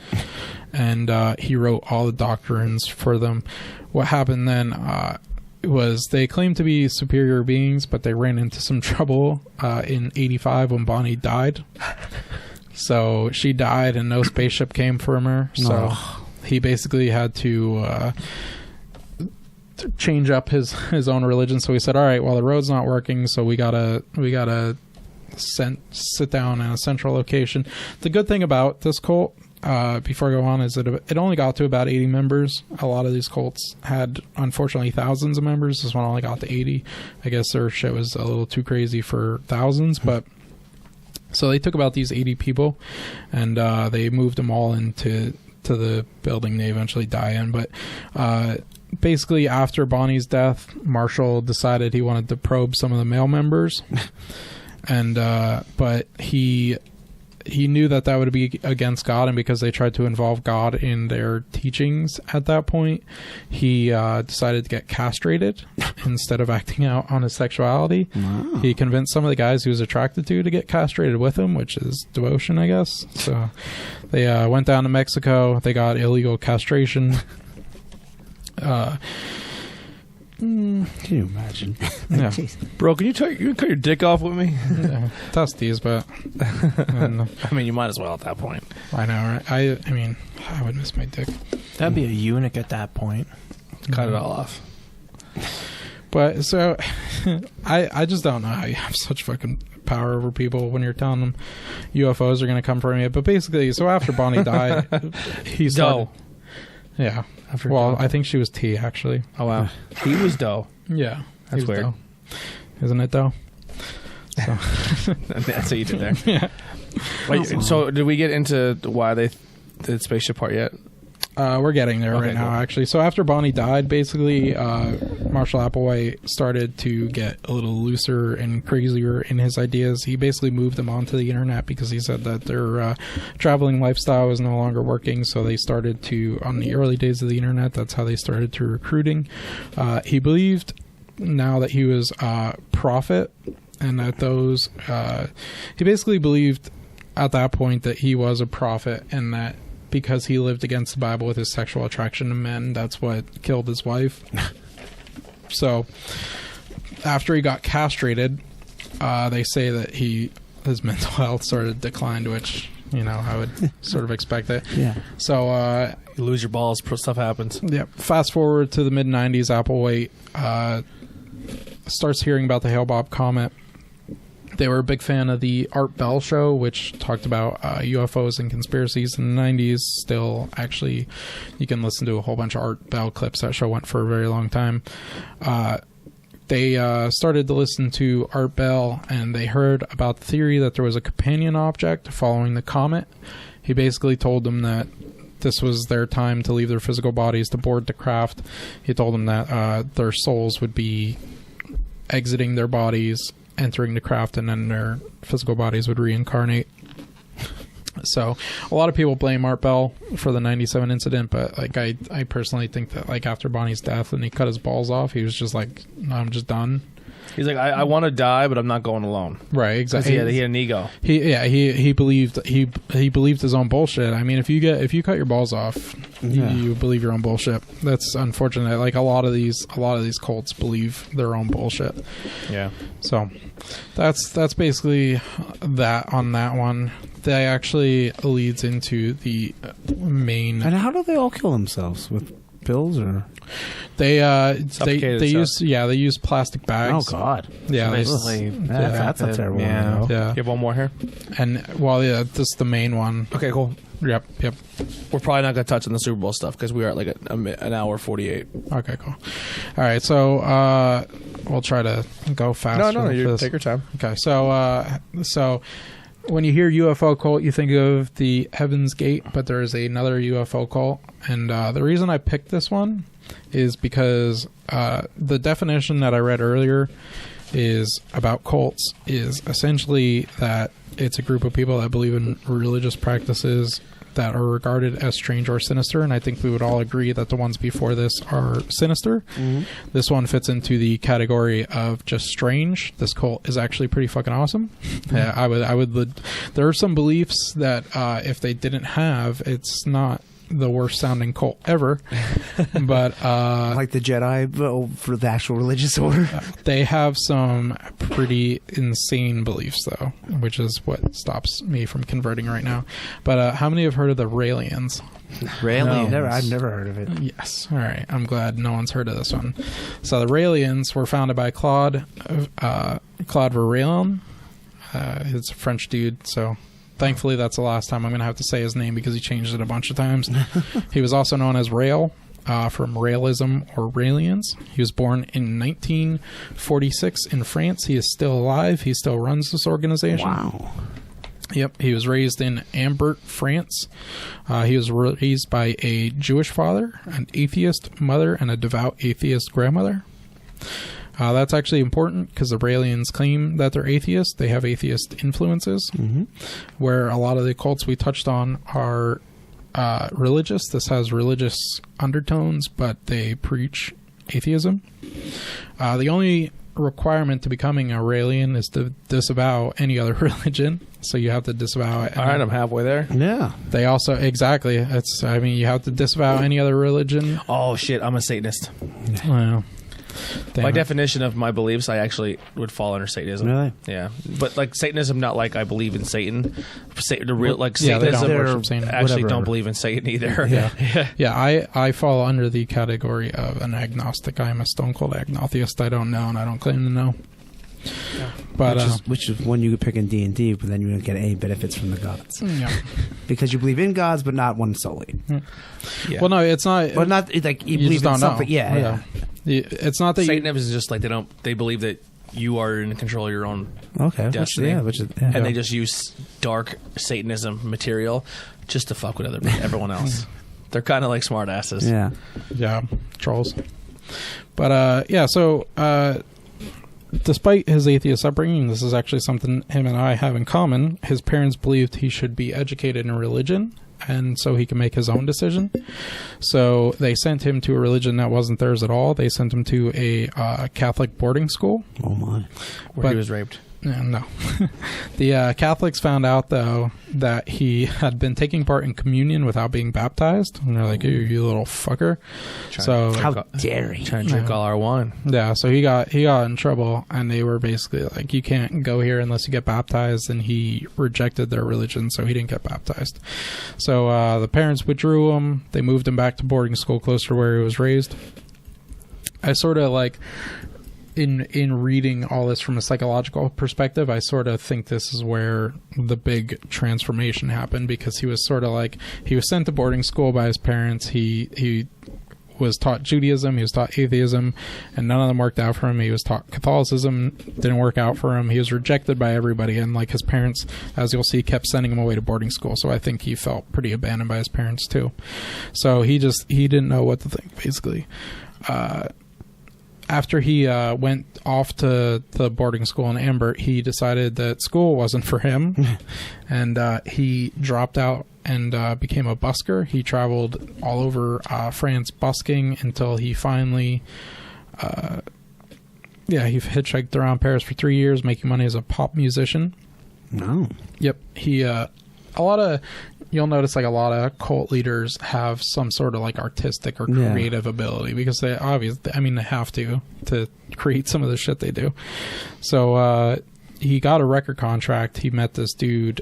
and he wrote all the doctrines for them. What happened then was they claimed to be superior beings, but they ran into some trouble in 85 when Bonnie died. So she died and no spaceship came from her. So he basically had to change up his own religion. So he said, all right, well, the road's not working, so we gotta sit down in a central location. The good thing about this cult, before I go on, is that it only got to about 80 members. A lot of these cults had, unfortunately, thousands of members. This one only got to 80. I guess their shit was a little too crazy for thousands, but so they took about these 80 people and they moved them all into the building they eventually die in. But basically, after Bonnie's death, Marshall decided he wanted to probe some of the male members. And but he knew that would be against God, and because they tried to involve God in their teachings at that point, he decided to get castrated instead of acting out on his sexuality. Wow. He convinced some of the guys he was attracted to get castrated with him, which is devotion, I guess. So they went down to Mexico. They got illegal castration. Can you imagine? Yeah. Bro, can you cut your dick off with me? Yeah, testes, but I mean, you might as well at that point. I know, right? I mean, I would miss my dick. That'd be a eunuch at that point. Cut it all off. But so, I just don't know how you have such fucking power over people when you're telling them UFOs are going to come from you. But basically, so after Bonnie died, he started. Yeah. Well, I think she was T, actually. Oh, wow. He was Doe. Yeah. That's weird. Doe. Isn't it, though? So. That's what you did there. Yeah. Wait, so did we get into why they did spaceship part yet? We're getting there right now, cool. actually. So after Bonnie died, basically, Marshall Applewhite started to get a little looser and crazier in his ideas. He basically moved them onto the internet because he said that their traveling lifestyle was no longer working. So they started to, on the early days of the internet, that's how they started to recruiting. He believed now that he was a prophet, and that those, he basically believed at that point that he was a prophet, and that because he lived against the Bible with his sexual attraction to men, that's what killed his wife. So after he got castrated, they say that his mental health sort of declined, which, I would sort of expect it. Yeah. So you lose your balls, stuff happens. Yeah. Fast forward to the mid-90s, Applewhite starts hearing about the Hale-Bopp comet. They were a big fan of the Art Bell show, which talked about UFOs and conspiracies in the 90s. Still, actually, you can listen to a whole bunch of Art Bell clips. That show went for a very long time. They started to listen to Art Bell, and they heard about the theory that there was a companion object following the comet. He basically told them that this was their time to leave their physical bodies to board the craft. He told them that their souls would be exiting their bodies, entering the craft, and then their physical bodies would reincarnate. So a lot of people blame Art Bell for the 97 incident, but I personally think that after Bonnie's death and he cut his balls off, he was just like, no, I'm just done. He's like, I want to die, but I'm not going alone. Right, exactly. He had an ego. He believed his own bullshit. I mean, if you cut your balls off, you believe your own bullshit. That's unfortunate. Like a lot of these cults believe their own bullshit. Yeah. So that's basically that on that one. That actually leads into the main. And how do they all kill themselves? With pills or? They use plastic bags. Oh God! Yeah, basically. That's a terrible one. Yeah. You have one more here? And this is the main one. Okay, cool. Yep. We're probably not going to touch on the Super Bowl stuff because we are at like an hour 48. Okay, cool. All right, so we'll try to go faster. No, you this. take your time. Okay, so when you hear UFO cult, you think of the Heaven's Gate, but there is another UFO cult, and the reason I picked this one is because the definition that I read earlier is about cults is essentially that it's a group of people that believe in religious practices that are regarded as strange or sinister, and I think we would all agree that the ones before this are sinister. Mm-hmm. This one fits into the category of just strange. This cult is actually pretty fucking awesome. Mm-hmm. Yeah, I would. There are some beliefs that if they didn't have, it's not the worst sounding cult ever, but like the Jedi for the actual religious order. They have some pretty insane beliefs, though, which is what stops me from converting right now. But how many have heard of the Raelians? Raelians? No, I've never heard of it. Yes. All right. I'm glad no one's heard of this one. So the Raelians were founded by Claude Verlaine. He's a French dude, so thankfully that's the last time I'm going to have to say his name because he changed it a bunch of times. He was also known as Rael, from Raelism or Raelians. He was born in 1946 in France. He is still alive. He still runs this organization. Wow. Yep. He was raised in Ambert, France. He was raised by a Jewish father, an atheist mother, and a devout atheist grandmother. That's actually important because the Raelians claim that they're atheists. They have atheist influences, where a lot of the cults we touched on are religious. This has religious undertones, but they preach atheism. The only requirement to becoming a Raelian is to disavow any other religion. So you have to disavow it. All right, I'm halfway there. Yeah. They also, exactly. You have to disavow any other religion. Oh, shit, I'm a Satanist. Well, by definition of my beliefs, I actually would fall under Satanism. Really? Yeah, but like Satanism, not like I believe in Satan. The real like yeah, Satanism, they don't worship Satan. actually Whatever. don't believe in Satan either. Yeah. I fall under the category of an agnostic. I am a stone cold agnotheist. I don't know, and I don't claim to know. Yeah. But which is one you could pick in D&D, but then you don't get any benefits from the gods. Yeah. Because you believe in gods, but not one solely. Yeah. Well, no, it's not. But not like you just believe don't in something. know. Yeah. It's not that Satanism is just like they believe that you are in control of your own Okay. destiny. And they just use dark Satanism material just to fuck with everyone else. They're kind of like smart asses. Yeah. Trolls. But so despite his atheist upbringing, this is actually something him and I have in common. His parents believed he should be educated in religion, and so he can make his own decision. So they sent him to a religion that wasn't theirs at all. They sent him to a Catholic boarding school. Oh my! Where he was raped. No. The Catholics found out, though, that he had been taking part in communion without being baptized. And they're like, you little fucker. How dare he? Trying to drink all our wine. Yeah, so he got in trouble, and they were basically like, you can't go here unless you get baptized, and he rejected their religion, so he didn't get baptized. So the parents withdrew him. They moved him back to boarding school closer to where he was raised. I sort of like... In reading all this from a psychological perspective, I sort of think this is where the big transformation happened, because he was sort of like, he was sent to boarding school by his parents. He was taught Judaism, he was taught atheism, and none of them worked out for him. He was taught Catholicism, didn't work out for him. He was rejected by everybody, and like his parents, as you'll see, kept sending him away to boarding school. So I think he felt pretty abandoned by his parents too. So he didn't know what to think, basically. After he went off to the boarding school in Ambert, he decided that school wasn't for him, and he dropped out and became a busker. He traveled all over France busking until he finally, he hitchhiked around Paris for 3 years, making money as a pop musician. No. Yep. You'll notice like a lot of cult leaders have some sort of like artistic or creative ability, because they have to create some of the shit they do. So he got a record contract. He met this dude.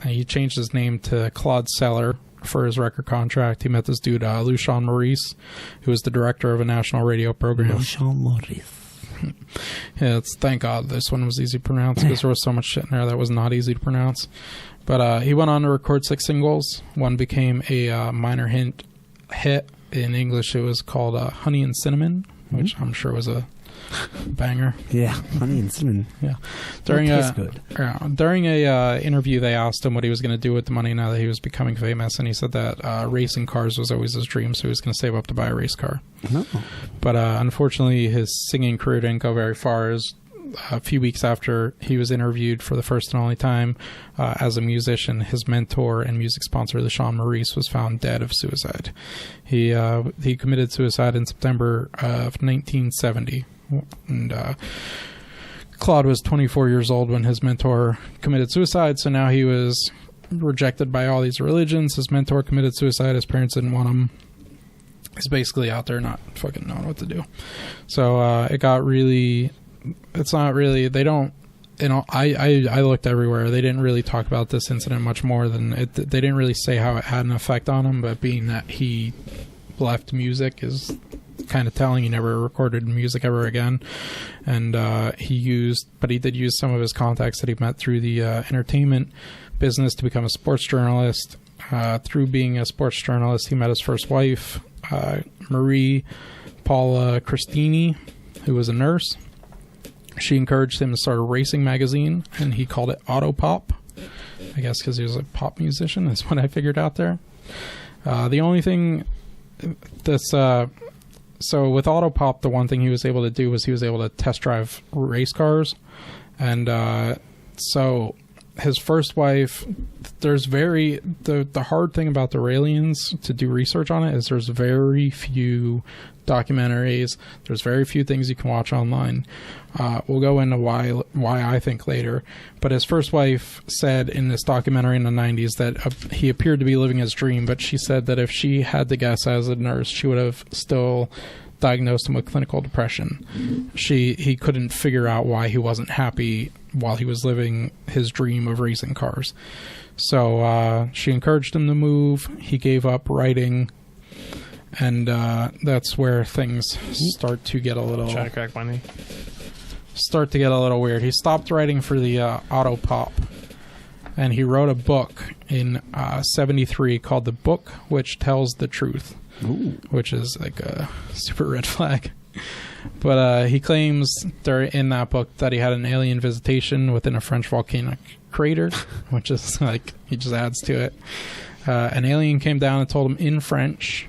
He changed his name to Claude Seller for his record contract. He met this dude, Lucien Maurice, who was the director of a national radio program. Lucien Maurice. Yeah, thank God this one was easy to pronounce, because there was so much shit in there that was not easy to pronounce. But he went on to record 6 singles. One became a minor hit. In English, it was called Honey and Cinnamon, which I'm sure was a Banger. Yeah, honey and cinnamon. Yeah. During tastes good. During a interview, they asked him what he was going to do with the money now that he was becoming famous, and he said that racing cars was always his dream, so he was going to save up to buy a race car. No. But unfortunately, his singing career didn't go very far. As a few weeks after he was interviewed for the first and only time as a musician, his mentor and music sponsor, LaShawn Maurice, was found dead of suicide. He committed suicide in September of 1970. And Claude was 24 years old when his mentor committed suicide, so now he was rejected by all these religions. His mentor committed suicide. His parents didn't want him. He's basically out there not fucking knowing what to do. So it got really... It's not really... They don't... You know, I looked everywhere. They didn't really talk about this incident much more than... They didn't really say how it had an effect on him, but being that he left music is... kind of telling. He never recorded music ever again, and he did use some of his contacts that he met through the entertainment business to become a sports journalist. Through being a sports journalist, he met his first wife, Marie Paula Cristini, who was a nurse. She encouraged him to start a racing magazine, and he called it Auto Pop, I guess because he was a pop musician, is what I figured out there. The only thing that's so with Autopop, the one thing he was able to do was he was able to test drive race cars. And so his first wife, the hard thing about the Raelians to do research on it is there's very few documentaries. There's very few things you can watch online. We'll go into why I think later. But his first wife said in this documentary in the 90s that he appeared to be living his dream, but she said that if she had to guess as a nurse, she would have still diagnosed him with clinical depression. He couldn't figure out why he wasn't happy while he was living his dream of racing cars. So she encouraged him to move. He gave up writing. And that's where things start to get a little... Trying to crack my knee. Start to get a little weird. He stopped writing for the Autopop, and he wrote a book in 73 called The Book Which Tells the Truth. Ooh. Which is like a super red flag. But he claims in that book that he had an alien visitation within a French volcanic crater, which is like, he just adds to it. An alien came down and told him in French,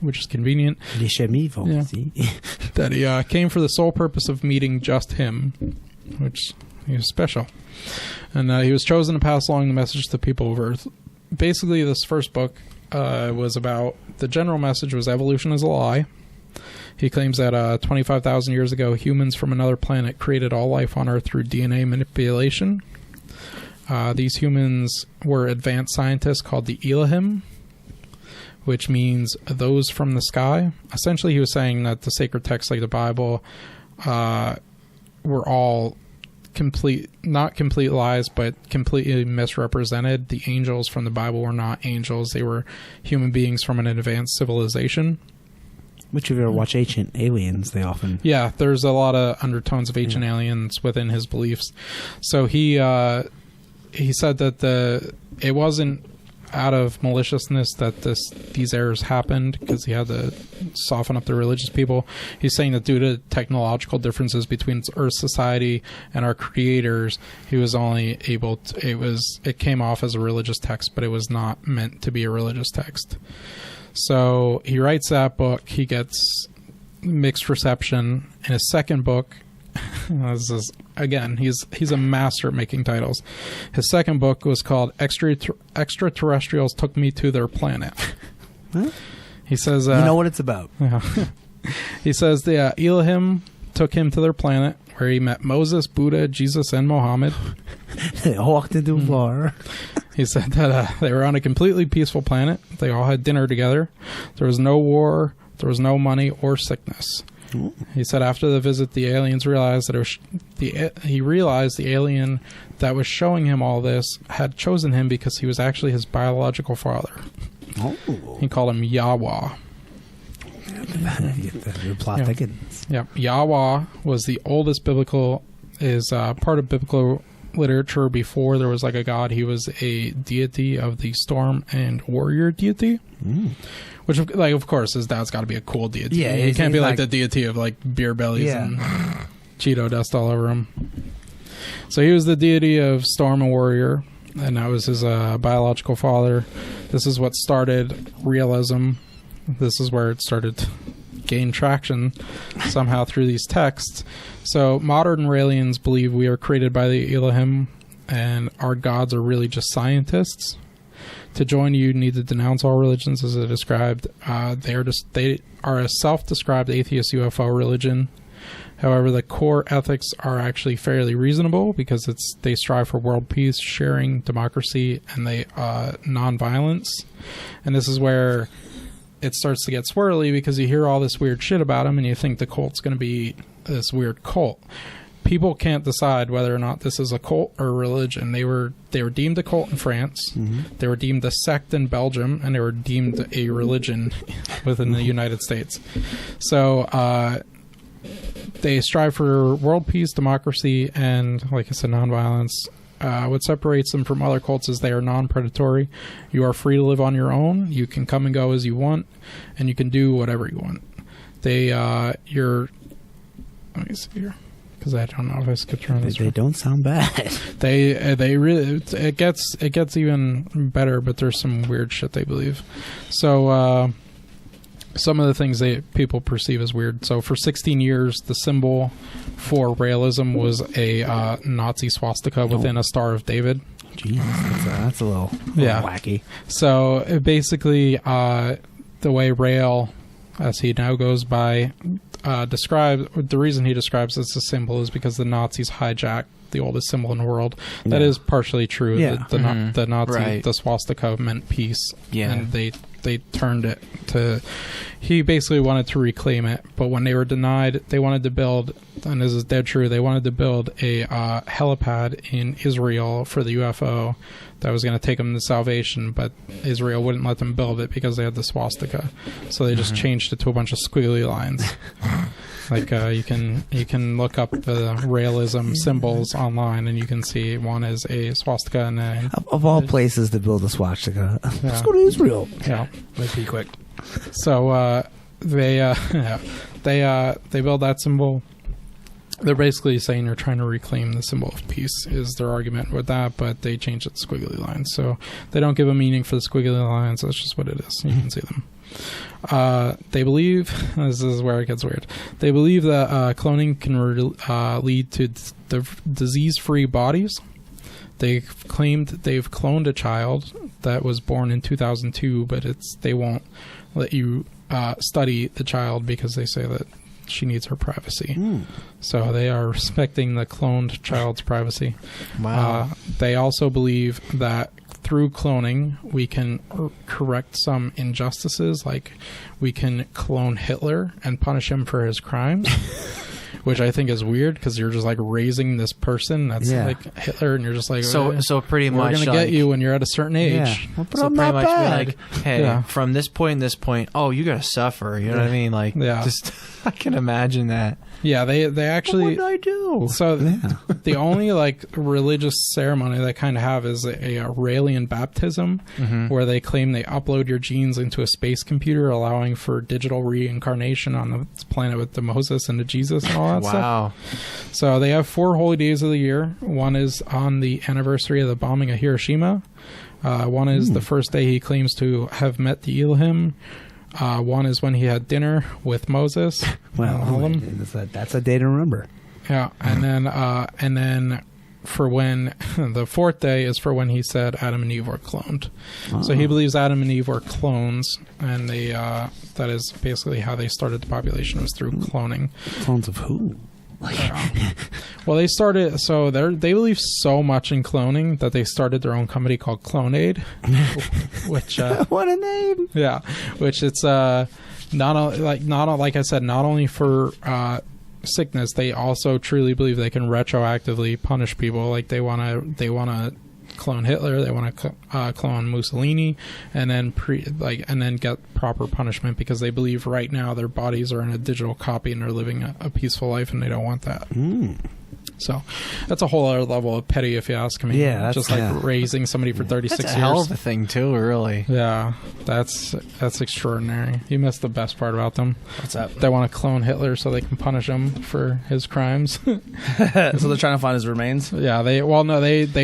which is convenient, that he came for the sole purpose of meeting just him, which he was special. And he was chosen to pass along the message to people of Earth. Basically, this first book was about, the general message was evolution is a lie. He claims that 25,000 years ago, humans from another planet created all life on Earth through DNA manipulation. These humans were advanced scientists called the Elohim, which means those from the sky. Essentially, he was saying that the sacred texts like the Bible were all not complete lies, but completely misrepresented. The angels from the Bible were not angels. They were human beings from an advanced civilization. Which, if you ever watch Ancient Aliens, they often... Yeah, there's a lot of undertones of Ancient Aliens within his beliefs. So he said that it wasn't out of maliciousness that these errors happened, because he had to soften up the religious people. He's saying that due to technological differences between Earth society and our creators, he was only able to, it came off as a religious text, but it was not meant to be a religious text. So he writes that book. He gets mixed reception. In his second book, this is, again, he's a master at making titles. His second book was called Extraterrestrials Took Me to Their Planet. Huh? He says... you know what it's about. Yeah. He says the Elohim took him to their planet, where he met Moses, Buddha, Jesus, and Muhammad. They all walked into a bar. He said that they were on a completely peaceful planet. They all had dinner together. There was no war. There was no money or sickness. Ooh. He said after the visit, the aliens realized that he realized the alien that was showing him all this had chosen him because he was actually his biological father. Oh. He called him Yahweh. Your plot thickens. Yep. Yahweh was the oldest part of biblical literature before there was like a god. He was a deity of the storm and warrior deity. Which, like, of course, his dad's got to be a cool deity. Yeah, he can't be like the like deity of like beer bellies and Cheeto dust all over him. So he was the deity of storm and warrior, and that was his biological father. This is what started realism. This is where it started to gain traction somehow through these texts. So modern Raelians believe we are created by the Elohim, and our gods are really just scientists. To join you need to denounce all religions as I described. They are a self-described atheist UFO religion. However, the core ethics are actually fairly reasonable because they strive for world peace, sharing, democracy, and non-violence. And this is where it starts to get swirly because you hear all this weird shit about them and you think the cult's going to be this weird cult. People can't decide whether or not this is a cult or a religion. They were deemed a cult in France. They were deemed a sect in Belgium, and they were deemed a religion within the United States. So they strive for world peace, democracy, and, like I said, nonviolence. What separates them from other cults is they are non-predatory. You are free to live on your own. You can come and go as you want, and you can do whatever you want. Let me see here, because I don't know if I skipped around this. They don't sound bad. They really, it gets even better, but there's some weird shit they believe. So some of the things people perceive as weird. So for 16 years, the symbol for Raelism was a Nazi swastika within a Star of David. Jesus, that's a little wacky. So basically, the way Rael, as he now goes by, the reason he describes this as a symbol is because the Nazis hijacked the oldest symbol in the world. That is partially true. Yeah. The Nazi, Right. the swastika meant peace. Yeah. And they turned it to... He basically wanted to reclaim it, but when they were denied, they wanted to build, and this is dead true, they wanted to build a helipad in Israel for the UFO that was going to take them to salvation, but Israel wouldn't let them build it because they had the swastika. So they just changed it to a bunch of squiggly lines. Like you can look up the Raelism symbols online, and you can see one is a swastika and a... Of all places to build a swastika, let's go to Israel. Yeah. Let's be quick. So they build that symbol. They're basically saying you're trying to reclaim the symbol of peace is their argument with that, but they change it to squiggly lines. So they don't give a meaning for the squiggly lines. That's just what it is. You can see them. They believe, this is where it gets weird, they believe that cloning can lead to disease-free bodies. They've claimed they've cloned a child that was born in 2002, but they won't let you study the child because they say that she needs her privacy. So they are respecting the cloned child's privacy. Wow. They also believe that through cloning, we can correct some injustices, like we can clone Hitler and punish him for his crimes. Which I think is weird because you're just like raising this person that's like Hitler, and you're just like, so pretty we're much gonna get you when you're at a certain age. Yeah. Well, but So I'm pretty not much be bad. like, hey, from this point and this point, oh, you gotta suffer. You know what I mean? Like, just I can imagine that. Yeah, they actually. What did I do? So the only like religious ceremony they kind of have is a Raelian baptism, where they claim they upload your genes into a space computer, allowing for digital reincarnation on the planet with the Moses and the Jesus and all that stuff. Wow. So they have 4 holy days of the year. One is on the anniversary of the bombing of Hiroshima. One is the first day he claims to have met the Elohim. One is when he had dinner with Moses. Well, that's a day to remember. Yeah, and then for when the 4th day is for when he said Adam and Eve were cloned. So he believes Adam and Eve were clones, and that is basically how they started the population, was through cloning. Clones of who? Well, they started, so they believe so much in cloning that they started their own company called Clonaid, which What a name! yeah, which it's not like I said, not only for sickness, they also truly believe they can retroactively punish people. Like they want to clone Hitler, they want to clone Mussolini, and then get proper punishment because they believe right now their bodies are in a digital copy and they're living a peaceful life, and they don't want that. So that's a whole other level of petty, if you ask me. Yeah, that's just like raising somebody for 36 That's years. a hell of a thing too, really. Yeah, that's extraordinary. You missed the best part about them. What's up? They want to clone Hitler so they can punish him for his crimes. So they're trying to find his remains. Yeah, they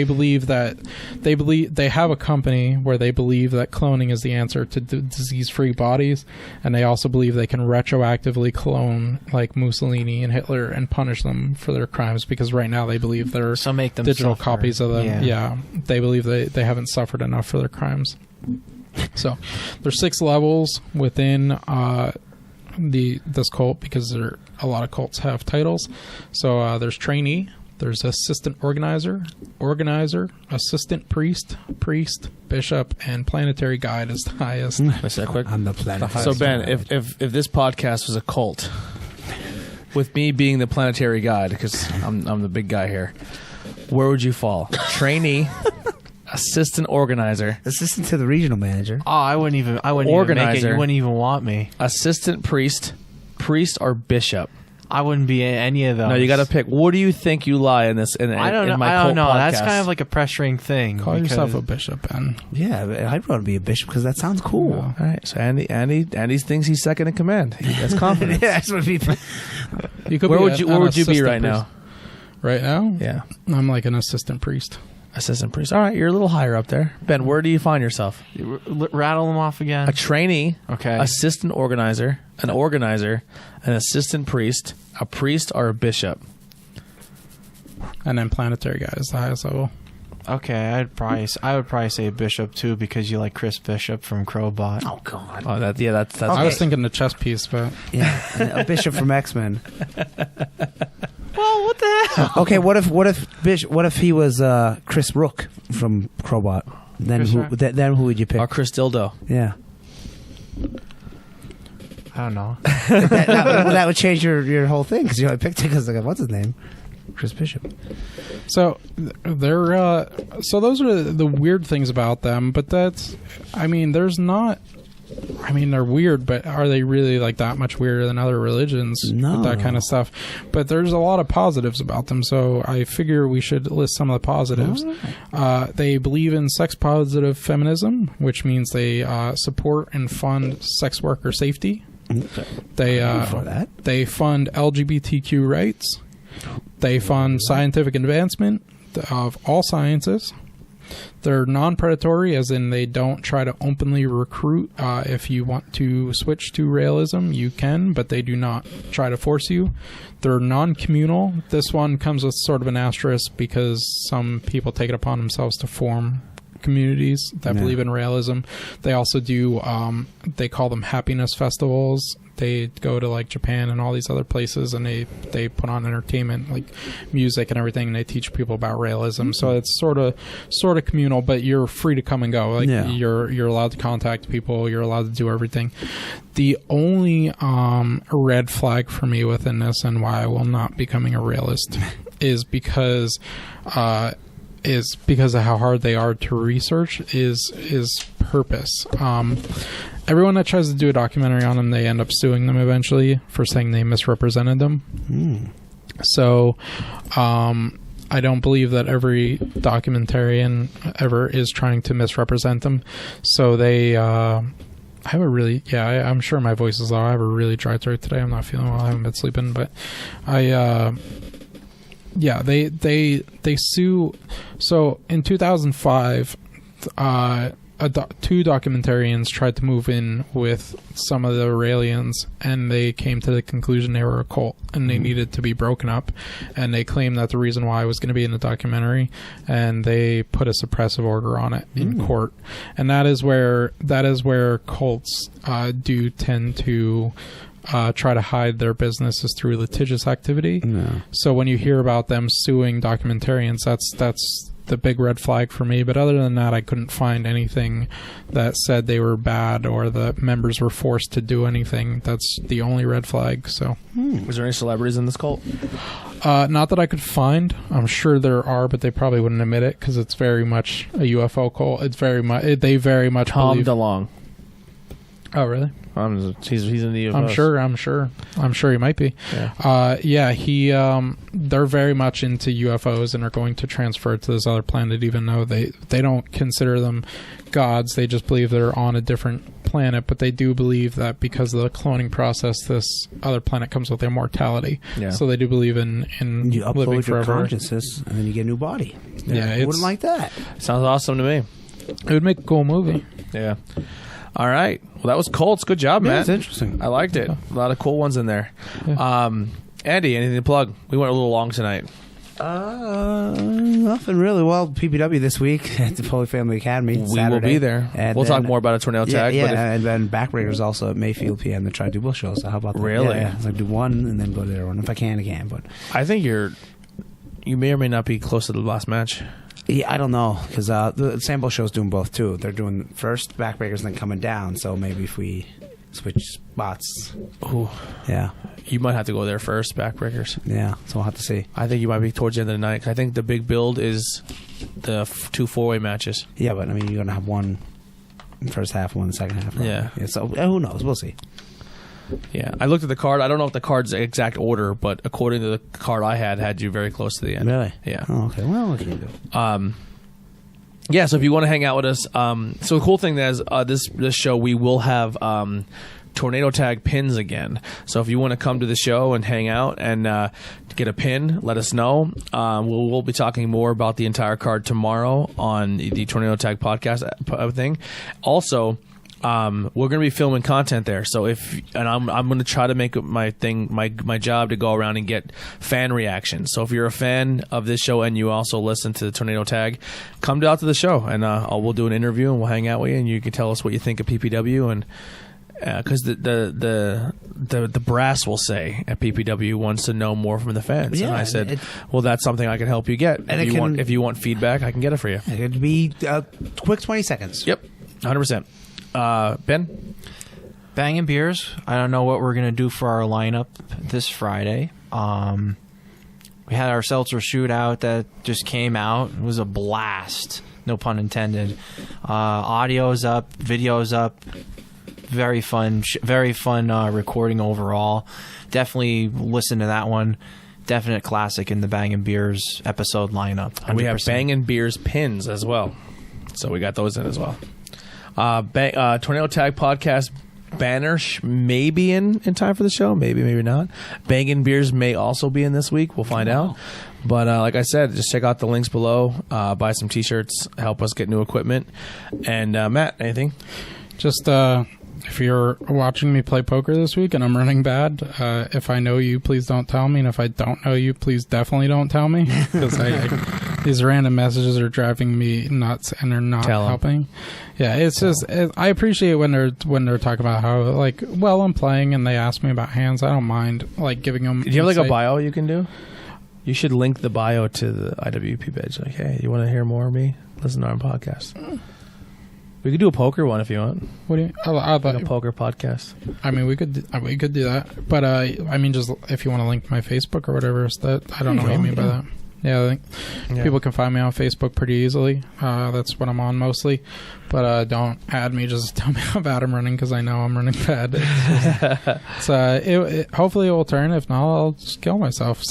believe that they have a company where they believe that cloning is the answer to disease-free bodies, and they also believe they can retroactively clone like Mussolini and Hitler and punish them for their crimes, because right now they believe they're So make them digital suffer. copies of them. Yeah. Yeah, they believe they haven't suffered enough for their crimes. So there's 6 levels within this cult, because a lot of cults have titles. So there's trainee, there's assistant organizer, assistant priest, bishop, and planetary guide is the highest. Let me say that quick. On the planet. So Ben, if this podcast was a cult, with me being the planetary guide, because I'm the big guy here, where would you fall? Trainee, assistant organizer, assistant to the regional manager. Oh, I wouldn't even make it. Organizer. You wouldn't even want me. assistant priest, or bishop. I wouldn't be any of those. No, you got to pick. What do you think you lie in this? I don't know. my I cult don't know. podcast? That's kind of like a pressuring thing. Call because- yourself a bishop, Ben. Yeah, I'd want to be a bishop because that sounds cool. All right, so Andy thinks he's second in command. He has confidence. Yeah, I just want to be. You could Where be would you be assistant right priest. now? Right now, Yeah, I'm like an assistant priest. assistant priest. All right, you're a little higher up there. Ben, where do you find yourself? Rattle them off again. A trainee, Okay. assistant organizer, an organizer, an assistant priest, a priest, or a bishop. And then planetary guy is the highest level. Okay, I would probably say bishop too, because you like Chris Bishop from Crowbot. Oh God. Oh, that's. I was thinking the chess piece, but Yeah, and a bishop from X-Men. Well, what the hell? Okay, what if he was Chris Rook from Crowbot? Then Chris who? Rock? Then who would you pick? Or Chris Dildo. Yeah, I don't know. that would change your whole thing because you only picked it because like what's his name, Chris Bishop. so they're so those are the weird things about them. But that's, I mean, there's not. I mean, they're weird, but are they really like that much weirder than other religions No. with that kind of stuff? But there's a lot of positives about them, so I figure we should list some of the positives. They believe in sex-positive feminism, which means they support and fund sex worker safety. They For that. they fund LGBTQ rights. They fund scientific advancement of all sciences. They're non-predatory, as in they don't try to openly recruit. If you want to switch to realism, you can, but they do not try to force you. They're non-communal. This one comes with sort of an asterisk because some people take it upon themselves to form communities that believe in realism. They also do, they call them happiness festivals. They go to like Japan and all these other places, and they put on entertainment like music and everything, and they teach people about realism. So it's sort of communal, but you're free to come and go. Like you're allowed to contact people, you're allowed to do everything. The only red flag for me within this, and why I will not be becoming a realist, is because of how hard they are to research. Is purpose. Everyone that tries to do a documentary on them, they end up suing them eventually for saying they misrepresented them. So I don't believe that every documentarian ever is trying to misrepresent them. So they I have a really I'm sure my voice is low. I have a really dry throat today. I'm not feeling well. I haven't been sleeping, but they sue. So in 2005, two documentarians tried to move in with some of the Iranians, and they came to the conclusion they were a cult and they needed to be broken up. And they claimed that the reason why I was going to be in the documentary, and they put a suppressive order on it in court. And that is where cults do tend to try to hide their businesses through litigious activity. So when you hear about them suing documentarians, that's the big red flag for me. But other than that, I couldn't find anything that said they were bad or the members were forced to do anything. That's the only red flag. So Was there any celebrities in this cult? not that I could find. I'm sure there are, but they probably wouldn't admit it because it's very much a UFO cult. It's very much, they very much Tom believe. DeLonge. Oh, really? He's in the UFOs. I'm sure he might be. Yeah. They're very much into UFOs and are going to transfer to this other planet, even though they don't consider them gods. They just believe they're on a different planet, but they do believe that because of the cloning process, this other planet comes with immortality. Yeah. So they do believe in you upload living your forever. consciousness, and then you get a new body. Yeah, who wouldn't like that? Sounds awesome to me. It would make a cool movie. Yeah. All right. Well, that was Colts. Good job, man. It's interesting. I liked it. A lot of cool ones in there. Yeah. Andy, anything to plug? We went a little long tonight. Nothing really. Well, PPW this week at the Holy Family Academy. We Saturday. will be there. And we'll talk more about a tornado tag. Yeah, and then Backbreakers also at Mayfield PM to try to do both shows. So how about that? Really? Yeah. So I do one and then go to the other one. If I can, I can. But I think you may or may not be close to the last match. Yeah, I don't know, because the Sambo show's doing both, too. They're doing first Backbreakers and then coming down, so maybe if we switch spots. Ooh. Yeah. You might have to go there first, Backbreakers. Yeah, so we'll have to see. I think you might be towards the end of the night. I think the big build is the 2 4-way matches. Yeah, but, I mean, you're going to have one in the first half, one in the second half. Yeah. So who knows? We'll see. Yeah, I looked at the card. I don't know if the card's the exact order, but according to the card I had you very close to the end. Really? Yeah. Oh, okay. Well, what can you do? Yeah, so if you want to hang out with us, so the cool thing is this show we will have tornado tag pins again. So if you want to come to the show and hang out and get a pin, let us know. We'll be talking more about the entire card tomorrow on the tornado tag podcast thing. Also, we're going to be filming content there. So I'm going to try to make it my job to go around and get fan reactions. So if you're a fan of this show and you also listen to the Tornado Tag, come out to the show and we'll do an interview and we'll hang out with you and you can tell us what you think of PPW and because the brass will say at PPW wants to know more from the fans. Yeah, and I said, well, that's something I can help you get. And if you want feedback, I can get it for you. It'd be a quick 20 seconds. Yep, 100%. Ben? Banging Beers. I don't know what we're going to do for our lineup this Friday. We had our seltzer shootout that just came out. It was a blast. No pun intended. Audio's up. Video's up. Very fun. Recording overall. Definitely listen to that one. Definite classic in the Banging Beers episode lineup. 100%. And we have Banging Beers pins as well. So we got those in as well. Tornado Tag Podcast banner may be in time for the show. Maybe not. Bangin' Beers may also be in this week. We'll find out. But like I said, just check out the links below. Buy some T-shirts. Help us get new equipment. And Matt, anything? Just if you're watching me play poker this week and I'm running bad, if I know you, please don't tell me. And if I don't know you, please definitely don't tell me. Because these random messages are driving me nuts and they're not helping. Yeah, it's just I appreciate when they're talking about how I'm playing and they ask me about hands. I don't mind giving them. Do you have a bio you can do? You should link the bio to the IWP page. Like, hey, you want to hear more of me? Listen to our podcast. We could do a poker one if you want. What do you? A poker podcast. I mean, we could do that. But I mean, just if you want to link my Facebook or whatever, I don't know what you mean by that. Yeah, I think people can find me on Facebook pretty easily. That's what I'm on mostly. But don't add me. Just tell me how bad I'm running because I know I'm running bad. Hopefully it will turn. If not, I'll just kill myself.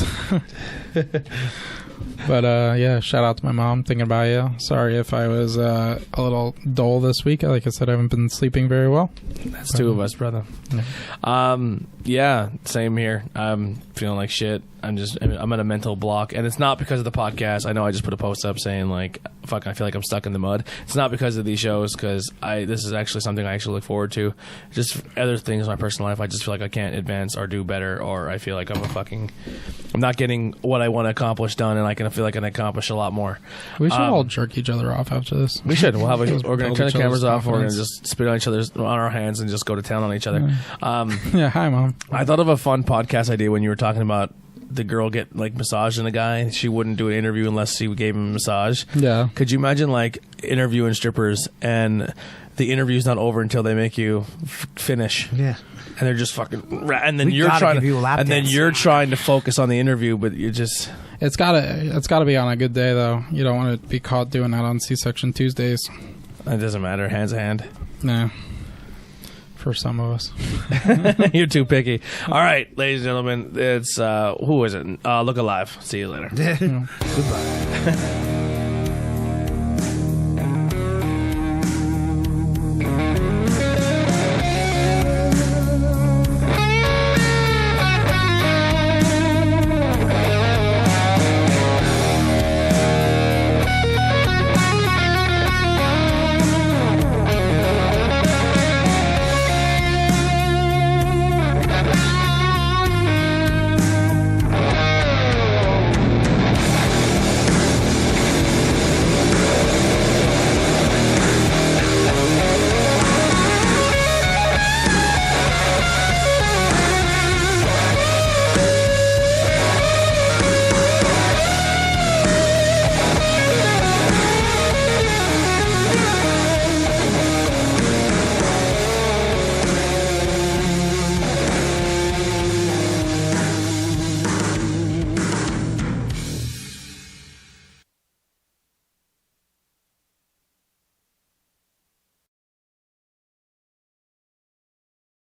But yeah, shout out to my mom. Thinking about you. Sorry if I was a little dull this week. Like I said, I haven't been sleeping very well. That's two of us, brother. Yeah, same here. I'm feeling like shit. I'm at a mental block, and it's not because of the podcast. I know I just put a post up saying fuck, I feel like I'm stuck in the mud. It's not because of these shows, because this is actually something I actually look forward to. Just other things in my personal life, I just feel like I can't advance or do better, or I feel like I'm not getting what I want to accomplish done, and I feel like I can accomplish a lot more. We should all jerk each other off after this. We should. We're going to turn the cameras off. We're going to just spit on our hands and just go to town on each other. Yeah, hi, Mom. I thought of a fun podcast idea when you were talking about the girl get massaging a guy. She wouldn't do an interview unless she gave him a massage. Yeah. Could you imagine interviewing strippers and the interview's not over until they make you finish? Yeah. And they're just fucking, and then you're trying to focus on the interview, but you just. It's gotta be on a good day though. You don't want to be caught doing that on C-section Tuesdays. It doesn't matter. Hand's a hand. Nah. For for some of us. You're too picky. All right, ladies and gentlemen, it's who is it? Look Alive. See you later. Goodbye.